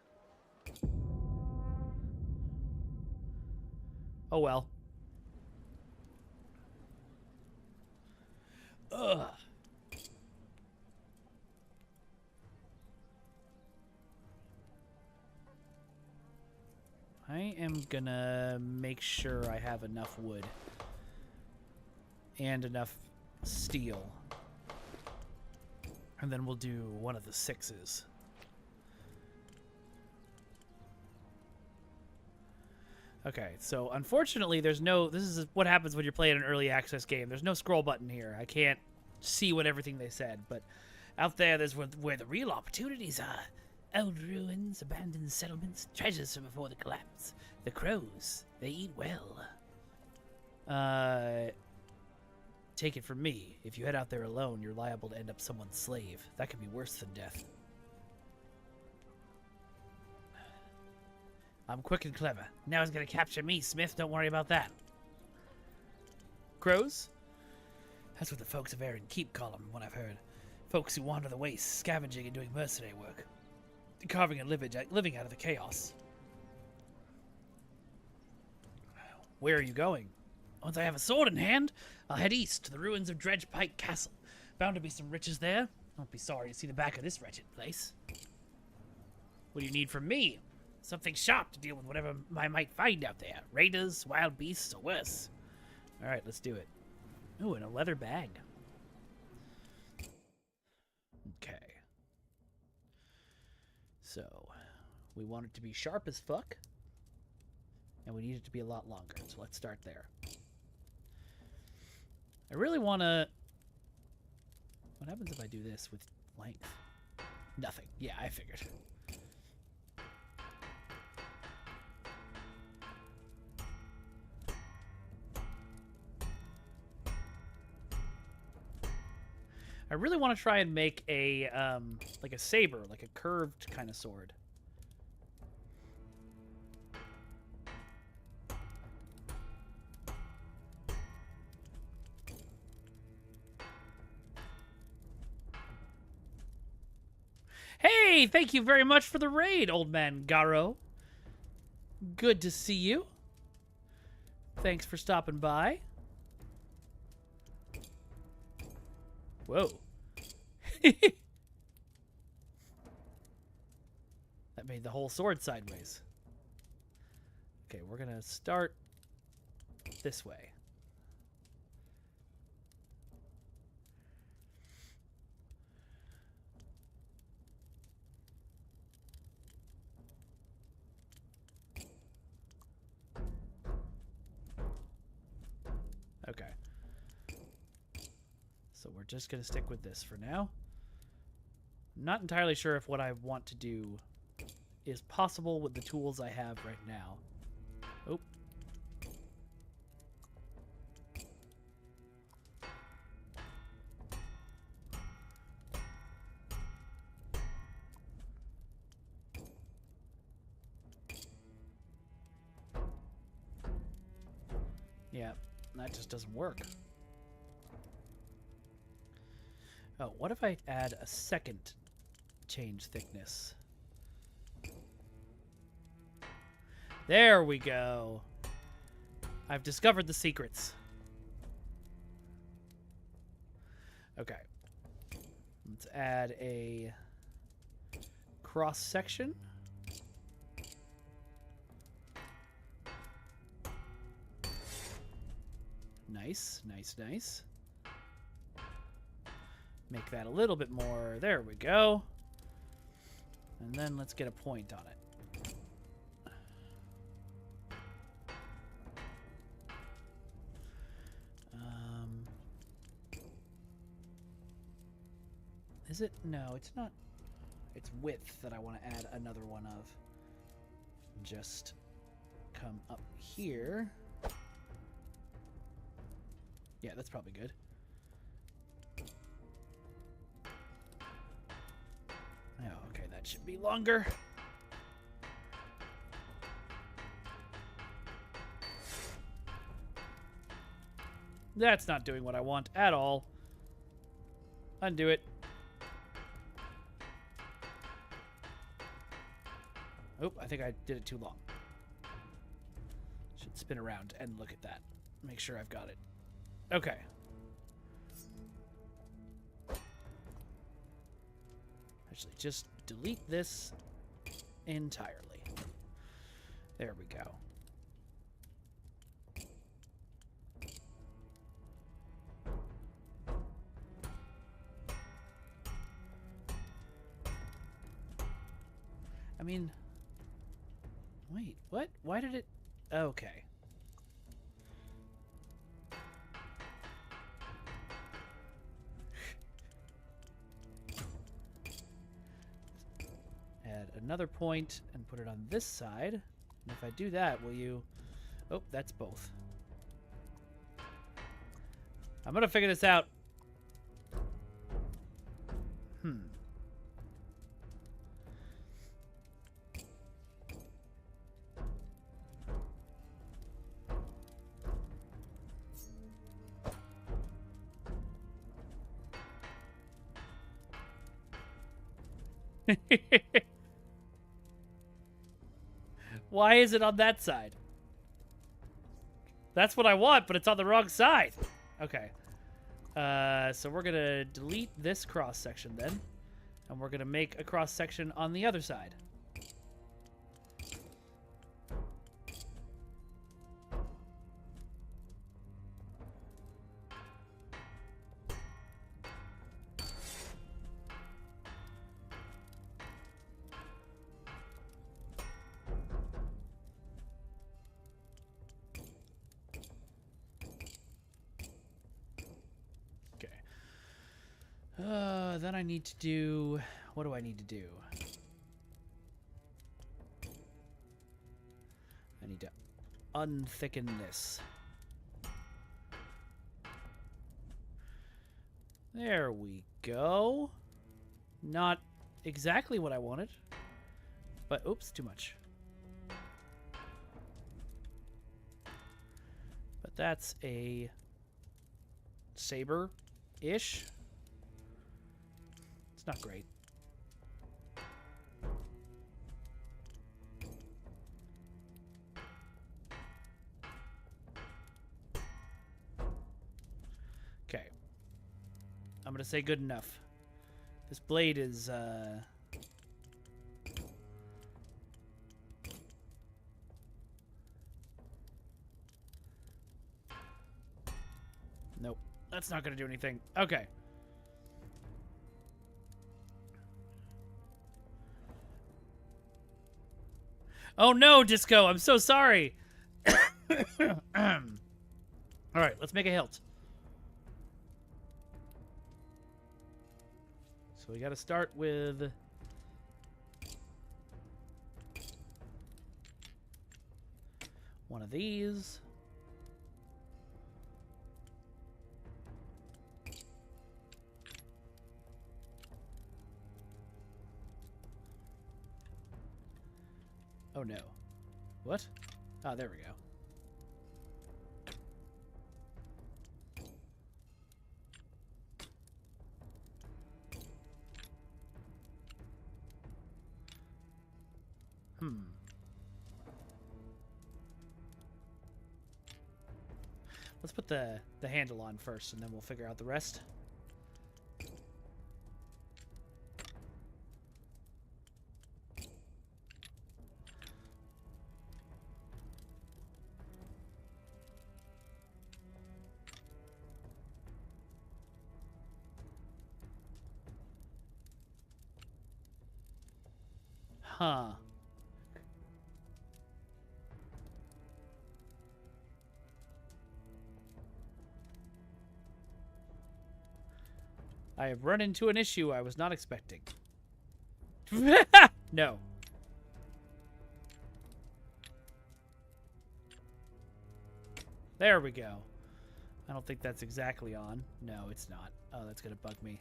Oh well. Ugh. I am gonna make sure I have enough wood and enough steel, and then we'll do one of the 6s. Okay, so unfortunately there's no, this is what happens when you're playing an early access game. There's no scroll button here. I can't see what everything they said, but out there's where the real opportunities are. Old ruins, abandoned settlements, treasures from before the collapse. The crows, they eat well. Take it from me, if you head out there alone, you're liable to end up someone's slave. That could be worse than death. I'm quick and clever. Now he's gonna capture me, Smith. Don't worry about that. Crows? That's what the folks of Erin Keep call them, what I've heard. Folks who wander the wastes, scavenging and doing mercenary work. Carving a living out of the chaos. Where are you going? Once I have a sword in hand, I'll head east to the ruins of Dredge Pike Castle. Bound to be some riches there. Won't be sorry to see the back of this wretched place. What do you need from me? Something sharp to deal with whatever I might find out there. Raiders, wild beasts, or worse. Alright, let's do it. Ooh, and a leather bag. Okay. So, we want it to be sharp as fuck. And we need it to be a lot longer. So let's start there. I really want to... What happens if I do this with length? Nothing. Yeah, I figured. I really want to try and make a, like a saber, like a curved kind of sword. Hey, thank you very much for the raid, old man Garo. Good to see you. Thanks for stopping by. Whoa. That made the whole sword sideways. Okay, we're gonna start this way. Okay. So we're just going to stick with this for now. I'm not entirely sure if what I want to do is possible with the tools I have right now. Oh. Yeah, that just doesn't work. Oh, what if I add a second change thickness? There we go. I've discovered the secrets. Okay. Let's add a cross section. Nice, nice, nice. Make that a little bit more. There we go. And then let's get a point on it. Is it? No, it's not. It's width that I want to add another one of. Just come up here. Yeah, that's probably good. Oh, okay, that should be longer. That's not doing what I want at all. Undo it. Oh, I think I did it too long. Should spin around and look at that. Make sure I've got it. Okay. Actually, just delete this entirely. There we go. I mean, wait, what? Why did it? Okay. Add another point and put it on this side. And if I do that, will you... Oh, that's both. I'm gonna figure this out. Why is it on that side? That's what I want, but it's on the wrong side. Okay. So we're going to delete this cross section then. And we're going to make a cross section on the other side. Then I need to do... What do I need to do? I need to unthicken this. There we go. Not exactly what I wanted. But, oops, too much. But that's a saber-ish. It's not great. Okay. I'm gonna say good enough. This blade is, Nope. That's not going to do anything. Okay. Oh no, Disco, I'm so sorry. All right, let's make a hilt. So we got to start with one of these. Oh no. What? Ah, there we go. Let's put the handle on first, and then we'll figure out the rest. Huh. I have run into an issue I was not expecting. No. There we go. I don't think that's exactly on. No, it's not. Oh, that's going to bug me.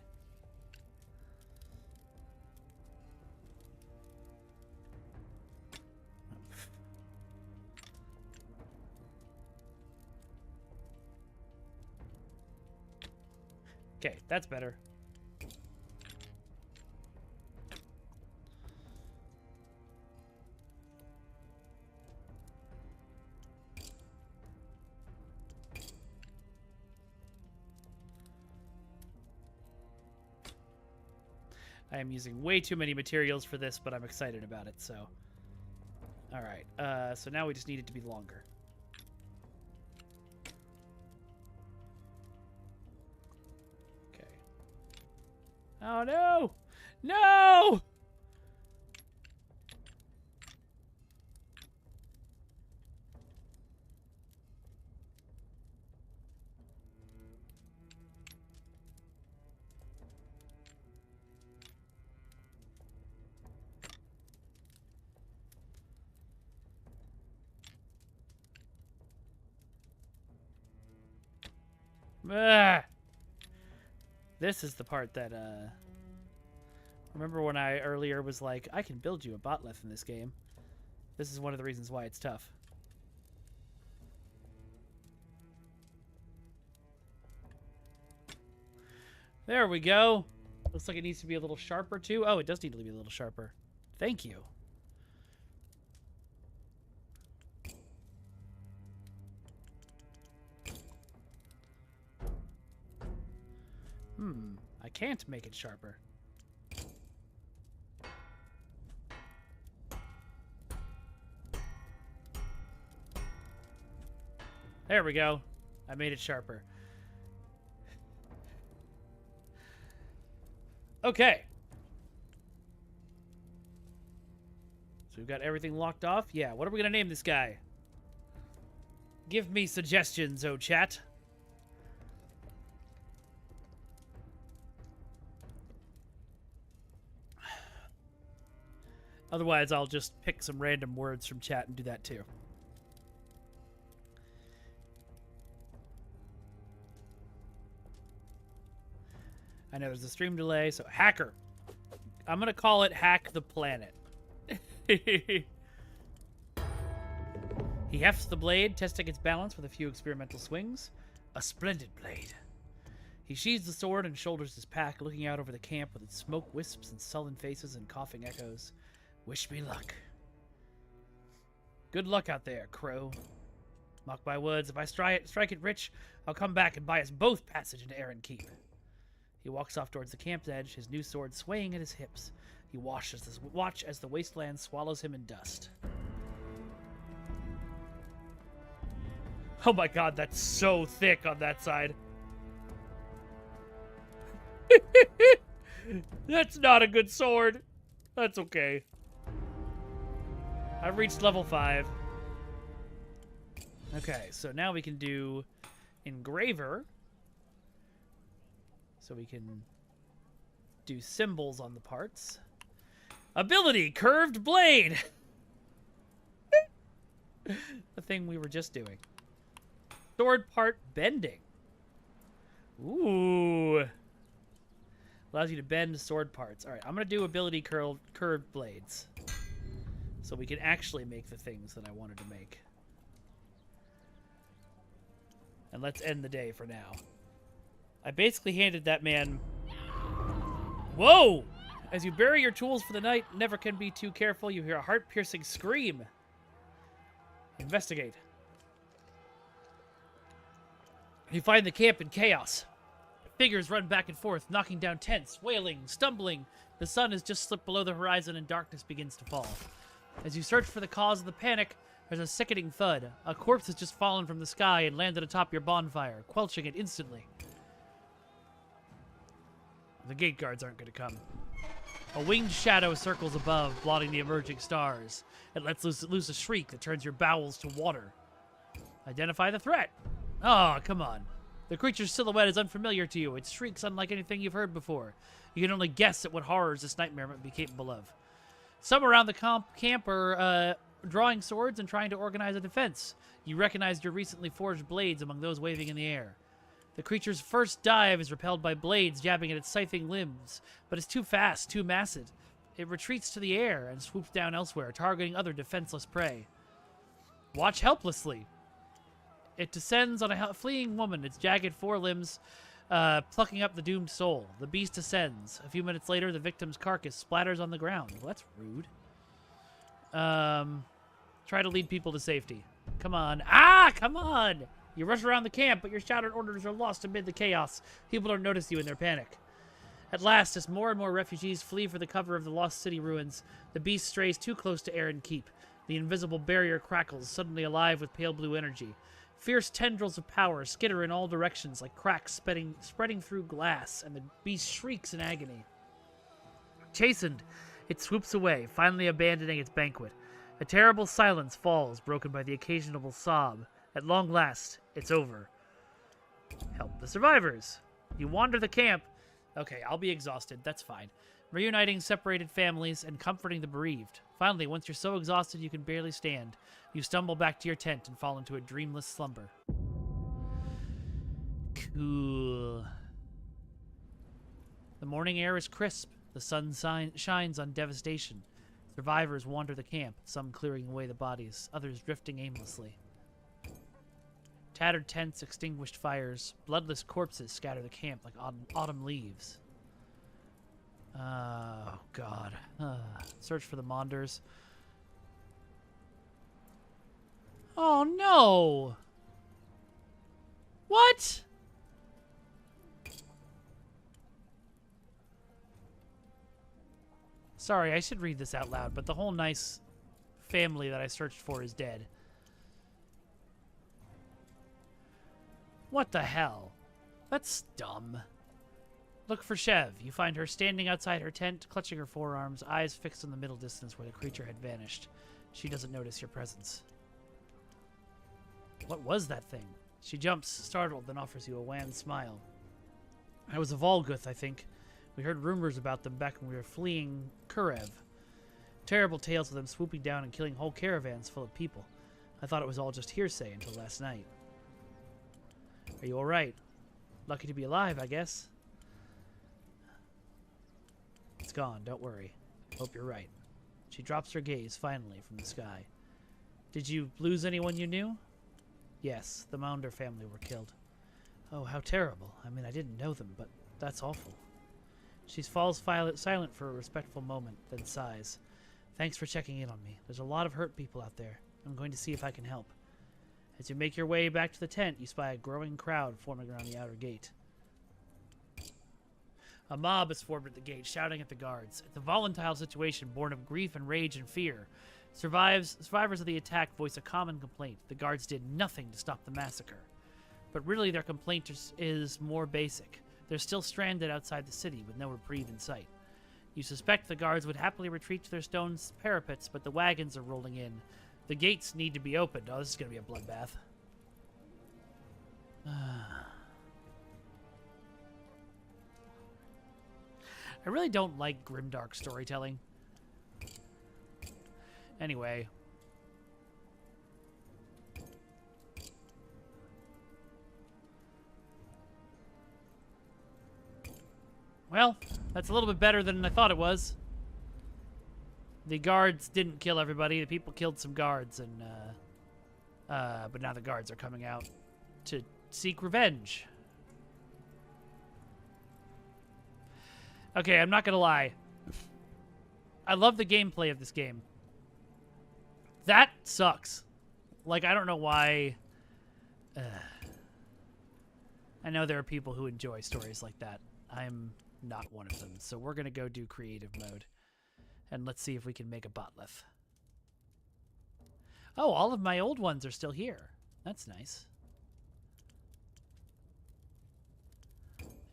Okay, that's better. I am using way too many materials for this, but I'm excited about it, so. All right, so now we just need it to be longer. Okay. Oh, no! No! Ah! This is the part that, remember when I earlier was like, I can build you a botleth in this game? This is one of the reasons why it's tough. There we go. Looks like it needs to be a little sharper too. Oh, it does need to be a little sharper. Thank you. I can't make it sharper. There we go. I made it sharper. Okay. So we've got everything locked off. Yeah, what are we going to name this guy? Give me suggestions, oh chat. Otherwise, I'll just pick some random words from chat and do that too. I know there's a stream delay, so Hacker. I'm going to call it Hack the Planet. He hefts the blade, testing its balance with a few experimental swings. A splendid blade. He sheathes the sword and shoulders his pack, looking out over the camp with its smoke wisps and sullen faces and coughing echoes. Wish me luck. Good luck out there, Crow. Mark my words, if I strike it rich, I'll come back and buy us both passage into Aaron Keep. He walks off towards the camp's edge, his new sword swaying at his hips. He watch as the wasteland swallows him in dust. Oh my god, that's so thick on that side. That's not a good sword. That's okay. I've reached level 5. Okay, so now we can do Engraver. So we can do symbols on the parts. Ability, Curved Blade. The thing we were just doing. Sword part bending. Ooh. Allows you to bend sword parts. All right, I'm going to do ability curved blades. So we can actually make the things that I wanted to make. And let's end the day for now. I basically handed that man... Whoa! As you bury your tools for the night, never can be too careful, you hear a heart-piercing scream. Investigate. You find the camp in chaos. Figures run back and forth, knocking down tents, wailing, stumbling. The sun has just slipped below the horizon and darkness begins to fall. As you search for the cause of the panic, there's a sickening thud. A corpse has just fallen from the sky and landed atop your bonfire, quelching it instantly. The gate guards aren't going to come. A winged shadow circles above, blotting the emerging stars. It lets loose a shriek that turns your bowels to water. Identify the threat. Oh, come on. The creature's silhouette is unfamiliar to you. It shrieks unlike anything you've heard before. You can only guess at what horrors this nightmare might be capable of. Some around the camp are drawing swords and trying to organize a defense. You recognize your recently forged blades among those waving in the air. The creature's first dive is repelled by blades jabbing at its scything limbs, but it's too fast, too massive. It retreats to the air and swoops down elsewhere, targeting other defenseless prey. Watch helplessly. It descends on a fleeing woman, its jagged forelimbs plucking up the doomed soul. The beast descends. A few minutes later, the victim's carcass splatters on the ground. Well, that's rude. Try to lead people to safety. Come on. Ah, come on! You rush around the camp, but your shouted orders are lost amid the chaos. People don't notice you in their panic. At last, as more and more refugees flee for the cover of the lost city ruins, the beast strays too close to Aaron Keep. The invisible barrier crackles, suddenly alive with pale blue energy. Fierce tendrils of power skitter in all directions like cracks spreading through glass, and the beast shrieks in agony. Chastened, it swoops away, finally abandoning its banquet. A terrible silence falls, broken by the occasional sob. At long last, it's over. Help the survivors. You wander the camp. Okay, I'll be exhausted. That's fine. Reuniting separated families and comforting the bereaved. Finally, once you're so exhausted you can barely stand, you stumble back to your tent and fall into a dreamless slumber. Cool. The morning air is crisp. The sun shines on devastation. Survivors wander the camp, some clearing away the bodies, others drifting aimlessly. Tattered tents, extinguished fires, bloodless corpses scatter the camp like autumn leaves. Oh, God. Search for the Monders. Oh, no! What? Sorry, I should read this out loud, but the whole nice family that I searched for is dead. What the hell? That's dumb. Look for Chev. You find her standing outside her tent, clutching her forearms, eyes fixed on the middle distance where the creature had vanished. She doesn't notice your presence. What was that thing? She jumps, startled, then offers you a wan smile. I was a Volguth, I think. We heard rumors about them back when we were fleeing Kurev. Terrible tales of them swooping down and killing whole caravans full of people. I thought it was all just hearsay until last night. Are you alright? Lucky to be alive, I guess. It's gone, don't worry. Hope you're right. She drops her gaze, finally, from the sky. Did you lose anyone you knew? Yes, the Maunder family were killed. Oh, how terrible. I mean, I didn't know them, but that's awful. She falls silent for a respectful moment, then sighs. Thanks for checking in on me. There's a lot of hurt people out there. I'm going to see if I can help. As you make your way back to the tent, you spy a growing crowd forming around the outer gate. A mob is formed at the gate, shouting at the guards. It's a volatile situation born of grief and rage and fear. Survivors of the attack voice a common complaint. The guards did nothing to stop the massacre. But really their complaint is more basic. They're still stranded outside the city with no reprieve in sight. You suspect the guards would happily retreat to their stone parapets, but the wagons are rolling in. The gates need to be opened. Oh, this is going to be a bloodbath. I really don't like grimdark storytelling. Anyway. Well, that's a little bit better than I thought it was. The guards didn't kill everybody. The people killed some guards, and but now the guards are coming out to seek revenge. Okay, I'm not gonna lie. I love the gameplay of this game. That sucks. Like, I don't know why. I know there are people who enjoy stories like that. I'm not one of them. So we're gonna go do creative mode. And let's see if we can make a Botleth. Oh, all of my old ones are still here. That's nice.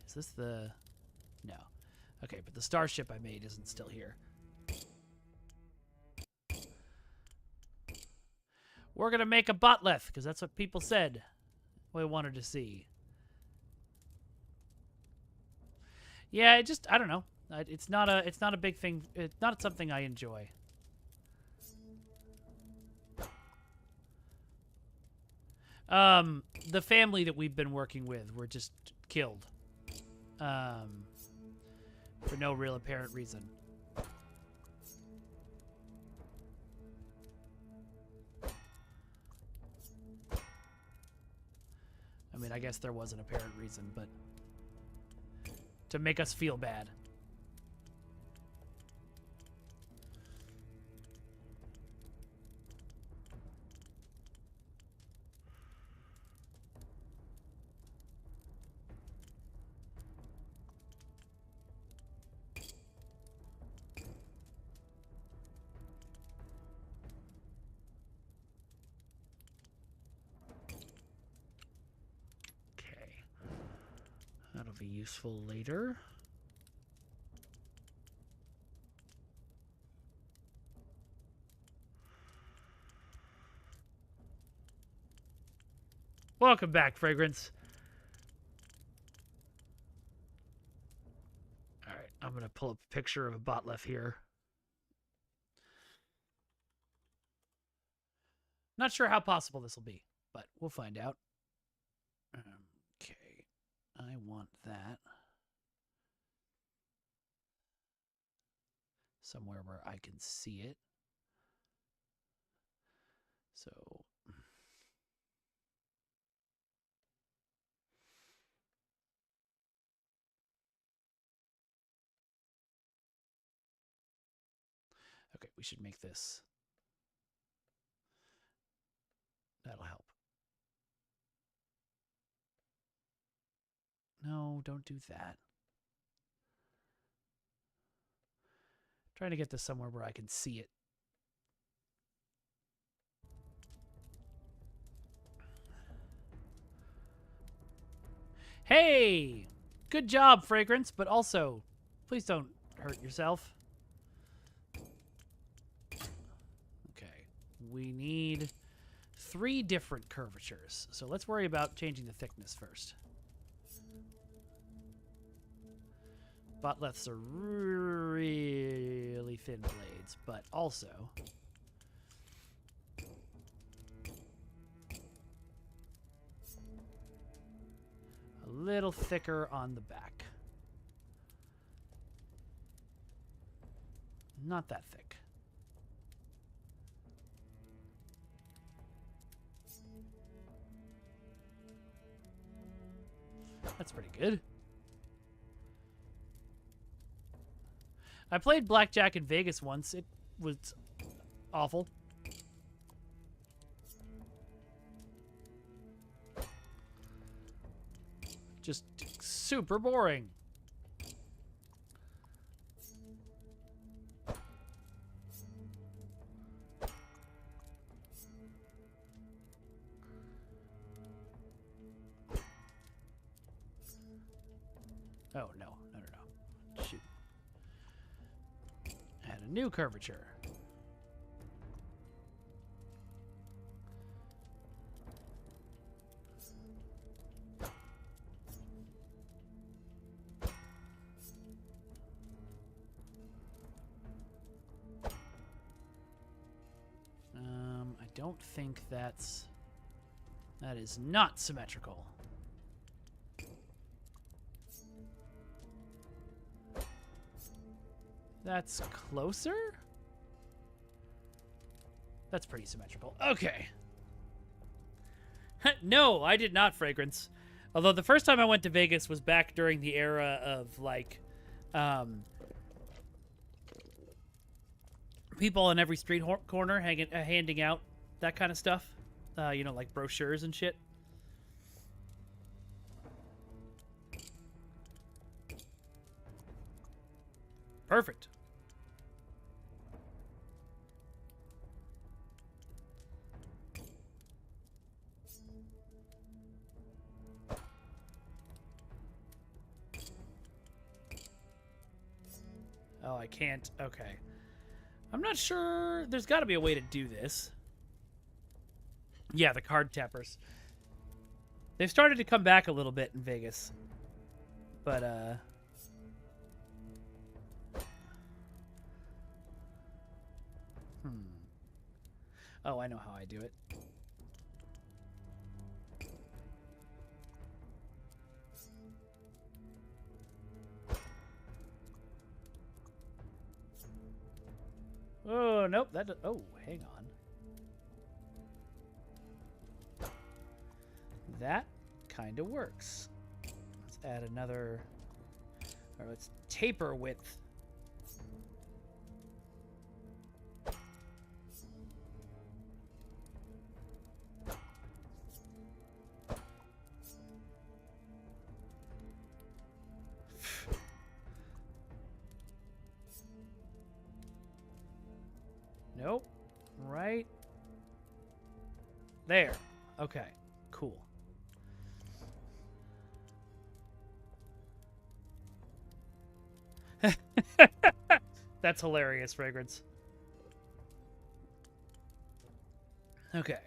Is this the... No. Okay, but the starship I made isn't still here. We're going to make a Botleth, because that's what people said we wanted to see. Yeah, I don't know. It's not a big thing. It's not something I enjoy. The family that we've been working with were just killed. For no real apparent reason. I mean, I guess there was an apparent reason, but to make us feel bad. That'll be useful later. Welcome back, Fragrance. All right, I'm going to pull up a picture of a Botleth here. Not sure how possible this will be, but we'll find out. Okay. I want that somewhere where I can see it. So okay, we should make this. That'll help. No, don't do that. Trying to get this somewhere where I can see it. Hey! Good job, Fragrance, but also, please don't hurt yourself. Okay, we need 3 different curvatures. So let's worry about changing the thickness first. Botleths are really thin blades, but also a little thicker on the back. Not that thick. That's pretty good. I played Blackjack in Vegas once. It was awful. Just super boring. Oh, no. Shoot. Add a new curvature. I don't think that is not symmetrical. That's closer? That's pretty symmetrical. Okay. No, I did not fragrance. Although the first time I went to Vegas was back during the era of, like, people on every street corner handing out that kind of stuff. You know, like brochures and shit. Perfect. Oh, I can't. Okay. I'm not sure. There's got to be a way to do this. Yeah, the card tappers. They've started to come back a little bit in Vegas. But, Oh, I know how I do it. Oh, nope. Oh, hang on. That kind of works. Let's add another... Or let's taper width. Nope. Right there. Okay. Cool. That's hilarious, Fragrance. Okay.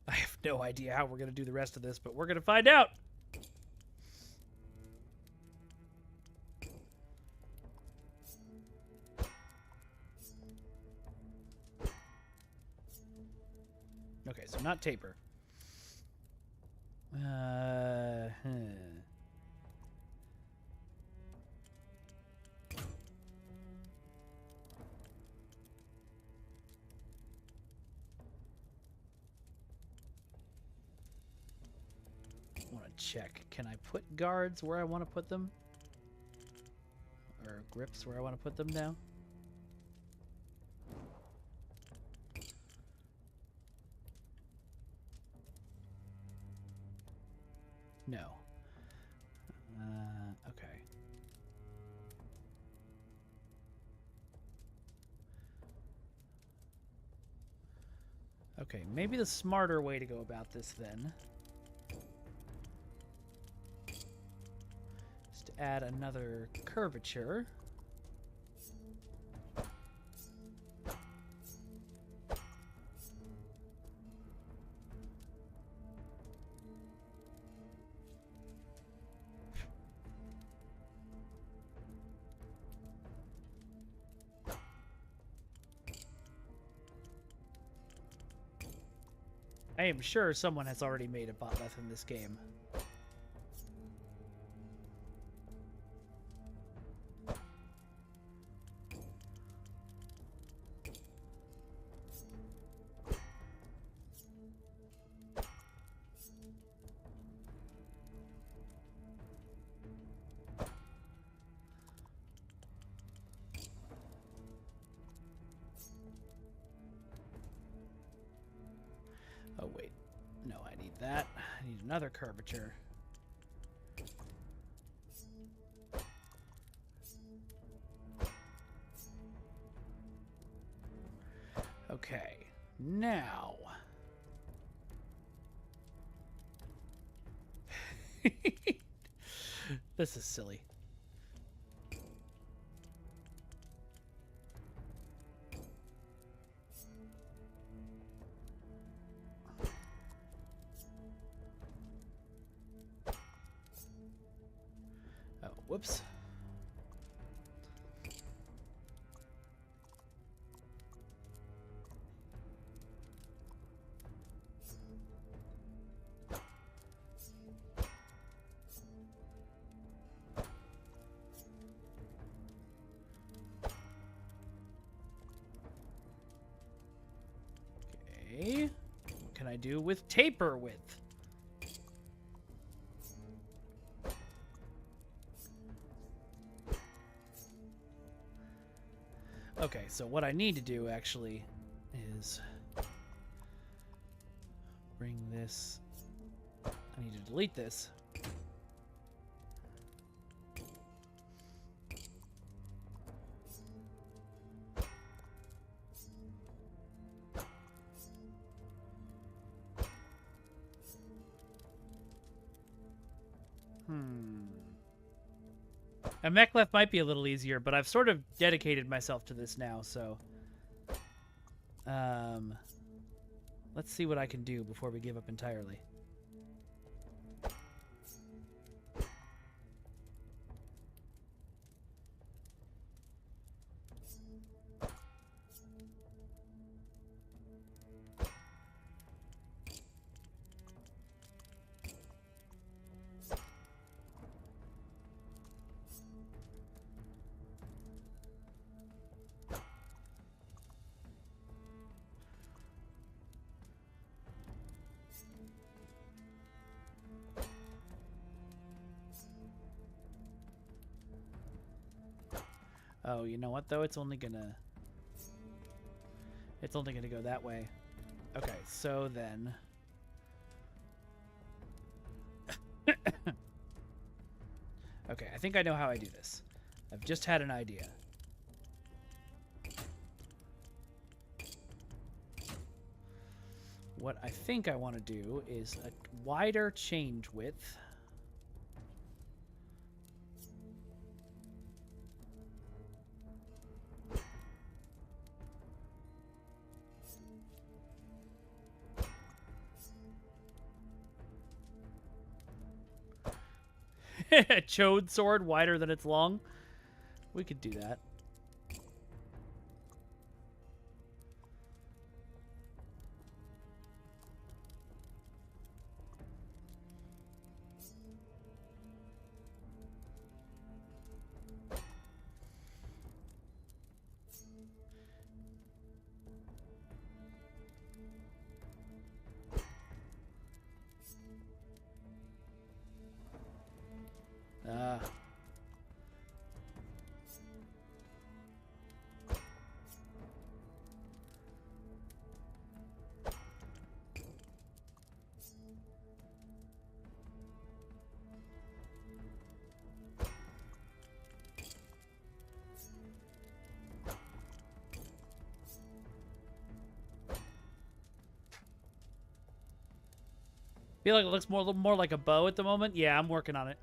I have no idea how we're going to do the rest of this, but we're going to find out. Okay, so not taper. I want to check. Can I put guards where I want to put them? Or grips where I want to put them now? No. Okay. Okay, maybe the smarter way to go about this then is to add another curvature. I am sure someone has already made a botlet in this game. Oh, wait. No, I need that. I need another curvature. Okay. Now. This is silly. Oh, whoops. Okay. What can I do with taper width? Okay, so what I need to do actually is bring this. I need to delete this. And Mekhlef might be a little easier, but I've sort of dedicated myself to this now, so let's see what I can do before we give up entirely. Oh, you know what though? It's only gonna go that way. Okay, so then okay, I think I know how I do this. I've just had an idea. What I think I want to do is a wider change width. A chode sword wider than it's long. We could do that. Feel like it looks more like a bow at the moment. Yeah, I'm working on it.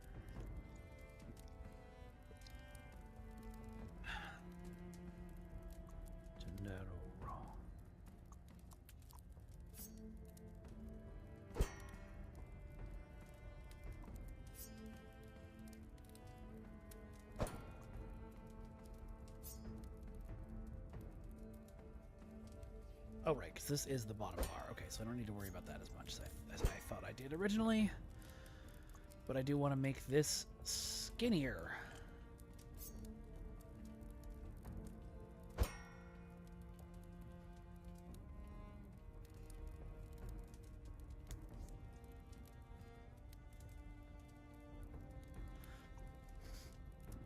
Oh, right, because this is the bottom bar. Okay, so I don't need to worry about that as much as I thought I did originally. But I do want to make this skinnier.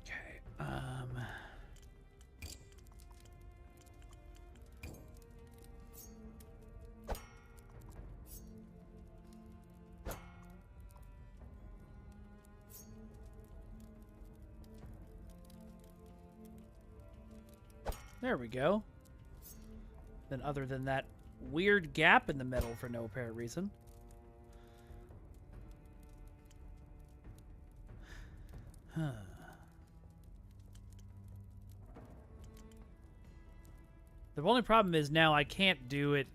Okay, there we go. Then other than that weird gap in the middle for no apparent reason. Huh. The only problem is now I can't do it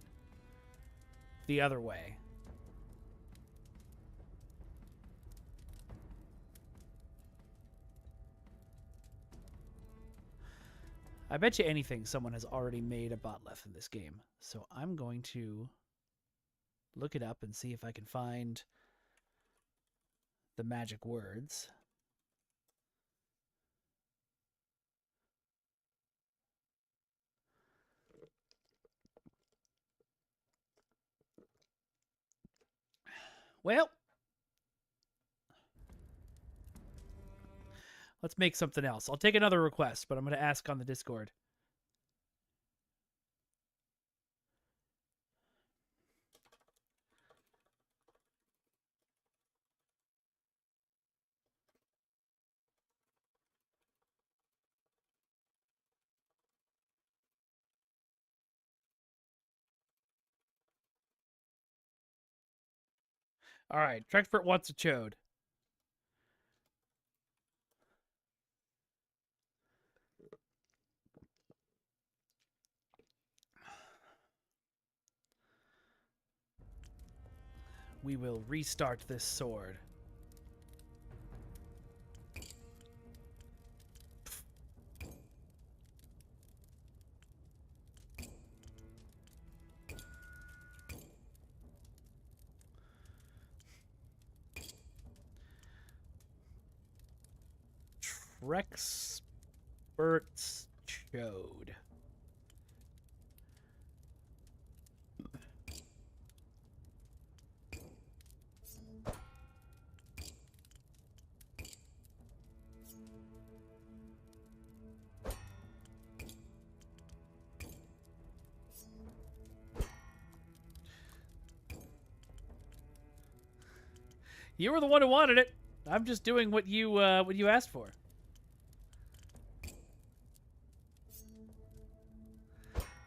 the other way. I bet you anything someone has already made a Botleth in this game. So I'm going to look it up and see if I can find the magic words. Well, let's make something else. I'll take another request, but I'm going to ask on the Discord. All right, Trexpert wants a chode. We will restart this sword. Trexpert's chode. You were the one who wanted it. I'm just doing what you asked for.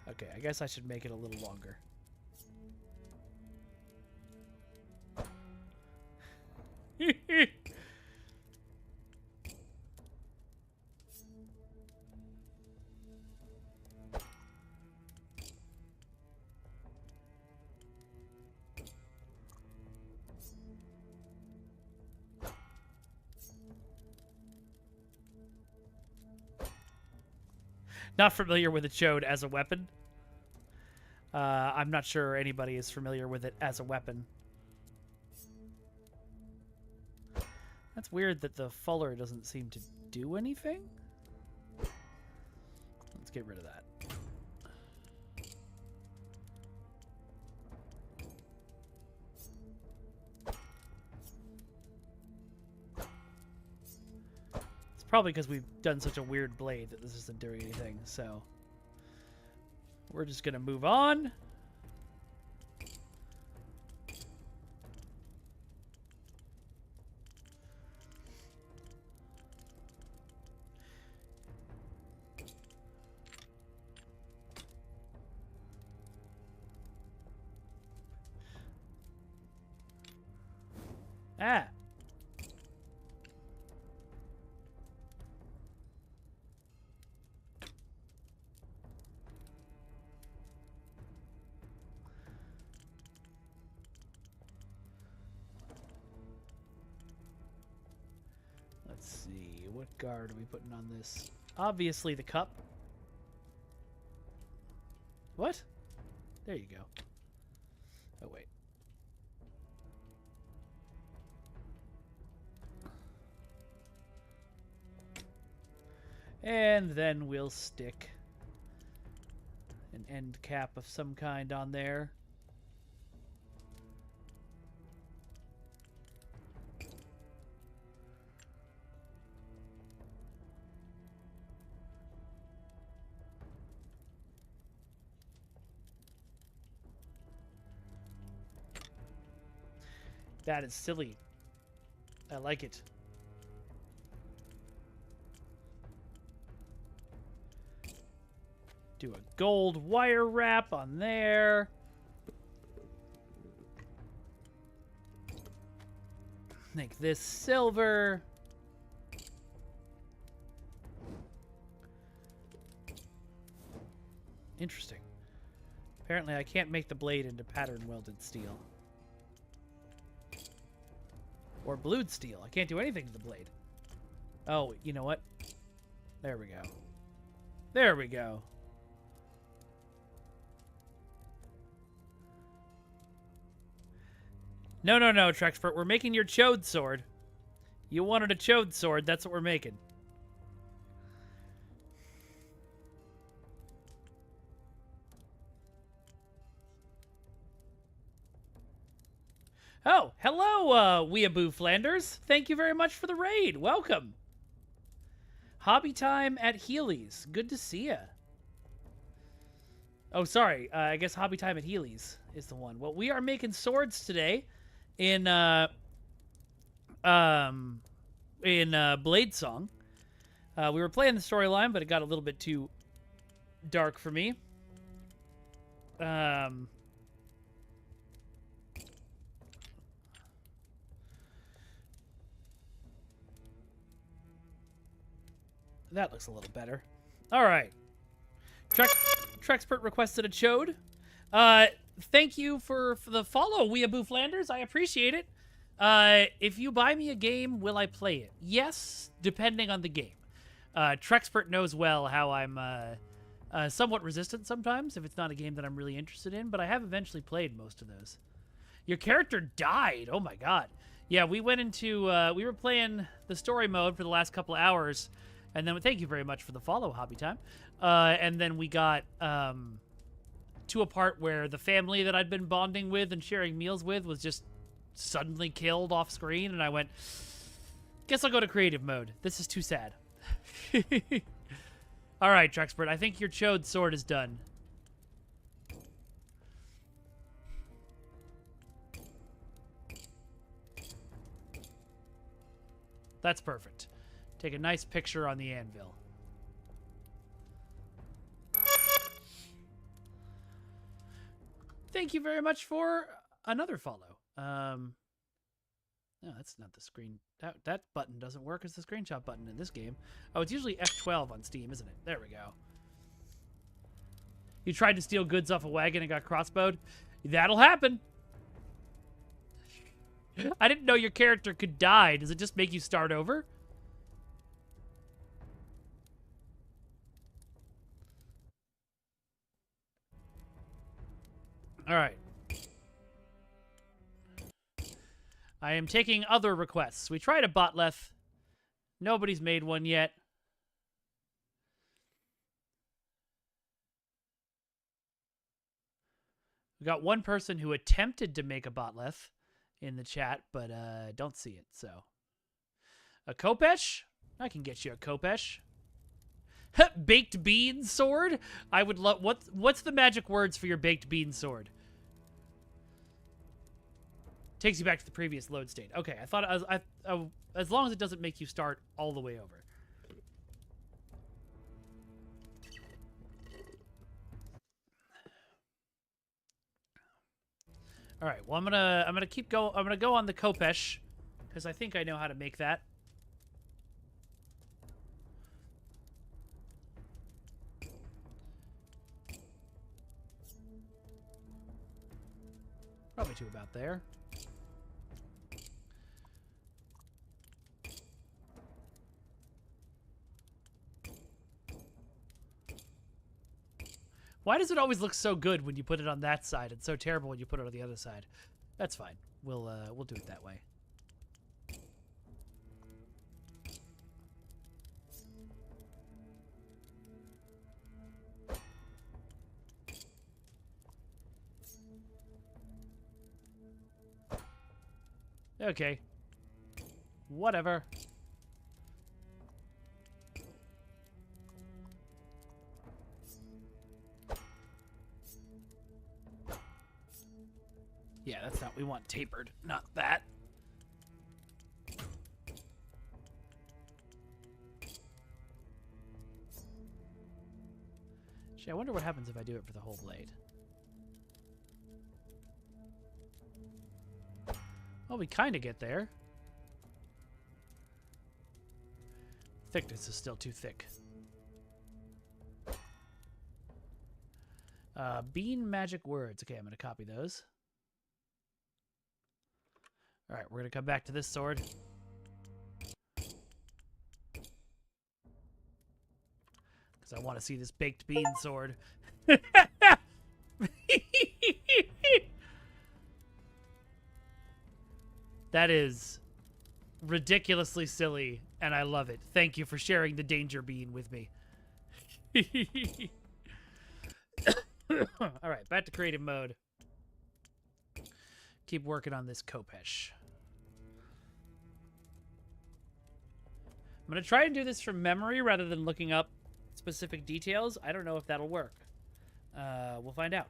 Okay, I guess I should make it a little longer. Not familiar with the chode as a weapon. I'm not sure anybody is familiar with it as a weapon. That's weird that the Fuller doesn't seem to do anything. Let's get rid of that. It's probably because we've done such a weird blade that this isn't doing anything, so we're just gonna move on. Ah. Let's see, what guard are we putting on this? Obviously the cup. What? There you go. Oh, wait. And then we'll stick an end cap of some kind on there. That is silly. I like it. Do a gold wire wrap on there. Make this silver. Interesting. Apparently I can't make the blade into pattern welded steel. Or blued steel. I can't do anything to the blade. Oh, you know what? There we go. There we go. No, no, no, Trexpert. We're making your chode sword. You wanted a chode sword. That's what we're making. Oh, hello, Weeaboo Flanders. Thank you very much for the raid. Welcome. Hobby time at Healy's. Good to see ya. Oh, sorry. I guess Hobby time at Healy's is the one. Well, we are making swords today in Blade Song. We were playing the storyline, but it got a little bit too dark for me. That looks a little better. All right. Trexpert requested a chode. Thank you for the follow, Weeaboo Flanders. I appreciate it. If you buy me a game, will I play it? Yes, depending on the game. Trexpert knows well how I'm somewhat resistant sometimes if it's not a game that I'm really interested in, but I have eventually played most of those. Your character died. Oh my god. Yeah, we went into we were playing the story mode for the last couple of hours. And then, thank you very much for the follow, Hobby Time. And then we got to a part where the family that I'd been bonding with and sharing meals with was just suddenly killed off screen. And I went, guess I'll go to creative mode. This is too sad. All right, Trexpert, I think your chode sword is done. That's perfect. Take a nice picture on the anvil. Thank you very much for another follow. No, that's not the screen. That button doesn't work as the screenshot button in this game. Oh, it's usually F12 on Steam, isn't it? There we go. You tried to steal goods off a wagon and got crossbowed? That'll happen. I didn't know your character could die. Does it just make you start over? All right. I am taking other requests. We tried a botleth. Nobody's made one yet. We got one person who attempted to make a botleth in the chat, but don't see it, so. A Khopesh? I can get you a Khopesh. Baked bean sword? I would love... What's the magic words for your baked bean sword? Takes you back to the previous load state. Okay, I thought... as long as it doesn't make you start all the way over. All right, well, I'm gonna keep going. I'm gonna go on the Khopesh, because I think I know how to make that. Probably to about there. Why does it always look so good when you put it on that side and so terrible when you put it on the other side? That's fine. We'll do it that way. Okay. Whatever. Yeah, that's not... We want tapered, not that. Actually, I wonder what happens if I do it for the whole blade. Well, we kind of get there. Thickness is still too thick. Bean magic words. Okay, I'm going to copy those. All right, we're going to come back to this sword. Because I want to see this baked bean sword. That is ridiculously silly, and I love it. Thank you for sharing the danger bean with me. All right, back to creative mode. Keep working on this Khopesh. I'm going to try and do this from memory rather than looking up specific details. I don't know if that'll work. We'll find out.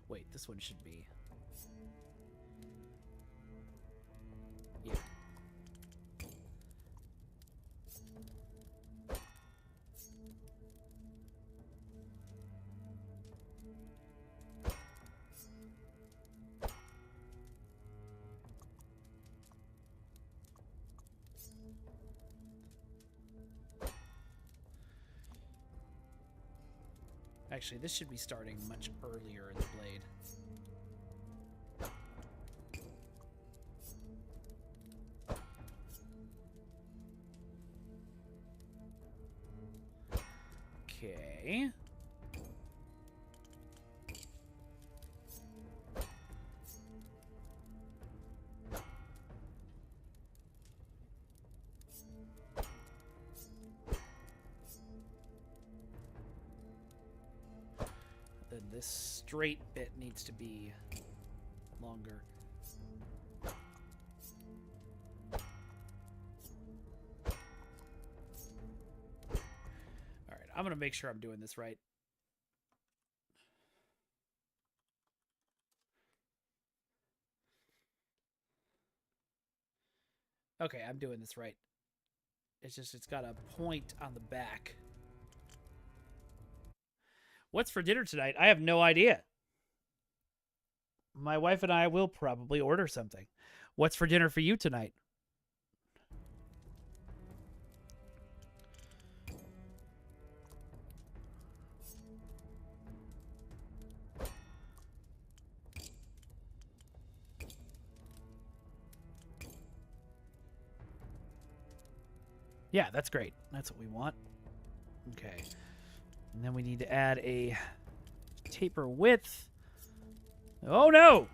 Wait, this one should be... Yeah. Actually, this should be starting much earlier in the blade. Okay. Then this straight bit needs to be longer. I'm going to make sure I'm doing this right. Okay, I'm doing this right. It's just, it's got a point on the back. What's for dinner tonight? I have no idea. My wife and I will probably order something. What's for dinner for you tonight? Yeah, that's great. That's what we want. Okay. And then we need to add a taper width. Oh, no!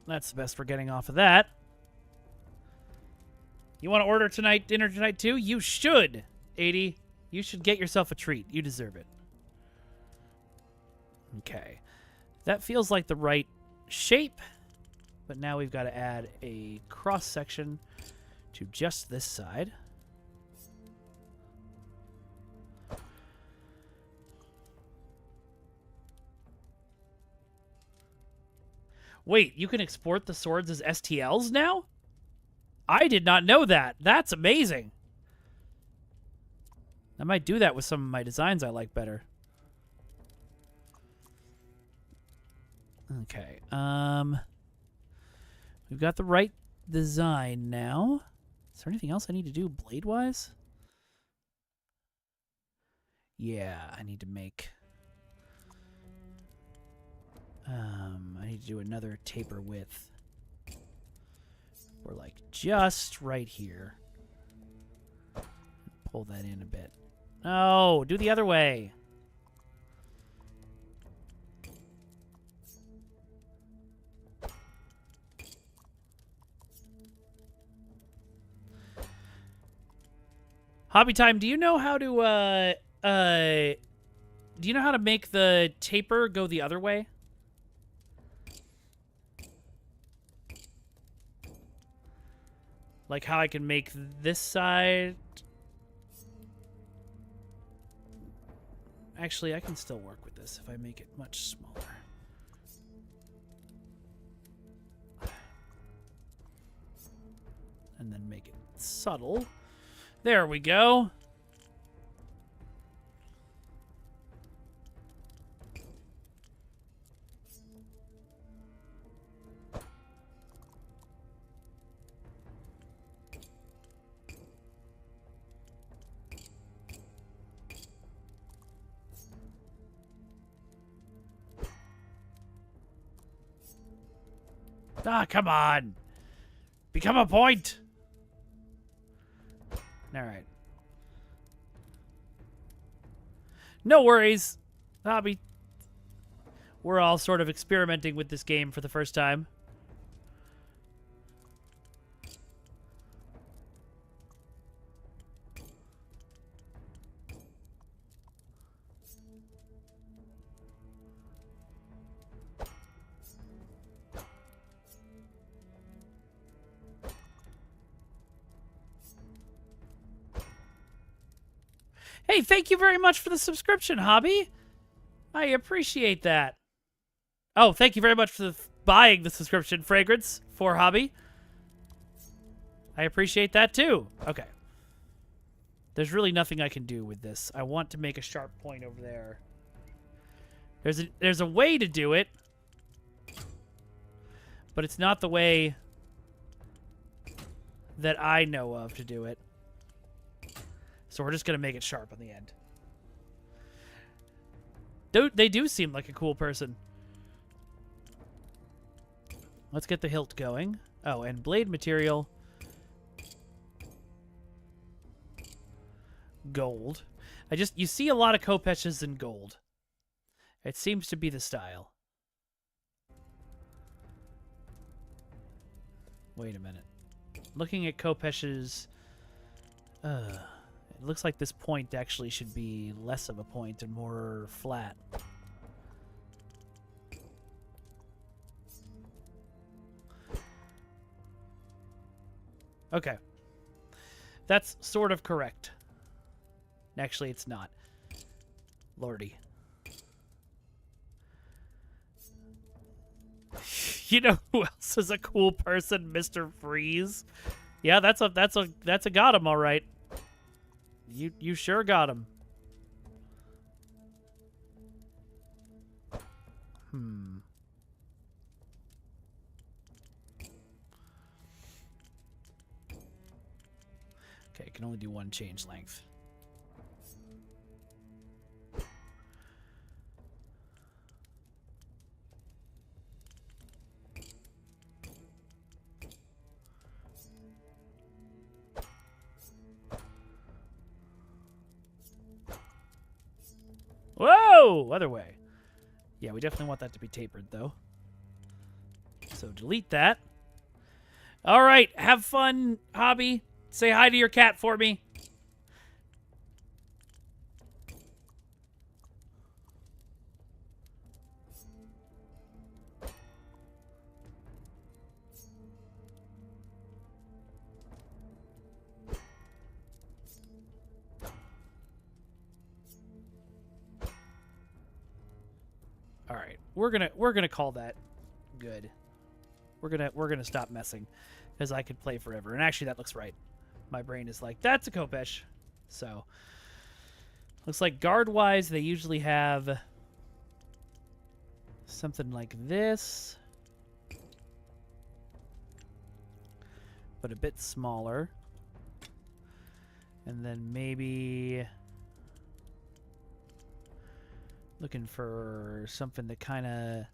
That's the best we're getting off of that. You want to order tonight, dinner tonight too? You should, 80. You should get yourself a treat. You deserve it. Okay. That feels like the right shape. But now we've got to add a cross section to just this side. Wait, you can export the swords as STLs now? I did not know that. That's amazing. I might do that with some of my designs I like better. Okay. We've got the right design now. Is there anything else I need to do blade-wise? Yeah, I need to make... I need to do another taper width. We're like just right here. Pull that in a bit. No, do the other way. Hobby time, do you know how to do you know how to make the taper go the other way? Like how I can make this side. Actually, I can still work with this if I make it much smaller. And then make it subtle. There we go. Ah, come on. Become a point. All right. No worries, Hobby. We're all sort of experimenting with this game for the first time. Hey, thank you very much for the subscription, Hobby. I appreciate that. Oh, thank you very much for buying the subscription, Fragrance, for Hobby. I appreciate that, too. Okay. There's really nothing I can do with this. I want to make a sharp point over there. There's a way to do it, but it's not the way that I know of to do it. So we're just going to make it sharp on the end. They do seem like a cool person. Let's get the hilt going. Oh, and blade material. Gold. You see a lot of Kopeshes in gold. It seems to be the style. Wait a minute. Looking at Kopeshes... it looks like this point actually should be less of a point and more flat. Okay. That's sort of correct. Actually, it's not. Lordy. You know who else is a cool person? Mr. Freeze. Yeah, that's a got him, all right. You sure got him. Okay, can only do one change length. Whoa! Other way. Yeah, we definitely want that to be tapered, though. So delete that. All right, have fun, Hobby. Say hi to your cat for me. All right, we're gonna call that good. We're gonna stop messing, because I could play forever. And actually, that looks right. My brain is like, that's a Kopesh. So looks like guard wise, they usually have something like this, but a bit smaller. And then maybe looking for something that kind of...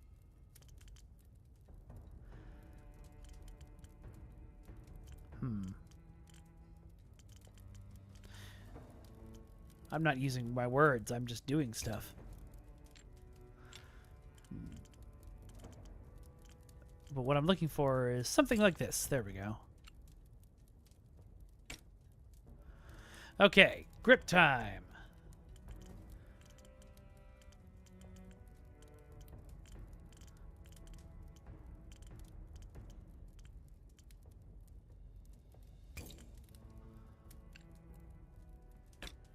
I'm not using my words, I'm just doing stuff. But what I'm looking for is something like this. There we go. Okay, grip time.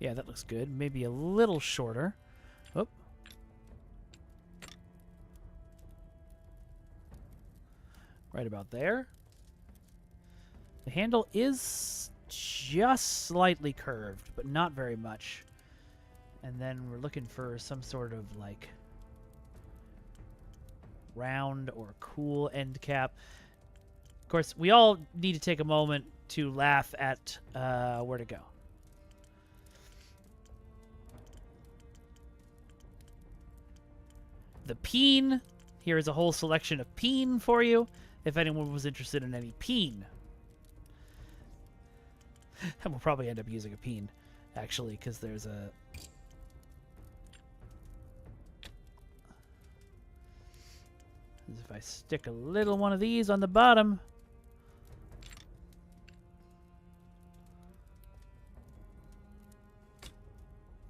Yeah, that looks good. Maybe a little shorter. Oh. Right about there. The handle is just slightly curved, but not very much. And then we're looking for some sort of, like, round or cool end cap. Of course, we all need to take a moment to laugh at where to go. The peen. Here is a whole selection of peen for you, if anyone was interested in any peen. And we'll probably end up using a peen, actually, because there's a... If I stick a little one of these on the bottom...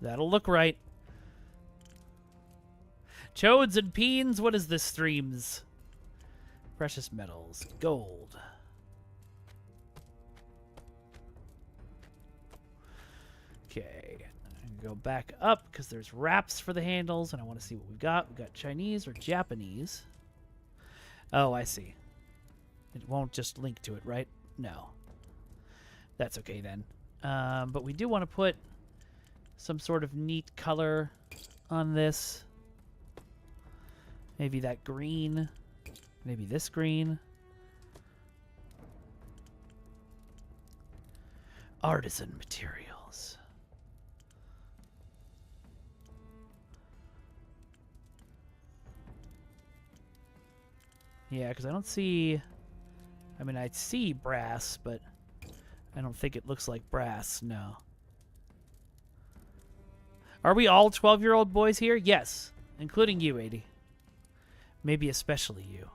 That'll look right. Chodes and peens, what is this, streams? Precious metals, gold. Okay, I'm gonna go back up because there's wraps for the handles, and I want to see what we've got. We've got Chinese or Japanese. Oh, I see. It won't just link to it, right? No. That's okay then. But we do want to put some sort of neat color on this. Maybe that green. Maybe this green. Artisan materials. Yeah, because I don't see... I mean, I see brass, but I don't think it looks like brass, no. Are we all 12-year-old boys here? Yes, including you, 80. Maybe especially you.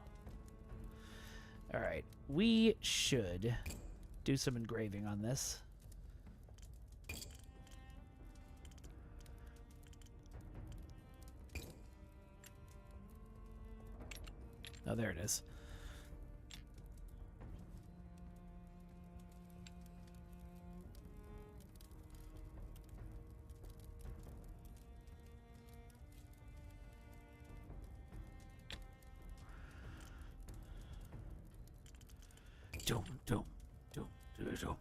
All right, we should do some engraving on this. Oh, there it is. Dum, dum, dum, dum, dum.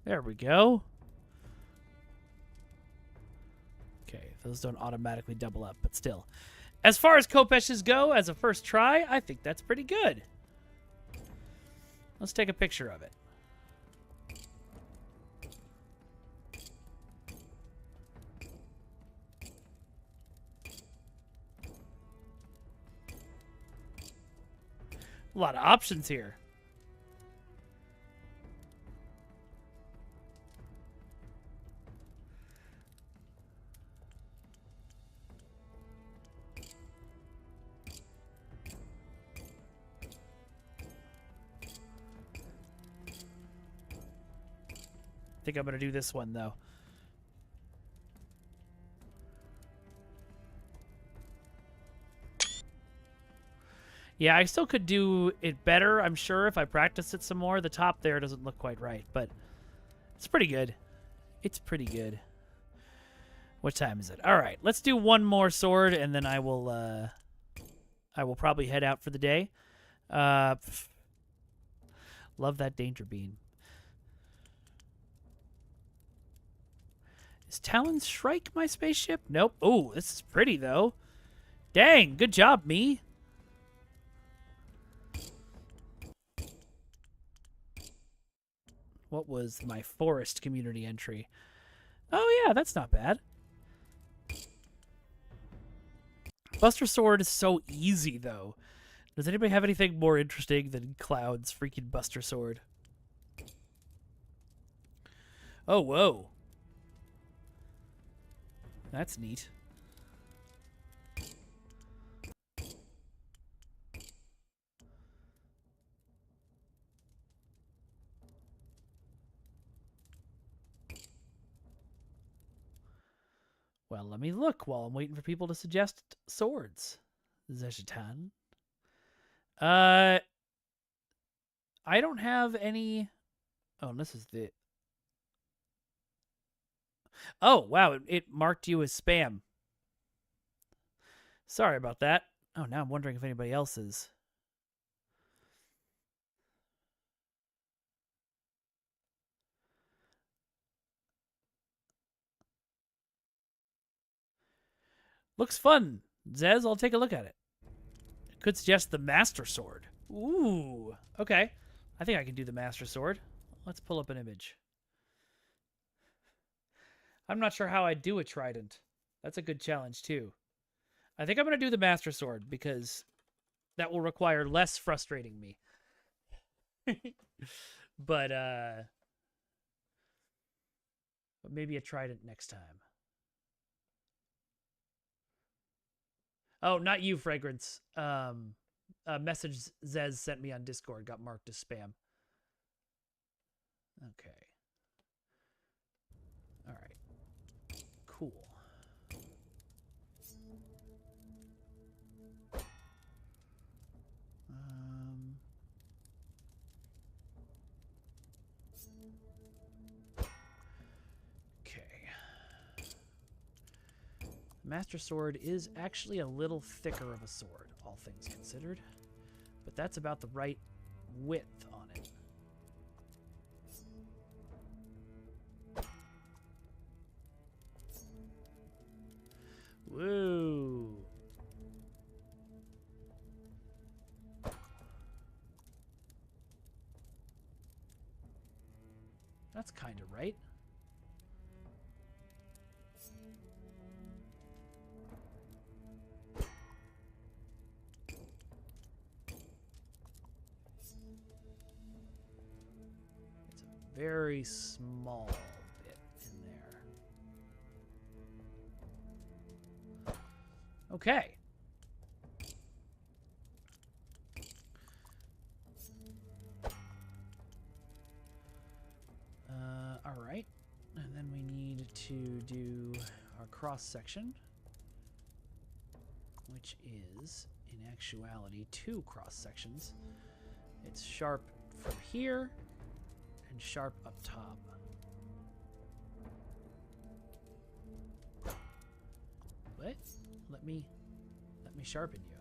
There we go. Okay, those don't automatically double up, but still. As far as Kopeshes go, as a first try, I think that's pretty good. Let's take a picture of it. A lot of options here. I think I'm going to do this one, though. Yeah, I still could do it better, I'm sure, if I practiced it some more. The top there doesn't look quite right, but it's pretty good. It's pretty good. What time is it? All right, let's do one more sword, and then I will probably head out for the day. Love that danger beam. Is Talon's Shrike my spaceship? Nope. Oh, this is pretty, though. Dang, good job, me. What was my forest community entry? Oh, yeah, that's not bad. Buster Sword is so easy, though. Does anybody have anything more interesting than Cloud's freaking Buster Sword? Oh, whoa. That's neat. Well, let me look while I'm waiting for people to suggest swords. Zeshatan. I don't have any... Oh, this is the... Oh, wow, it marked you as spam. Sorry about that. Oh, now I'm wondering if anybody else is. Looks fun. Zez, I'll take a look at it. Could suggest the Master Sword. Ooh, okay. I think I can do the Master Sword. Let's pull up an image. I'm not sure how I'd do a trident. That's a good challenge, too. I think I'm going to do the Master Sword because that will require less frustrating me. But maybe a trident next time. Oh, not you, Fragrance. A message Zez sent me on Discord got marked as spam. Okay. All right. Cool. Okay. Master Sword is actually a little thicker of a sword, all things considered. But that's about the right width on it. Woo! That's kind of right. It's a very small bit in there. Okay. All right. And then we need to do our cross section, which is, in actuality, 2 cross sections. It's sharp from here and sharp up top. What? Let me sharpen you.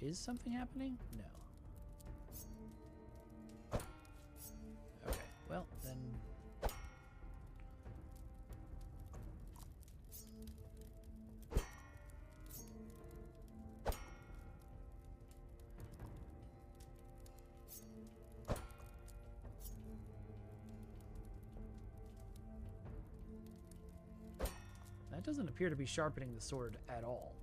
Is something happening? No. Okay, well then. That doesn't appear to be sharpening the sword at all.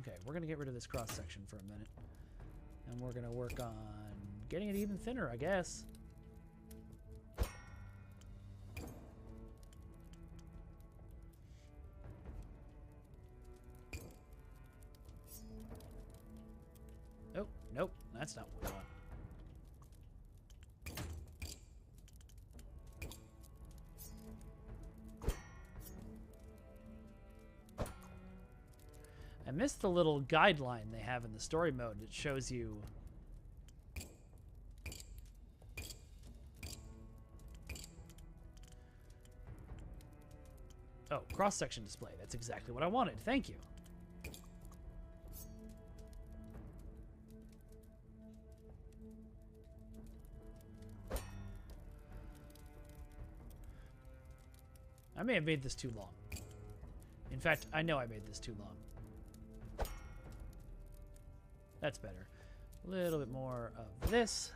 Okay, we're going to get rid of this cross section for a minute. And we're going to work on getting it even thinner, I guess. Oh, nope, that's not what we want. I missed the little guideline they have in the story mode that shows you oh, cross-section display. That's exactly what I wanted. Thank you. I may have made this too long. In fact, I know I made this too long. That's better. A little bit more of this.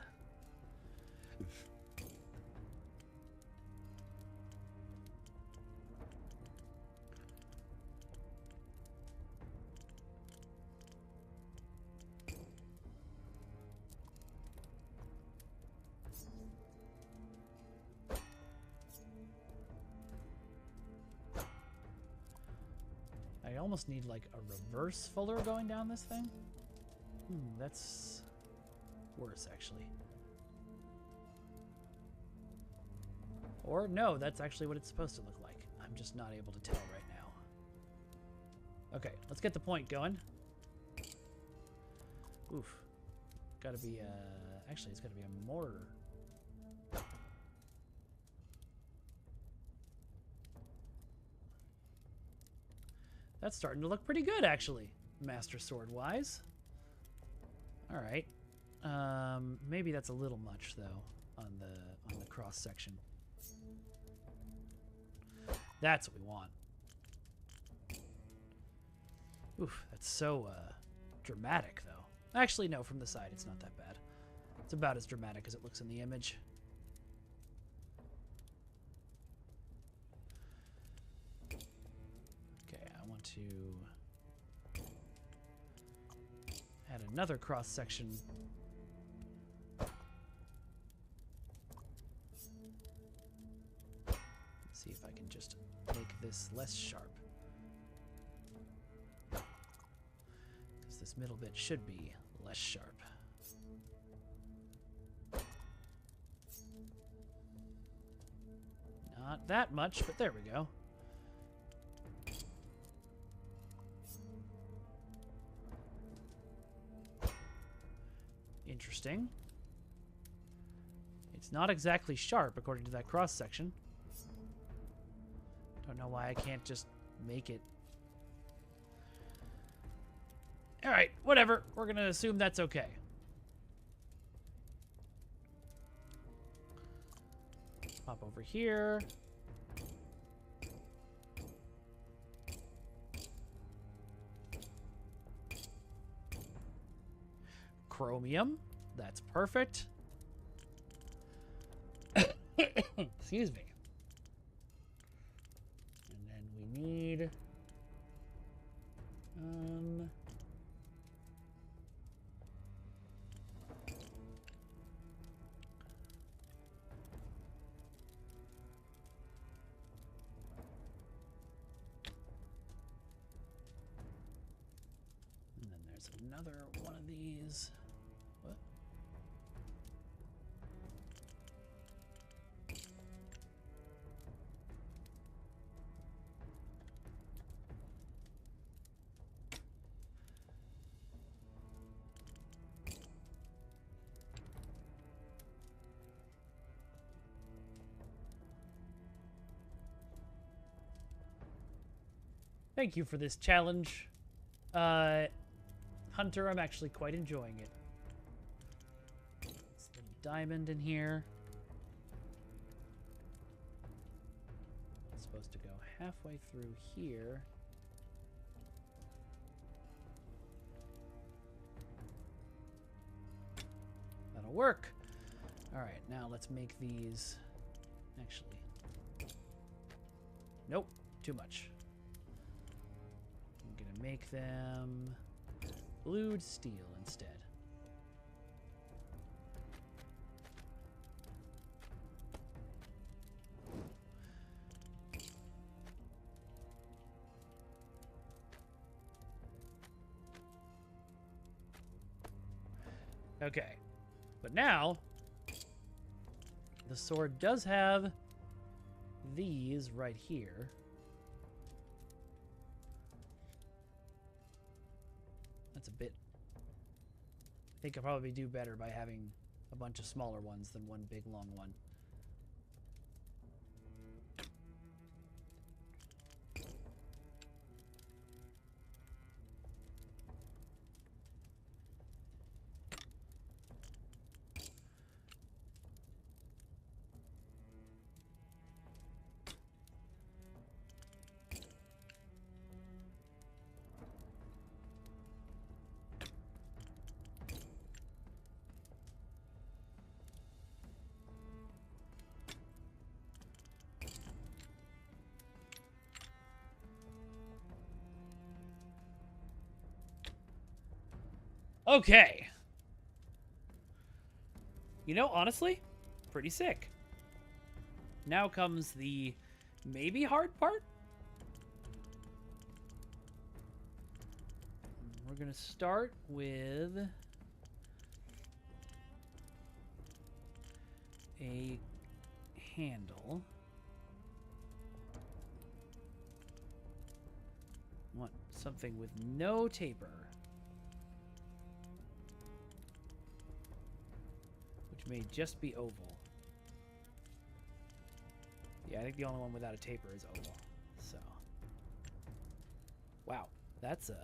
almost need like a reverse fuller going down this thing. That's worse actually. Or no, that's actually what it's supposed to look like. I'm just not able to tell right now. Okay, let's get the point going. Oof. Gotta be actually it's gotta be a mortar. That's starting to look pretty good, actually, Master Sword-wise. All right. Maybe that's a little much, though, on the cross-section. That's what we want. Oof, that's so dramatic, though. Actually, no, from the side, it's not that bad. It's about as dramatic as it looks in the image. To add another cross section. Let's see if I can just make this less sharp. Because this middle bit should be less sharp. Not that much, but there we go. Interesting. It's not exactly sharp according to that cross section. Don't know why I can't just make it. All right, whatever. We're gonna assume that's okay. Pop over here. Chromium. That's perfect. Excuse me. And then we need and then there's another one of these. What? Thank you for this challenge, Hunter. I'm actually quite enjoying it. Let's put a diamond in here. It's supposed to go halfway through here. That'll work. All right, now let's make these. Actually, nope, too much. I'm gonna make them blued steel instead. Okay, but now the sword does have these right here. That's a bit. I think I'll probably do better by having a bunch of smaller ones than one big long one. Okay. You know, honestly, pretty sick. Now comes the maybe hard part. we're going to start with a handle. Want something with no taper. Which may just be oval. Yeah, I think the only one without a taper is oval. So. Wow. That's a...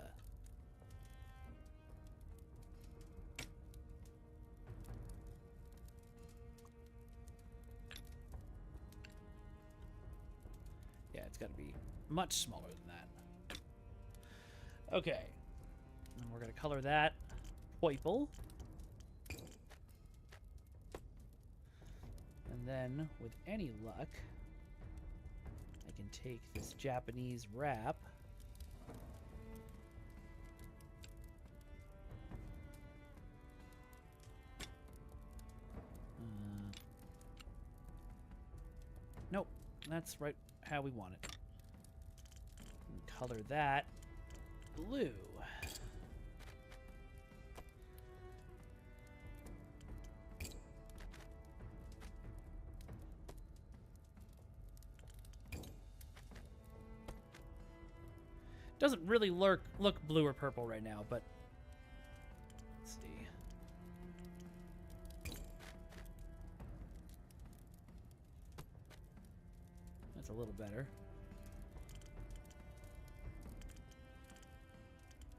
Yeah, it's got to be much smaller than that. Okay. And we're going to color that purple. And then, with any luck, I can take this Japanese wrap. Nope, that's right how we want it. And color that blue. Doesn't really look blue or purple right now, but let's see. That's a little better.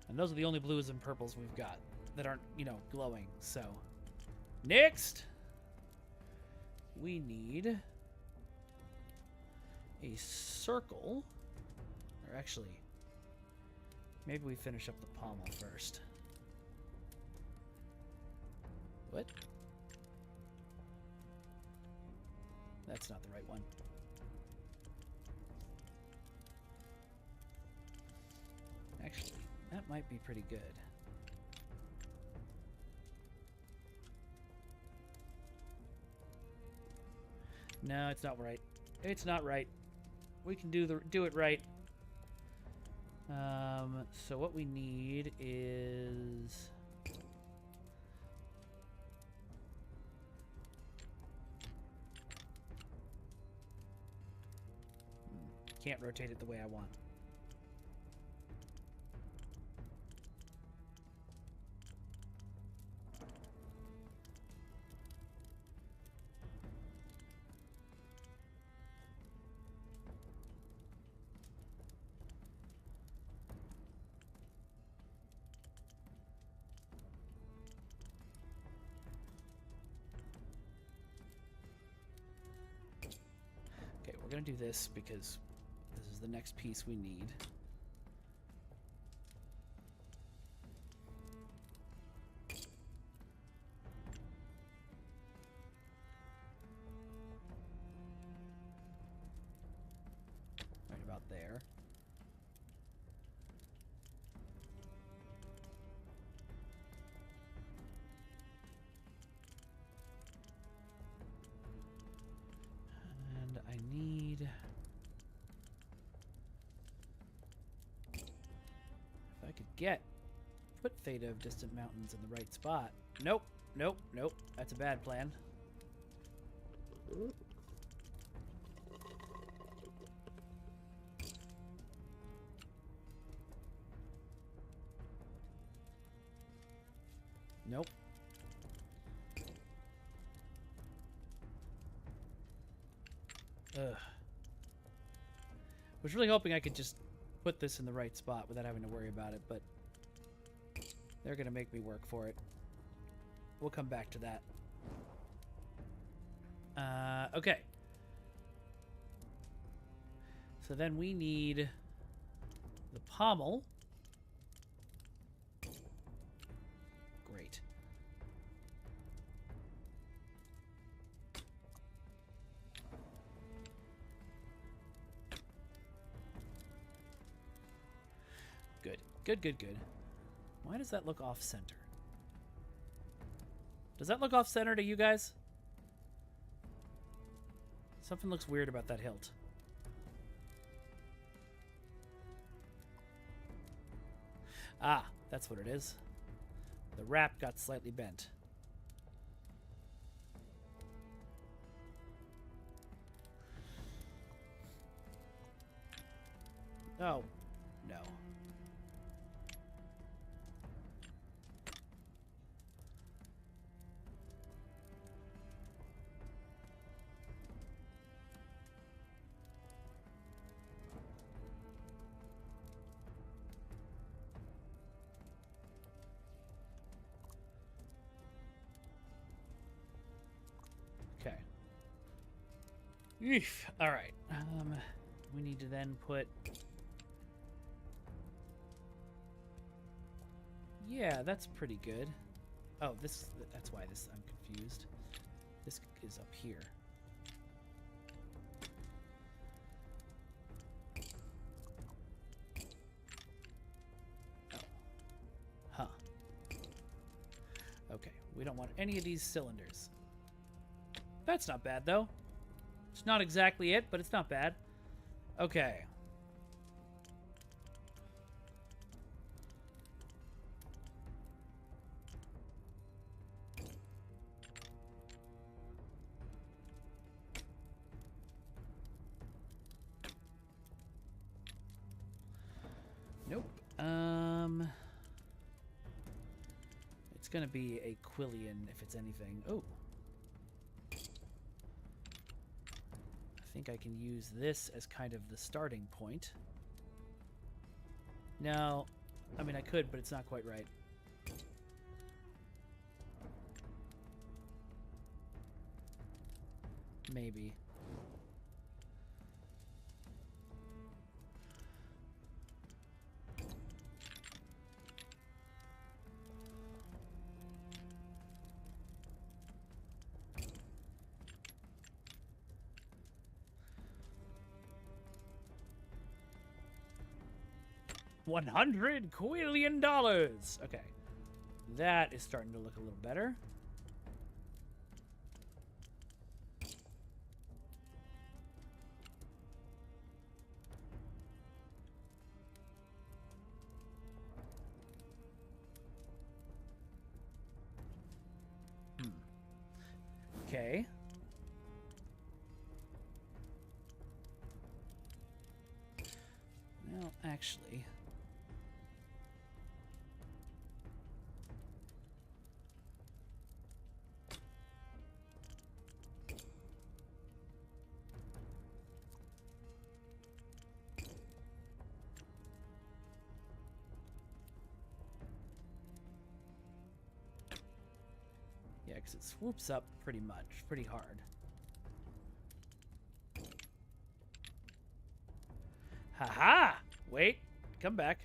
And those are the only blues and purples we've got that aren't, you know, glowing. So, next, we need a circle. Or actually, maybe we finish up the pommel first. What? That's not the right one. Actually, that might be pretty good. No, it's not right. It's not right. We can do it right. So what we need is can't rotate it the way I want. We're going to do this because this is the next piece we need. Right about there. And I need... If I could put Theta of Distant Mountains in the right spot. Nope, nope, nope. That's a bad plan. Nope. Ugh. Was really hoping I could just put this in the right spot without having to worry about it, but they're gonna make me work for it. We'll come back to that. Okay. So then we need the pommel. Great. Good. Good, good, good. Why does that look off-center? Does that look off-center to you guys? Something looks weird about that hilt. Ah, That's what it is. The wrap got slightly bent. Oh, no. Okay. Eef. All right. We need to then put... Yeah, that's pretty good. Oh, that's why I'm confused. This is up here. Oh. Huh. Okay, we don't want any of these cylinders. That's not bad, though. It's not exactly it, but it's not bad. Okay. Nope. It's gonna be a Quillian if it's anything. Oh. I think I can use this as kind of the starting point. No. I mean, I could, but it's not quite right. Maybe. $100 quillion. Okay. That is starting to look a little better. Okay. Well, actually... Yeah, because it swoops up pretty hard. Haha! Wait, come back.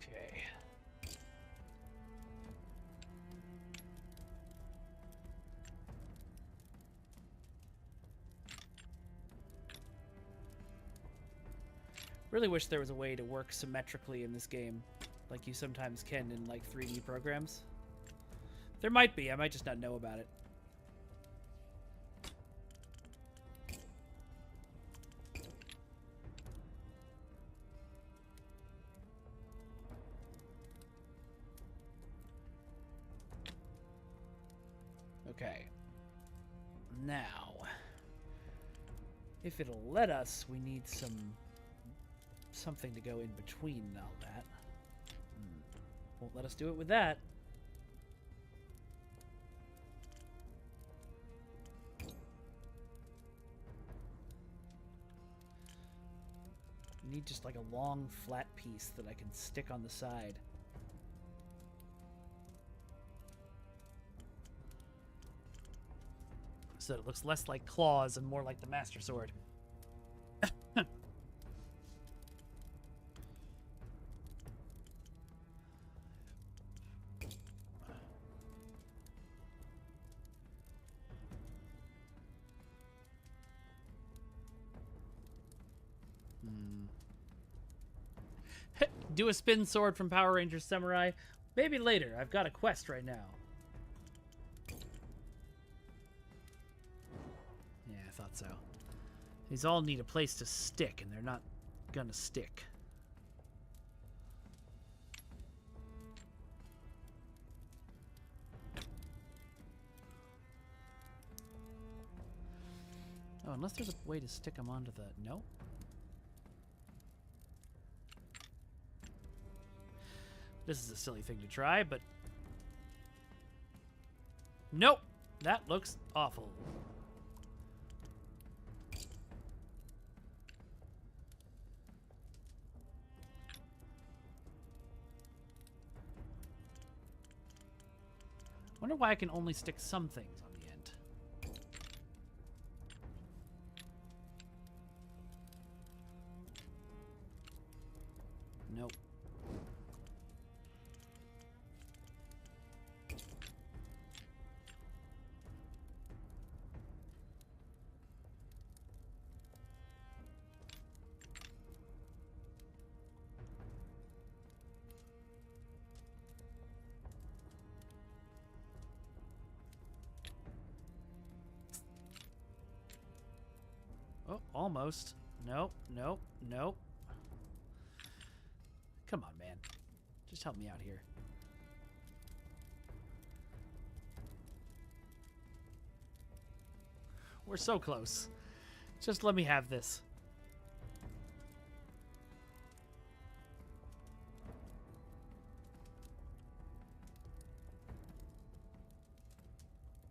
Okay. Really wish there was a way to work symmetrically in this game, like you sometimes can in like 3D programs. There might be, I might just not know about it. Okay. Now, if it'll let us, we need something to go in between all that. Won't let us do it with that. Need just like a long flat piece that I can stick on the side. So that it looks less like claws and more like the Master Sword. Do a spin sword from Power Rangers Samurai. Maybe later. I've got a quest right now. Yeah, I thought so. These all need a place to stick, and they're not gonna stick. Oh, unless there's a way to stick them onto the... No? This is a silly thing to try, but... Nope! That looks awful. Wonder why I can only stick some things on the end. Nope. Oh, almost. Nope, nope, nope. Come on, man. Just help me out here. We're so close. Just let me have this.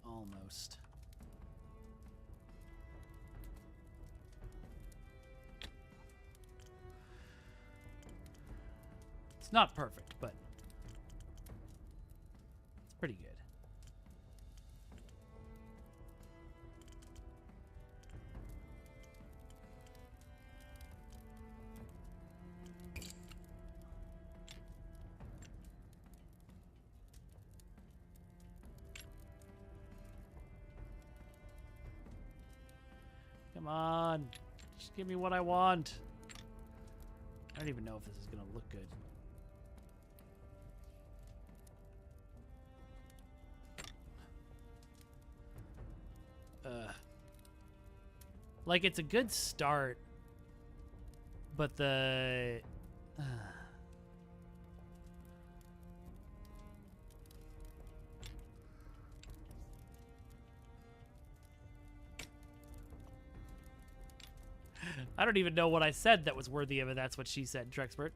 Almost. It's not perfect, but it's pretty good. Come on. Just give me what I want. I don't even know if this is going to look good. Like, it's a good start, but the... I don't even know what I said that was worthy of it. That's what she said, Trexpert.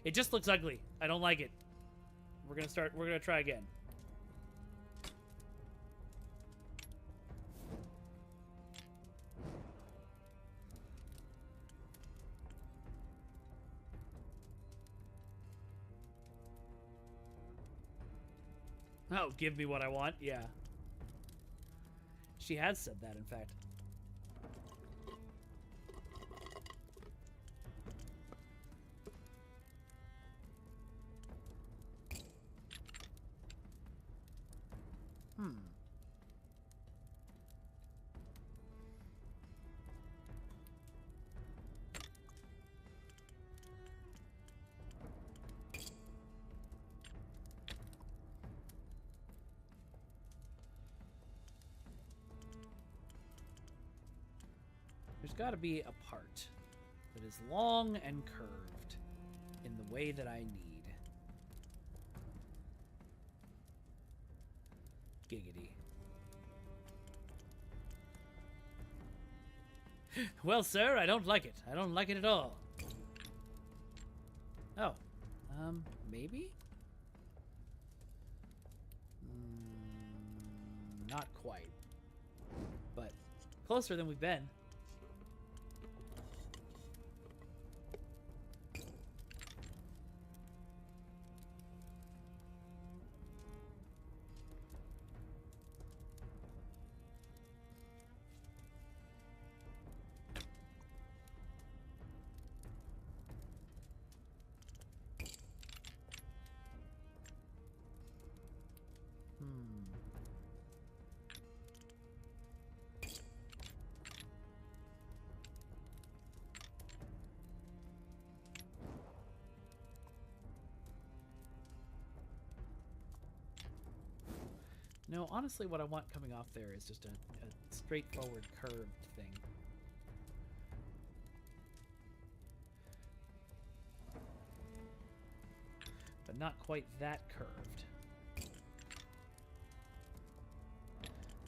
It just looks ugly. I don't like it. We're gonna try again. Oh, give me what I want? Yeah. She has said that, in fact. There's got to be a part that is long and curved in the way that I need. Giggity. Well, sir, I don't like it. I don't like it at all. Oh. Maybe? Not quite. But closer than we've been. No, honestly, what I want coming off there is just a straightforward curved thing. But not quite that curved.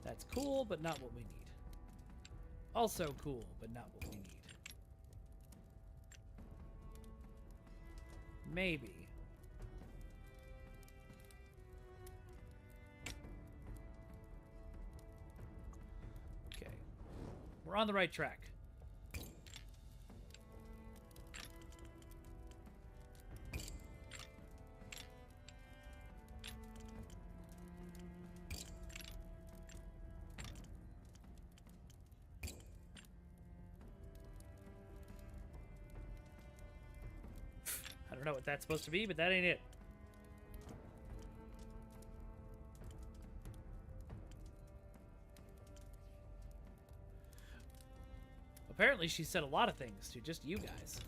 That's cool, but not what we need. Also cool, but not what we need. Maybe. Okay. We're on the right track. I don't know what that's supposed to be, but that ain't it. Apparently she said a lot of things to just you guys.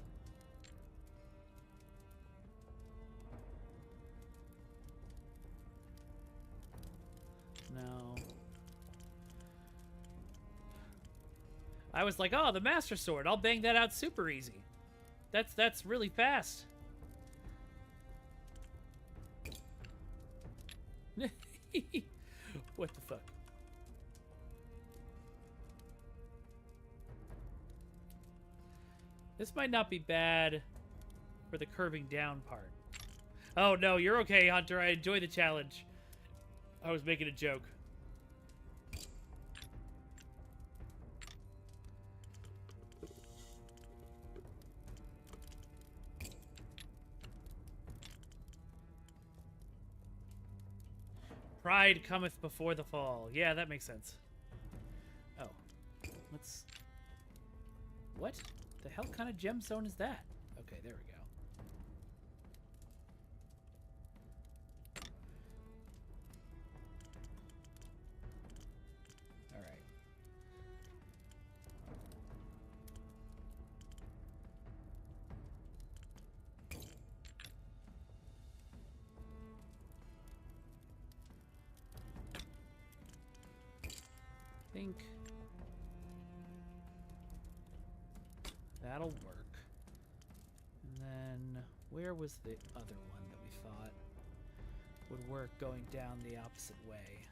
No. I was like, oh, the Master Sword. I'll bang that out super easy. That's really fast. What the fuck? This might not be bad for the curving down part. Oh no, you're okay, Hunter. I enjoy the challenge. I was making a joke. Pride cometh before the fall. Yeah, that makes sense. Oh. Let's... What the hell kind of gemstone is that? Okay, there we go. Alright. Think that'll work. And then where was the other one that we thought would work going down the opposite way?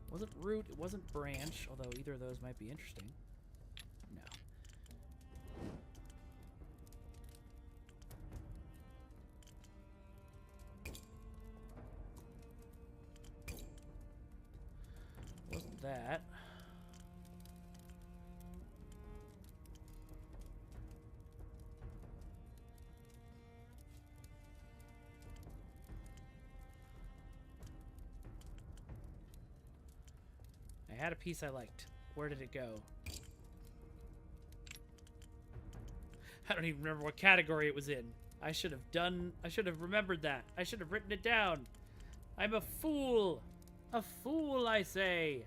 It wasn't root, it wasn't branch, although either of those might be interesting. No. Wasn't that. I had a piece I liked. Where did it go? I don't even remember what category it was in. I should have remembered that. I should have written it down. I'm a fool. A fool, I say.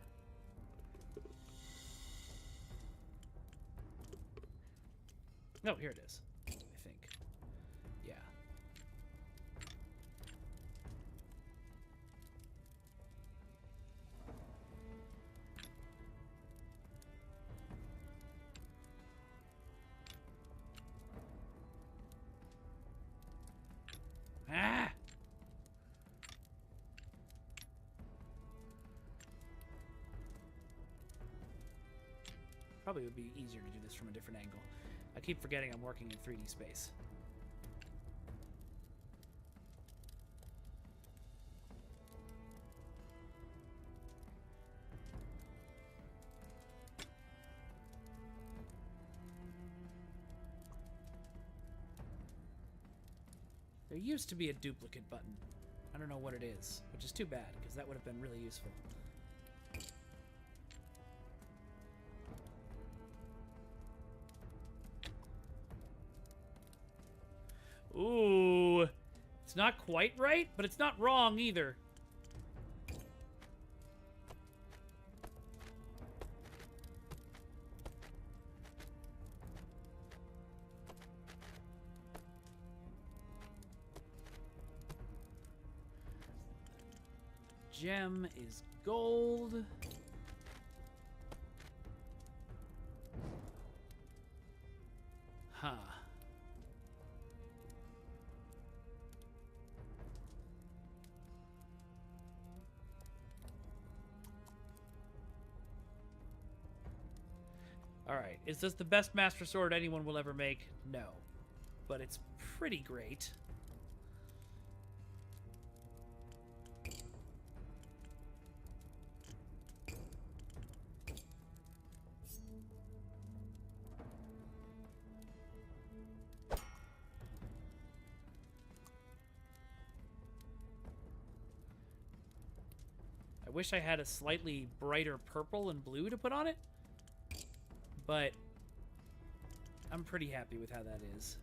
No, here it is. I think. Yeah. Ah! Probably would be easier to do this from a different angle. I keep forgetting I'm working in 3D space. There used to be a duplicate button. I don't know what it is, which is too bad, because that would have been really useful. Ooh, it's not quite right, but it's not wrong either. gem is gold. Huh. Alright, is this the best Master Sword anyone will ever make? No. But it's pretty great. I wish I had a slightly brighter purple and blue to put on it, but I'm pretty happy with how that is.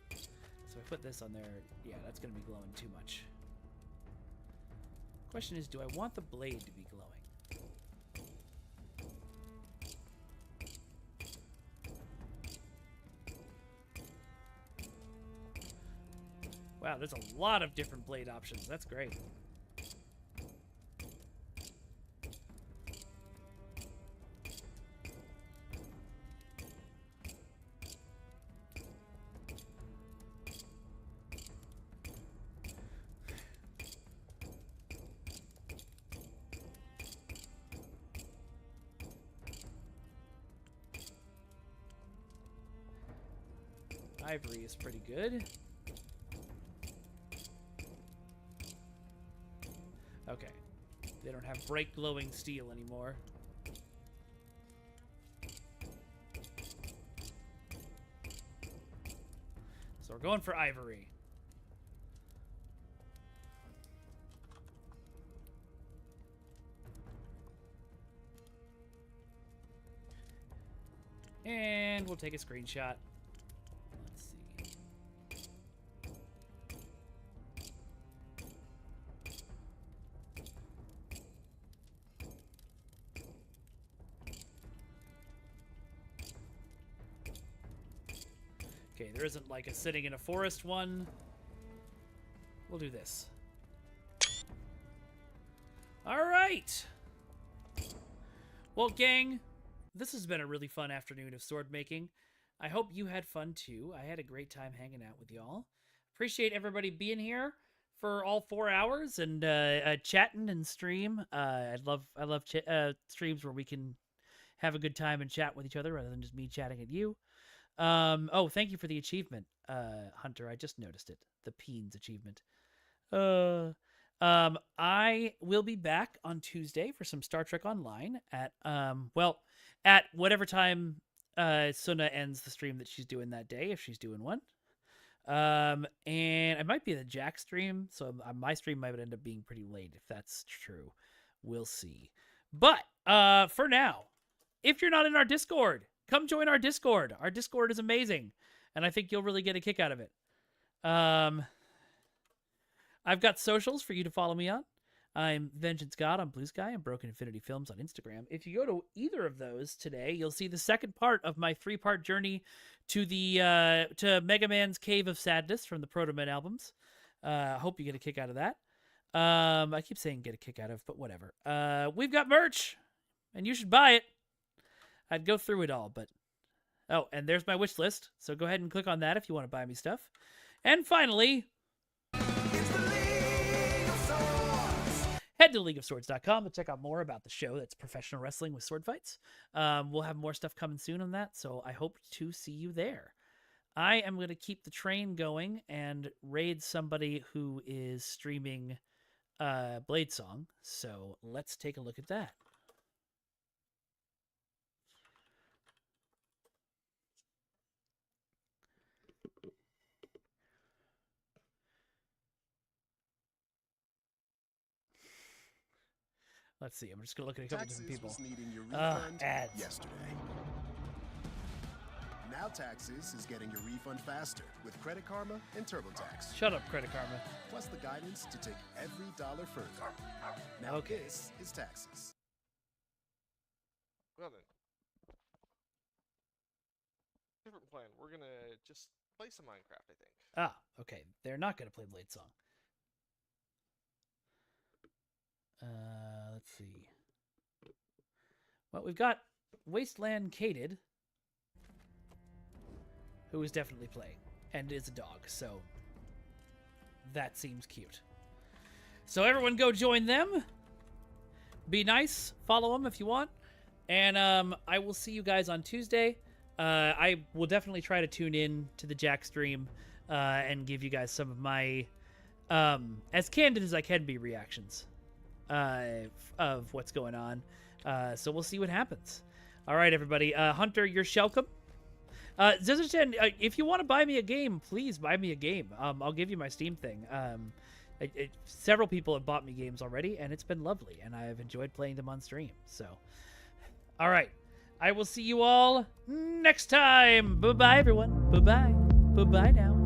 So I put this on there. Yeah, that's going to be glowing too much. Question is, do I want the blade to be glowing? Wow, there's a lot of different blade options. That's great. Ivory is pretty good. Okay. They don't have bright glowing steel anymore. So we're going for ivory. And we'll take a screenshot. Okay, there isn't like a sitting in a forest one. We'll do this. All right. Well, gang, this has been a really fun afternoon of sword making. I hope you had fun too. I had a great time hanging out with y'all. Appreciate everybody being here for all 4 hours and chatting and stream. I love streams where we can have a good time and chat with each other rather than just me chatting at you. Oh, thank you for the achievement, Hunter. I just noticed it. The Peens achievement. I will be back on Tuesday for some Star Trek Online at, at whatever time, Suna ends the stream that she's doing that day, if she's doing one. And I might be the Jack stream, so my stream might end up being pretty late, if that's true. We'll see. But, for now, if you're not in our Discord, come join our Discord. Our Discord is amazing, and I think you'll really get a kick out of it. I've got socials for you to follow me on. I'm Vengeance God on Blue Sky and Broken Infinity Films on Instagram. If you go to either of those today, you'll see the second part of my 3-part journey to the to Mega Man's Cave of Sadness from the Proto Men albums. I hope you get a kick out of that. I keep saying get a kick out of, but whatever. We've got merch, and you should buy it. I'd go through it all, but... Oh, and there's my wish list, so go ahead and click on that if you want to buy me stuff. And finally... Head to LeagueOfSwords.com to check out more about the show that's professional wrestling with sword fights. We'll have more stuff coming soon on that, so I hope to see you there. I am going to keep the train going and raid somebody who is streaming Bladesong, so let's take a look at that. Let's see. I'm just going to look at a couple different people. Ads. Yesterday. Now Taxes is getting your refund faster with Credit Karma and TurboTax. Shut up, Credit Karma. Plus the guidance to take every dollar further. Now this is Taxes. Well then. Different plan. We're going to just play some Minecraft, I think. Ah, okay. They're not going to play Bladesong. Let's see. Well, we've got Wasteland Cated, who is definitely playing and is a dog, so that seems cute. So everyone go join them. Be nice. Follow them if you want. And I will see you guys on Tuesday. I will definitely try to tune in to the Jack stream and give you guys some of my, as candid as I can be, reactions of what's going on. So we'll see what happens. All right, everybody. Hunter, you're shelcome. Zizerton, if you want to buy me a game, please buy me a game. I'll give you my Steam thing. Several people have bought me games already, and it's been lovely, and I have enjoyed playing them on stream. So, all right. I will see you all next time. Bye-bye, everyone. Bye-bye. Bye-bye now.